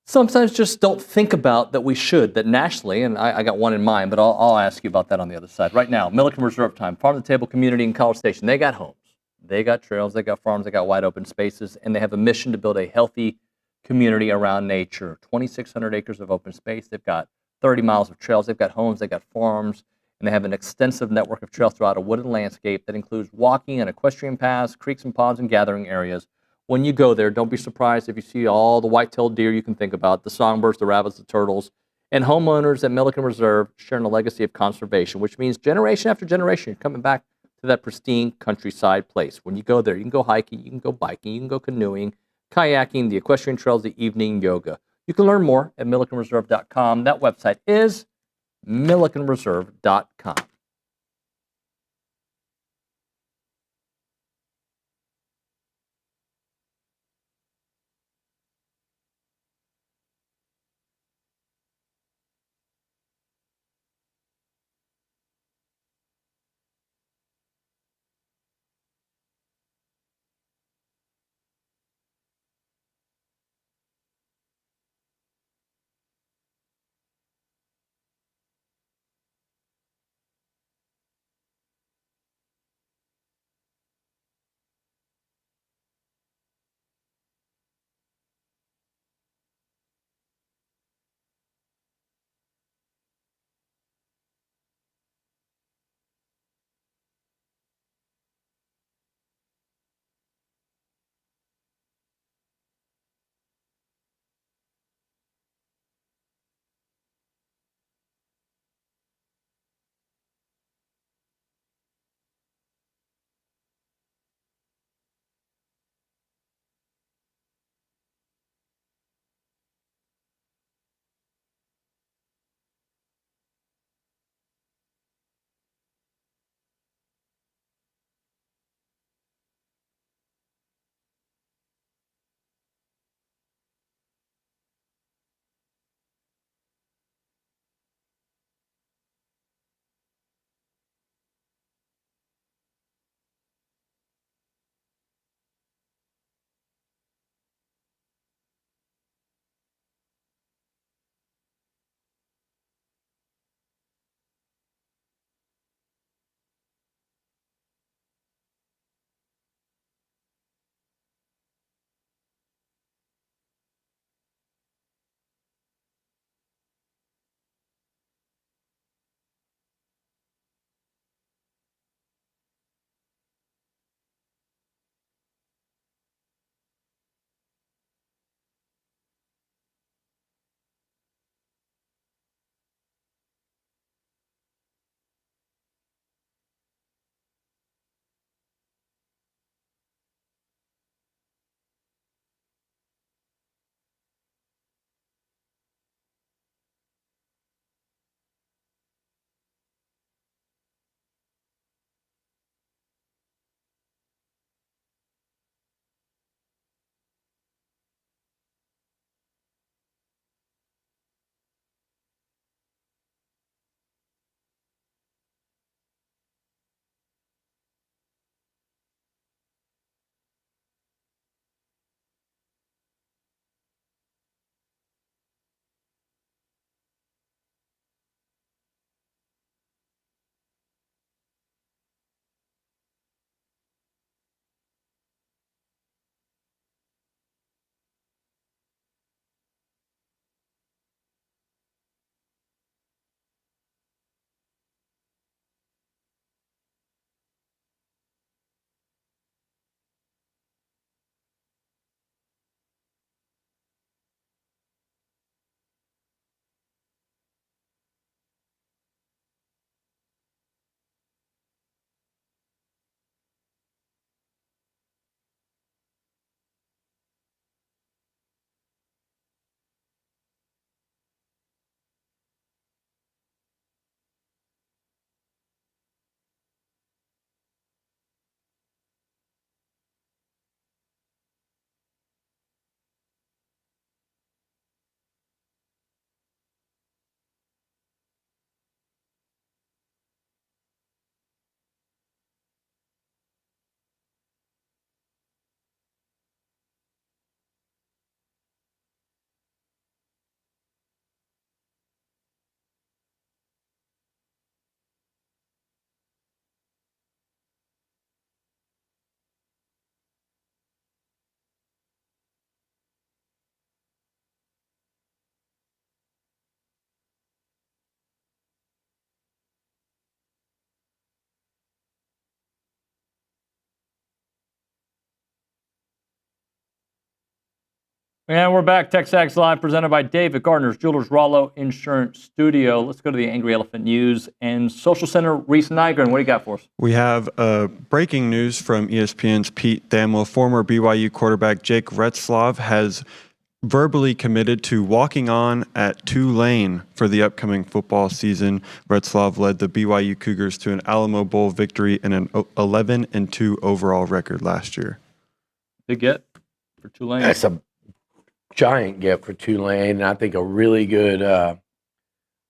sometimes just don't think about that we should, that nationally, and I got one in mind, but I'll ask you about that on the other side. Right now, Milliken Reserve Time, Farm to Table Community in College Station, they got homes, they got trails, they got farms, they got wide open spaces, and they have a mission to build a healthy community around nature. 2,600 acres of open space. They've got 30 miles of trails. They've got homes. They've got farms. And they have an extensive network of trails throughout a wooded landscape that includes walking and equestrian paths, creeks and ponds, and gathering areas. When you go there, don't be surprised if you see all the white-tailed deer you can think about, the songbirds, the rabbits, the turtles, and homeowners at Milliken Reserve sharing a legacy of conservation, which means generation after generation, you're coming back to to that pristine countryside place. When you go there, you can go hiking, you can go biking, you can go canoeing, kayaking, the equestrian trails, the evening yoga. You can learn more at millikenreserve.com. That website is millikenreserve.com. And we're back. TexAgs Live, presented by David Garner's Jewelers Rollo Insurance Studio. Let's go to the Angry Elephant News and Social Center. Reese Nygren, what do you got for us? We have breaking news from ESPN's Pete Thamel. Former BYU quarterback Jake Retzlaff has verbally committed to walking on at Tulane for the upcoming football season. Retzlaff led the BYU Cougars to an Alamo Bowl victory and an 11-2 overall record last year. Big get for Tulane. That's a giant get for Tulane, and I think a really good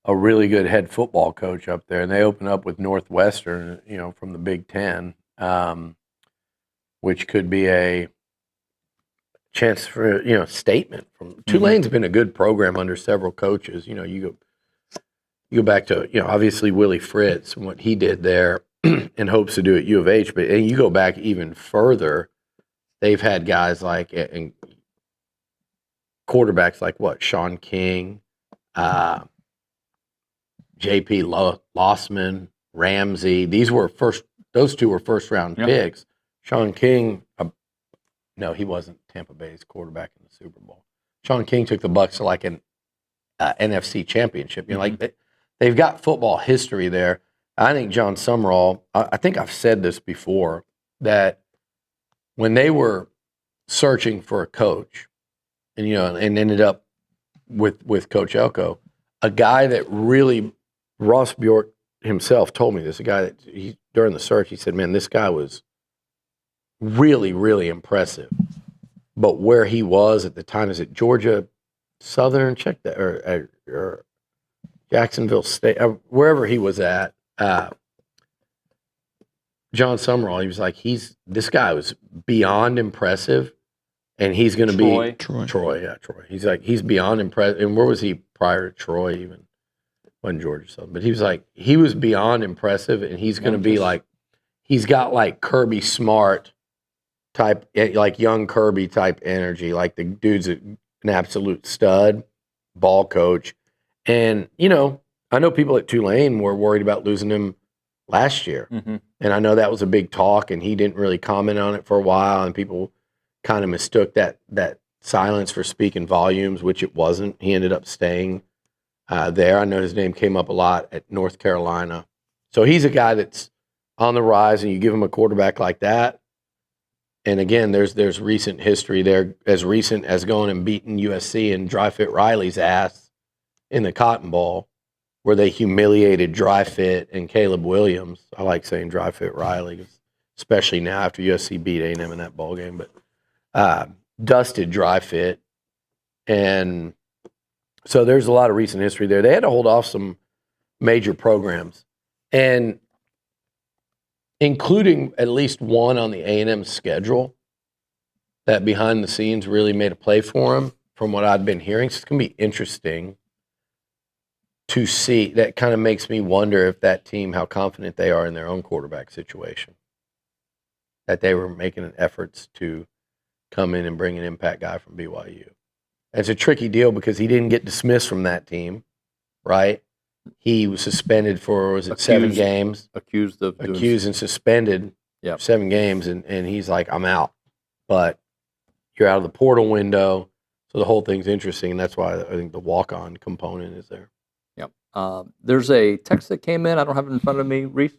head football coach up there. And they open up with Northwestern, from the Big Ten, which could be a chance for statement from Tulane's been a good program under several coaches. You go back to obviously Willie Fritz and what he did there, and hopes to do at U of H. But and you go back even further, they've had guys like and quarterbacks like Sean King, J.P. Lossman, Ramsey. Those two were first round picks. Sean King, no, he wasn't Tampa Bay's quarterback in the Super Bowl. Sean King took the Bucs to like an NFC championship. They've got football history there. I think John Summerall, I think I've said this before, that when they were searching for a coach, and ended up with Coach Elko, a guy that really, Ross Bjork himself told me this, a guy that during the search, he said, man, this guy was really, really impressive. But where he was at the time, is it Georgia Southern, check that, or Jacksonville State, wherever he was at, John Summerall, he was like, this guy was beyond impressive. And he's going to be Troy. He's like, he's beyond impressive. And where was he prior to Troy? Even wasn't Georgia Southern, but he was like, he was beyond impressive, and he's going to be like, he's got like Kirby Smart type, like young Kirby type energy. Like the dude's an absolute stud, ball coach, and I know people at Tulane were worried about losing him last year, and I know that was a big talk, and he didn't really comment on it for a while, and people kind of mistook that silence for speaking volumes, which it wasn't. He ended up staying there. I know his name came up a lot at North Carolina. So he's a guy that's on the rise, and you give him a quarterback like that. And again, there's recent history there, as recent as going and beating USC and Dry Fit Riley's ass in the Cotton Bowl, where they humiliated Dry Fit and Caleb Williams. I like saying Dry Fit Riley, especially now after USC beat A&M in that bowl game. But dusted Dry Fit, and so there's a lot of recent history there. They had to hold off some major programs, and including at least one on the A&M schedule that behind the scenes really made a play for him, from what I'd been hearing. So it's going to be interesting to see. That kind of makes me wonder if that team, how confident they are in their own quarterback situation, that they were making efforts to come in and bring an impact guy from BYU. And it's a tricky deal because he didn't get dismissed from that team, right? He was suspended for, 7 games? Accused and suspended 7 games, and he's like, I'm out. But you're out of the portal window, so the whole thing's interesting, and that's why I think the walk-on component is there. Yep. There's a text that came in. I don't have it in front of me, Reese.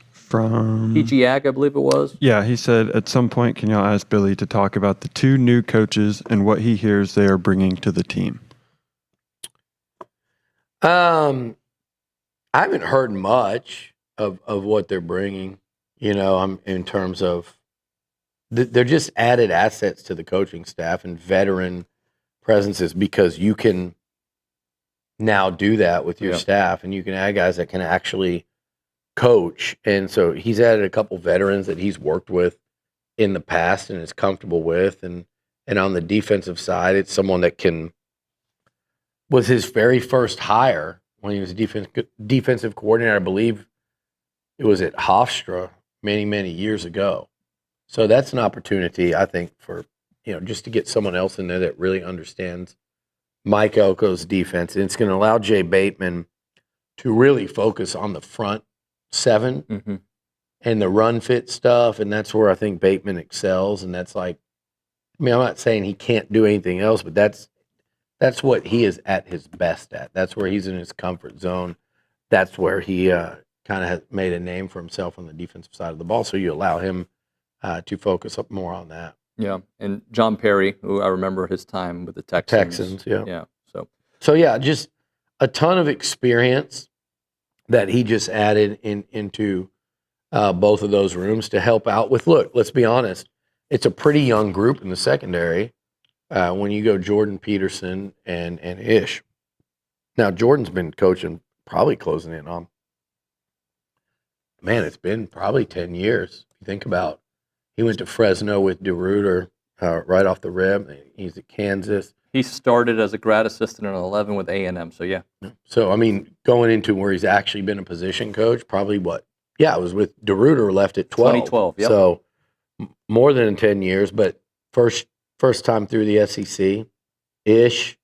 From PG Ag, I believe it was. Yeah, he said, at some point, can y'all ask Billy to talk about the 2 new coaches and what he hears they are bringing to the team? I haven't heard much of what they're bringing. In terms of they're just added assets to the coaching staff and veteran presences, because you can now do that with your staff, and you can add guys that can actually coach. And so he's added a couple veterans that he's worked with in the past and is comfortable with. And on the defensive side, it's someone that was his very first hire when he was a defensive coordinator. I believe it was at Hofstra many, many years ago. So that's an opportunity, I think, for, just to get someone else in there that really understands Mike Elko's defense. And it's going to allow Jay Bateman to really focus on the front 7 and the run fit stuff, and that's where I think Bateman excels, and that's like I mean, I'm not saying he can't do anything else, but that's what he is at his best at. That's where he's in his comfort zone. That's where he kind of has made a name for himself on the defensive side of the ball. So you allow him to focus up more on that. Yeah, and John Perry, who I remember his time with the Texans. Yeah. So yeah, just a ton of experience that he just added into both of those rooms to help out with. Look, let's be honest, it's a pretty young group in the secondary when you go Jordan Peterson and Ish. Now Jordan's been coaching, probably closing in on. Man, it's been probably 10 years. If you think about, he went to Fresno with DeRuyter right off the rib. He's at Kansas. he started as a grad assistant in 11 with A&M. So yeah. So I mean, going into where he's actually been a position coach, probably what? Yeah, it was with DeRuyter left at 12. 2012. Yep. So more than 10 years, but first time through the SEC. Ish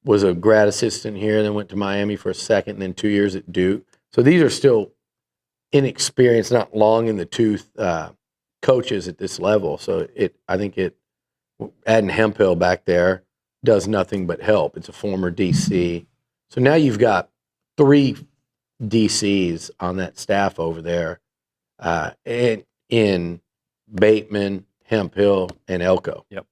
was a grad assistant here, then went to Miami for a second, and then 2 years at Duke. So these are still inexperienced, not long in the tooth coaches at this level. So I think adding Hemphill back there does nothing but help. It's a former DC. So now you've got 3 DCs on that staff over there, and in Bateman, Hemphill, and Elko. Yep.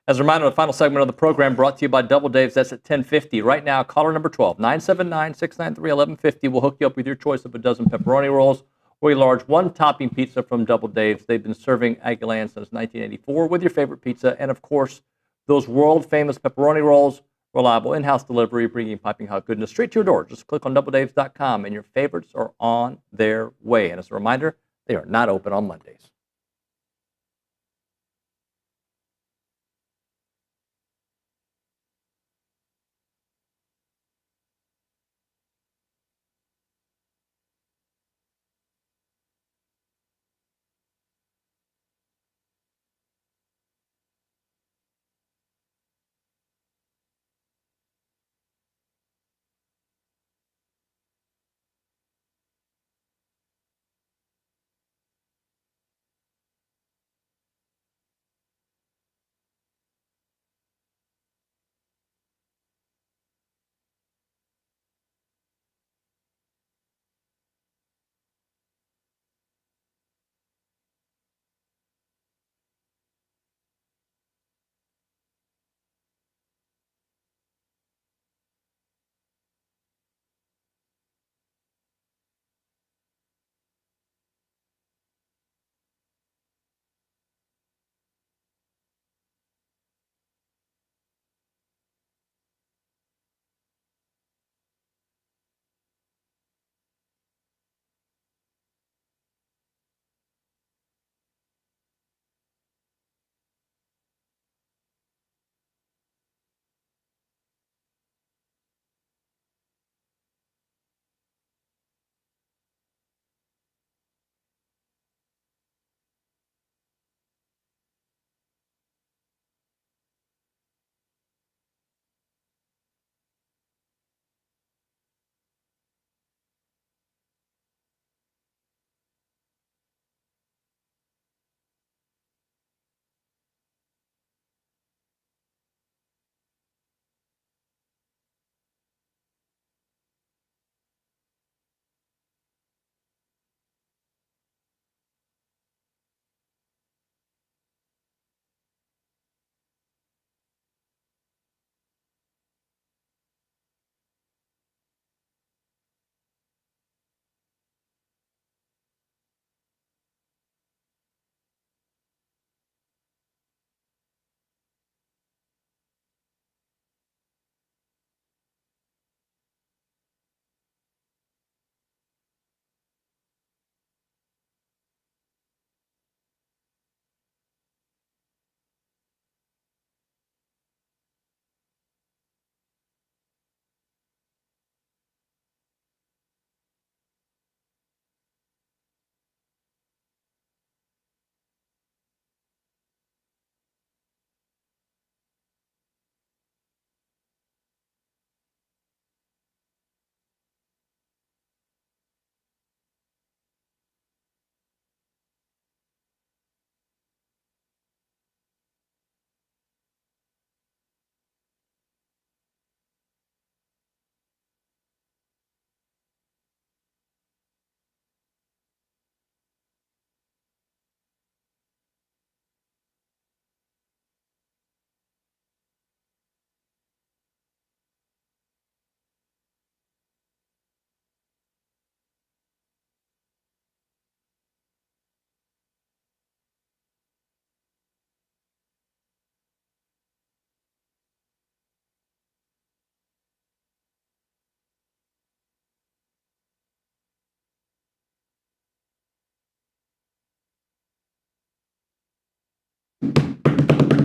As a reminder, the final segment of the program brought to you by Double Dave's. That's at 10:50. Right now, caller number 12, 979-693-1150 will hook you up with your choice of a dozen pepperoni rolls or a large one-topping pizza from Double Dave's. They've been serving Aggieland since 1984 with your favorite pizza. And, of course, those world-famous pepperoni rolls, reliable in-house delivery, bringing piping hot goodness straight to your door. Just click on doubledaves.com, and your favorites are on their way. And as a reminder, they are not open on Mondays.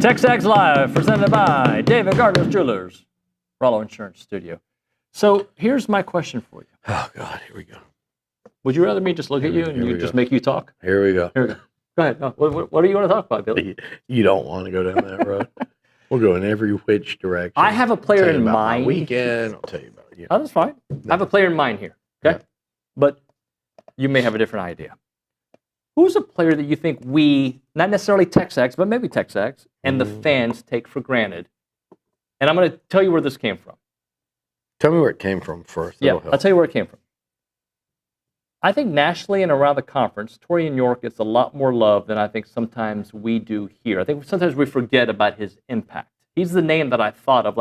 TexAgs Live, presented by David Gardner's Jewelers, Rollo Insurance Studio. So here's my question for you. Oh, God, here we go. Would you rather me just look at you and you just make you talk? Here we go. Here we go. Go ahead. No, what do you want to talk about, Billy? You don't want to go down that road. We'll go in every which direction. I have a player in mind. Weekend. I'll tell you about it. Oh, that's fine. I have a player in mind here. Okay, but you may have a different idea. Who's a player that you think we, not necessarily TexAgs, but maybe TexAgs, and the fans take for granted? And I'm going to tell you where this came from. Tell me where it came from first. Yeah, I'll tell you where it came from. I think nationally and around the conference, Torian York gets a lot more love than I think sometimes we do here. I think sometimes we forget about his impact. He's the name that I thought of,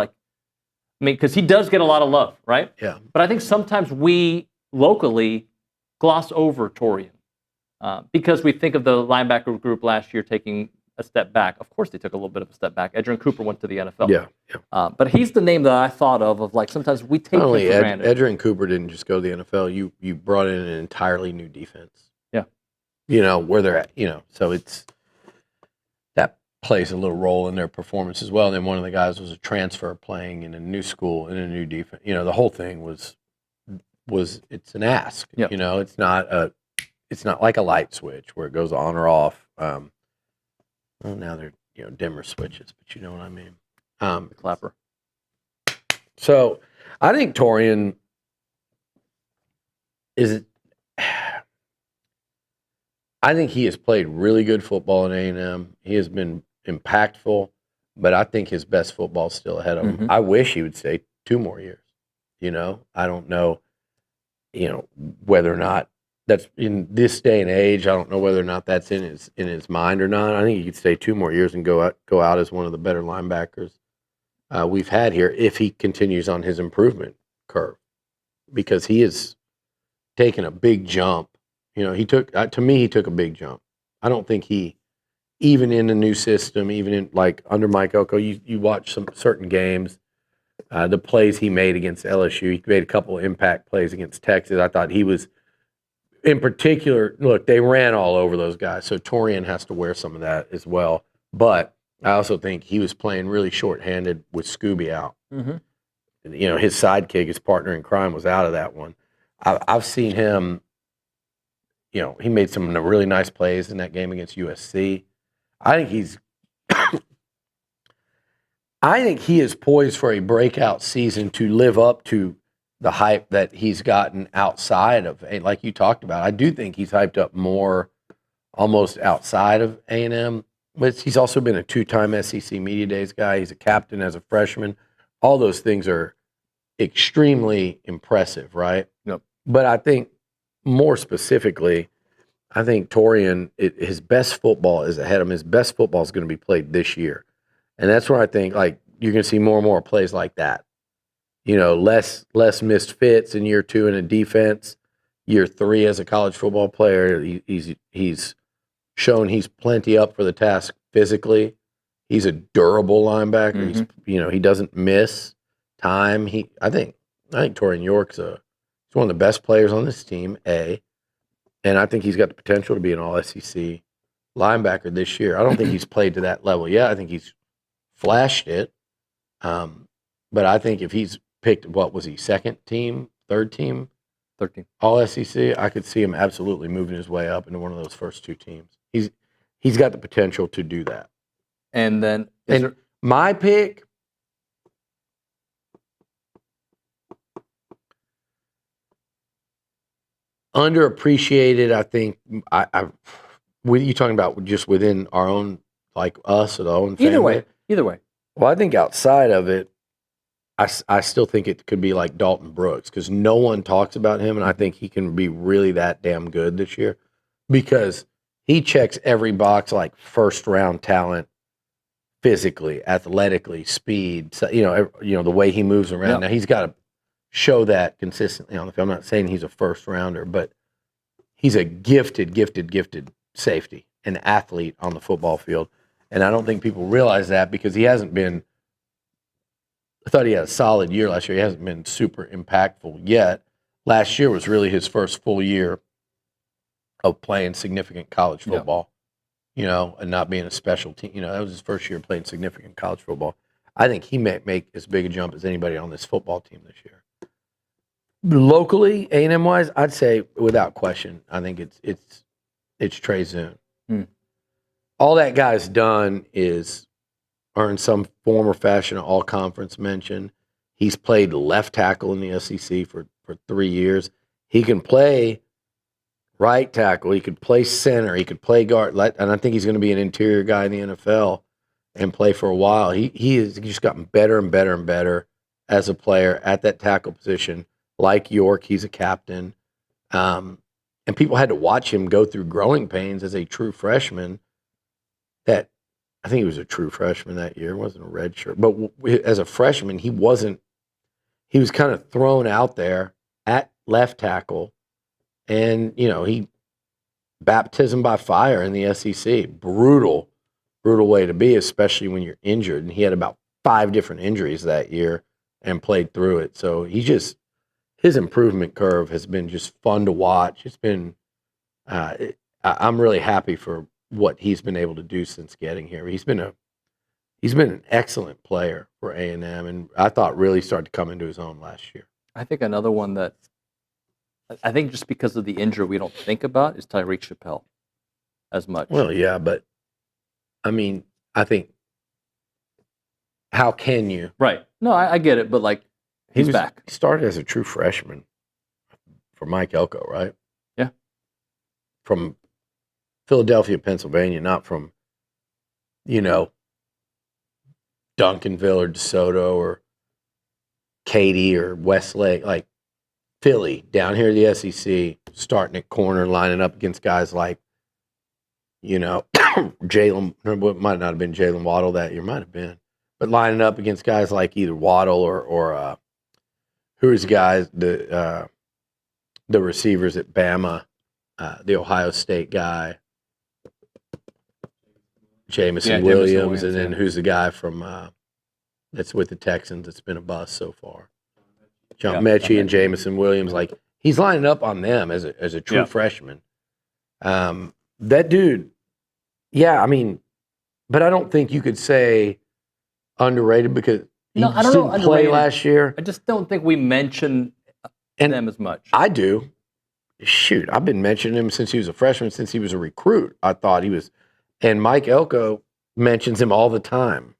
because he does get a lot of love, right? Yeah. But I think sometimes we locally gloss over Torian. Because we think of the linebacker group last year taking a step back. Of course, they took a little bit of a step back. Edgerrin Cooper went to the NFL. Yeah. But he's the name that I thought of sometimes we take him for granted. Edgerrin Cooper didn't just go to the NFL. You brought in an entirely new defense. Yeah. Where they're at. So that plays a little role in their performance as well. And then one of the guys was a transfer playing in a new school in a new defense. The whole thing was it's an ask. Yeah. It's not like a light switch where it goes on or off. Well, now they're dimmer switches, but you know what I mean. The clapper. So I think Torian I think he has played really good football at A&M. He has been impactful, but I think his best football is still ahead of him. I wish he would stay 2 more years. I don't know, whether or not that's in this day and age. I don't know whether or not that's in his mind or not. I think he could stay 2 more years and go out as one of the better linebackers we've had here if he continues on his improvement curve, because he has taken a big jump. He took a big jump. I don't think even in the new system, even in under Mike Elko, you watch some certain games, the plays he made against LSU. He made a couple of impact plays against Texas. I thought he was. In particular, look, they ran all over those guys, so Torian has to wear some of that as well. But I also think he was playing really shorthanded with Scooby out. His sidekick, his partner in crime, was out of that one. I've seen him, he made some really nice plays in that game against USC. I think he is poised for a breakout season to live up to the hype that he's gotten outside of, like you talked about. I do think he's hyped up more almost outside of A&M, but he's also been a 2-time SEC Media Days guy. He's a captain as a freshman. All those things are extremely impressive, right? Yep. But I think more specifically, I think Torian, his best football is ahead of him. His best football is going to be played this year. And that's where I think you're going to see more and more plays like that. Less missed fits in year 2 in a defense. Year 3 as a college football player, he's shown he's plenty up for the task physically. He's a durable linebacker. He doesn't miss time. I think Torian York's he's one of the best players on this team. And I think he's got the potential to be an All-SEC linebacker this year. I don't think he's played to that level yet. I think he's flashed it. But I think if he's picked, what was he, 2nd team, 3rd team? 13. All-SEC, I could see him absolutely moving his way up into one of those first 2 teams. He's got the potential to do that. And then my pick, underappreciated, I think. What are you talking about? Just within our own, us or the own family? Either way. Well, I think outside of it, I still think it could be like Dalton Brooks, because no one talks about him, and I think he can be really that damn good this year because he checks every box, first-round talent, physically, athletically, speed, the way he moves around. Yeah. Now, he's got to show that consistently on the field. I'm not saying he's a first-rounder, but he's a gifted safety, an athlete on the football field, and I don't think people realize that because he hasn't been – I thought he had a solid year last year. He hasn't been super impactful yet. Last year was really his first full year of playing significant college football. and not being a special team. That was his first year playing significant college football. I think he may make as big a jump as anybody on this football team this year. Locally, A&M wise, I'd say without question, I think it's Trey Zoon. All that guy's done is earn some form or fashion an all-conference mention. He's played left tackle in the SEC for 3 years. He can play right tackle. He could play center. He could play guard. And I think he's going to be an interior guy in the NFL and play for a while. He's just gotten better and better and better as a player at that tackle position. Like York, he's a captain. And people had to watch him go through growing pains as a true freshman. That I think he was a true freshman that year. It wasn't a red shirt. But as a freshman, he wasn't. He was kind of thrown out there at left tackle. And, he baptism by fire in the SEC. Brutal way to be, especially when you're injured. And he had about 5 different injuries that year and played through it. So his improvement curve has been just fun to watch. It's been, I'm really happy for what he's been able to do since getting here. He's been an excellent player for A&M, and I thought really started to come into his own last year. I think another one that I think just because of the injury we don't think about is Tyreek Chappelle as much. Well, yeah, but I mean, I think how can you? Right. No, I get it, but he's back. He started as a true freshman for Mike Elko, right? Yeah. From Philadelphia, Pennsylvania, not from, Duncanville or DeSoto or Katy or Westlake, like Philly, down here at the SEC, starting at corner, lining up against guys like, Jalen, it might not have been Jalen Waddle that year, might have been, but lining up against guys like either Waddle or who's guys, the receivers at Bama, the Ohio State guy, Jameson Williams, and then who's the guy from that's with the Texans that's been a bust so far? John Mechie and Jameson Williams. He's lining up on them as a true freshman. That dude, but I don't think you could say underrated because he didn't play last year. I just don't think we mention them as much. I do. Shoot, I've been mentioning him since he was a freshman, since he was a recruit. I thought he was, and Mike Elko mentions him all the time.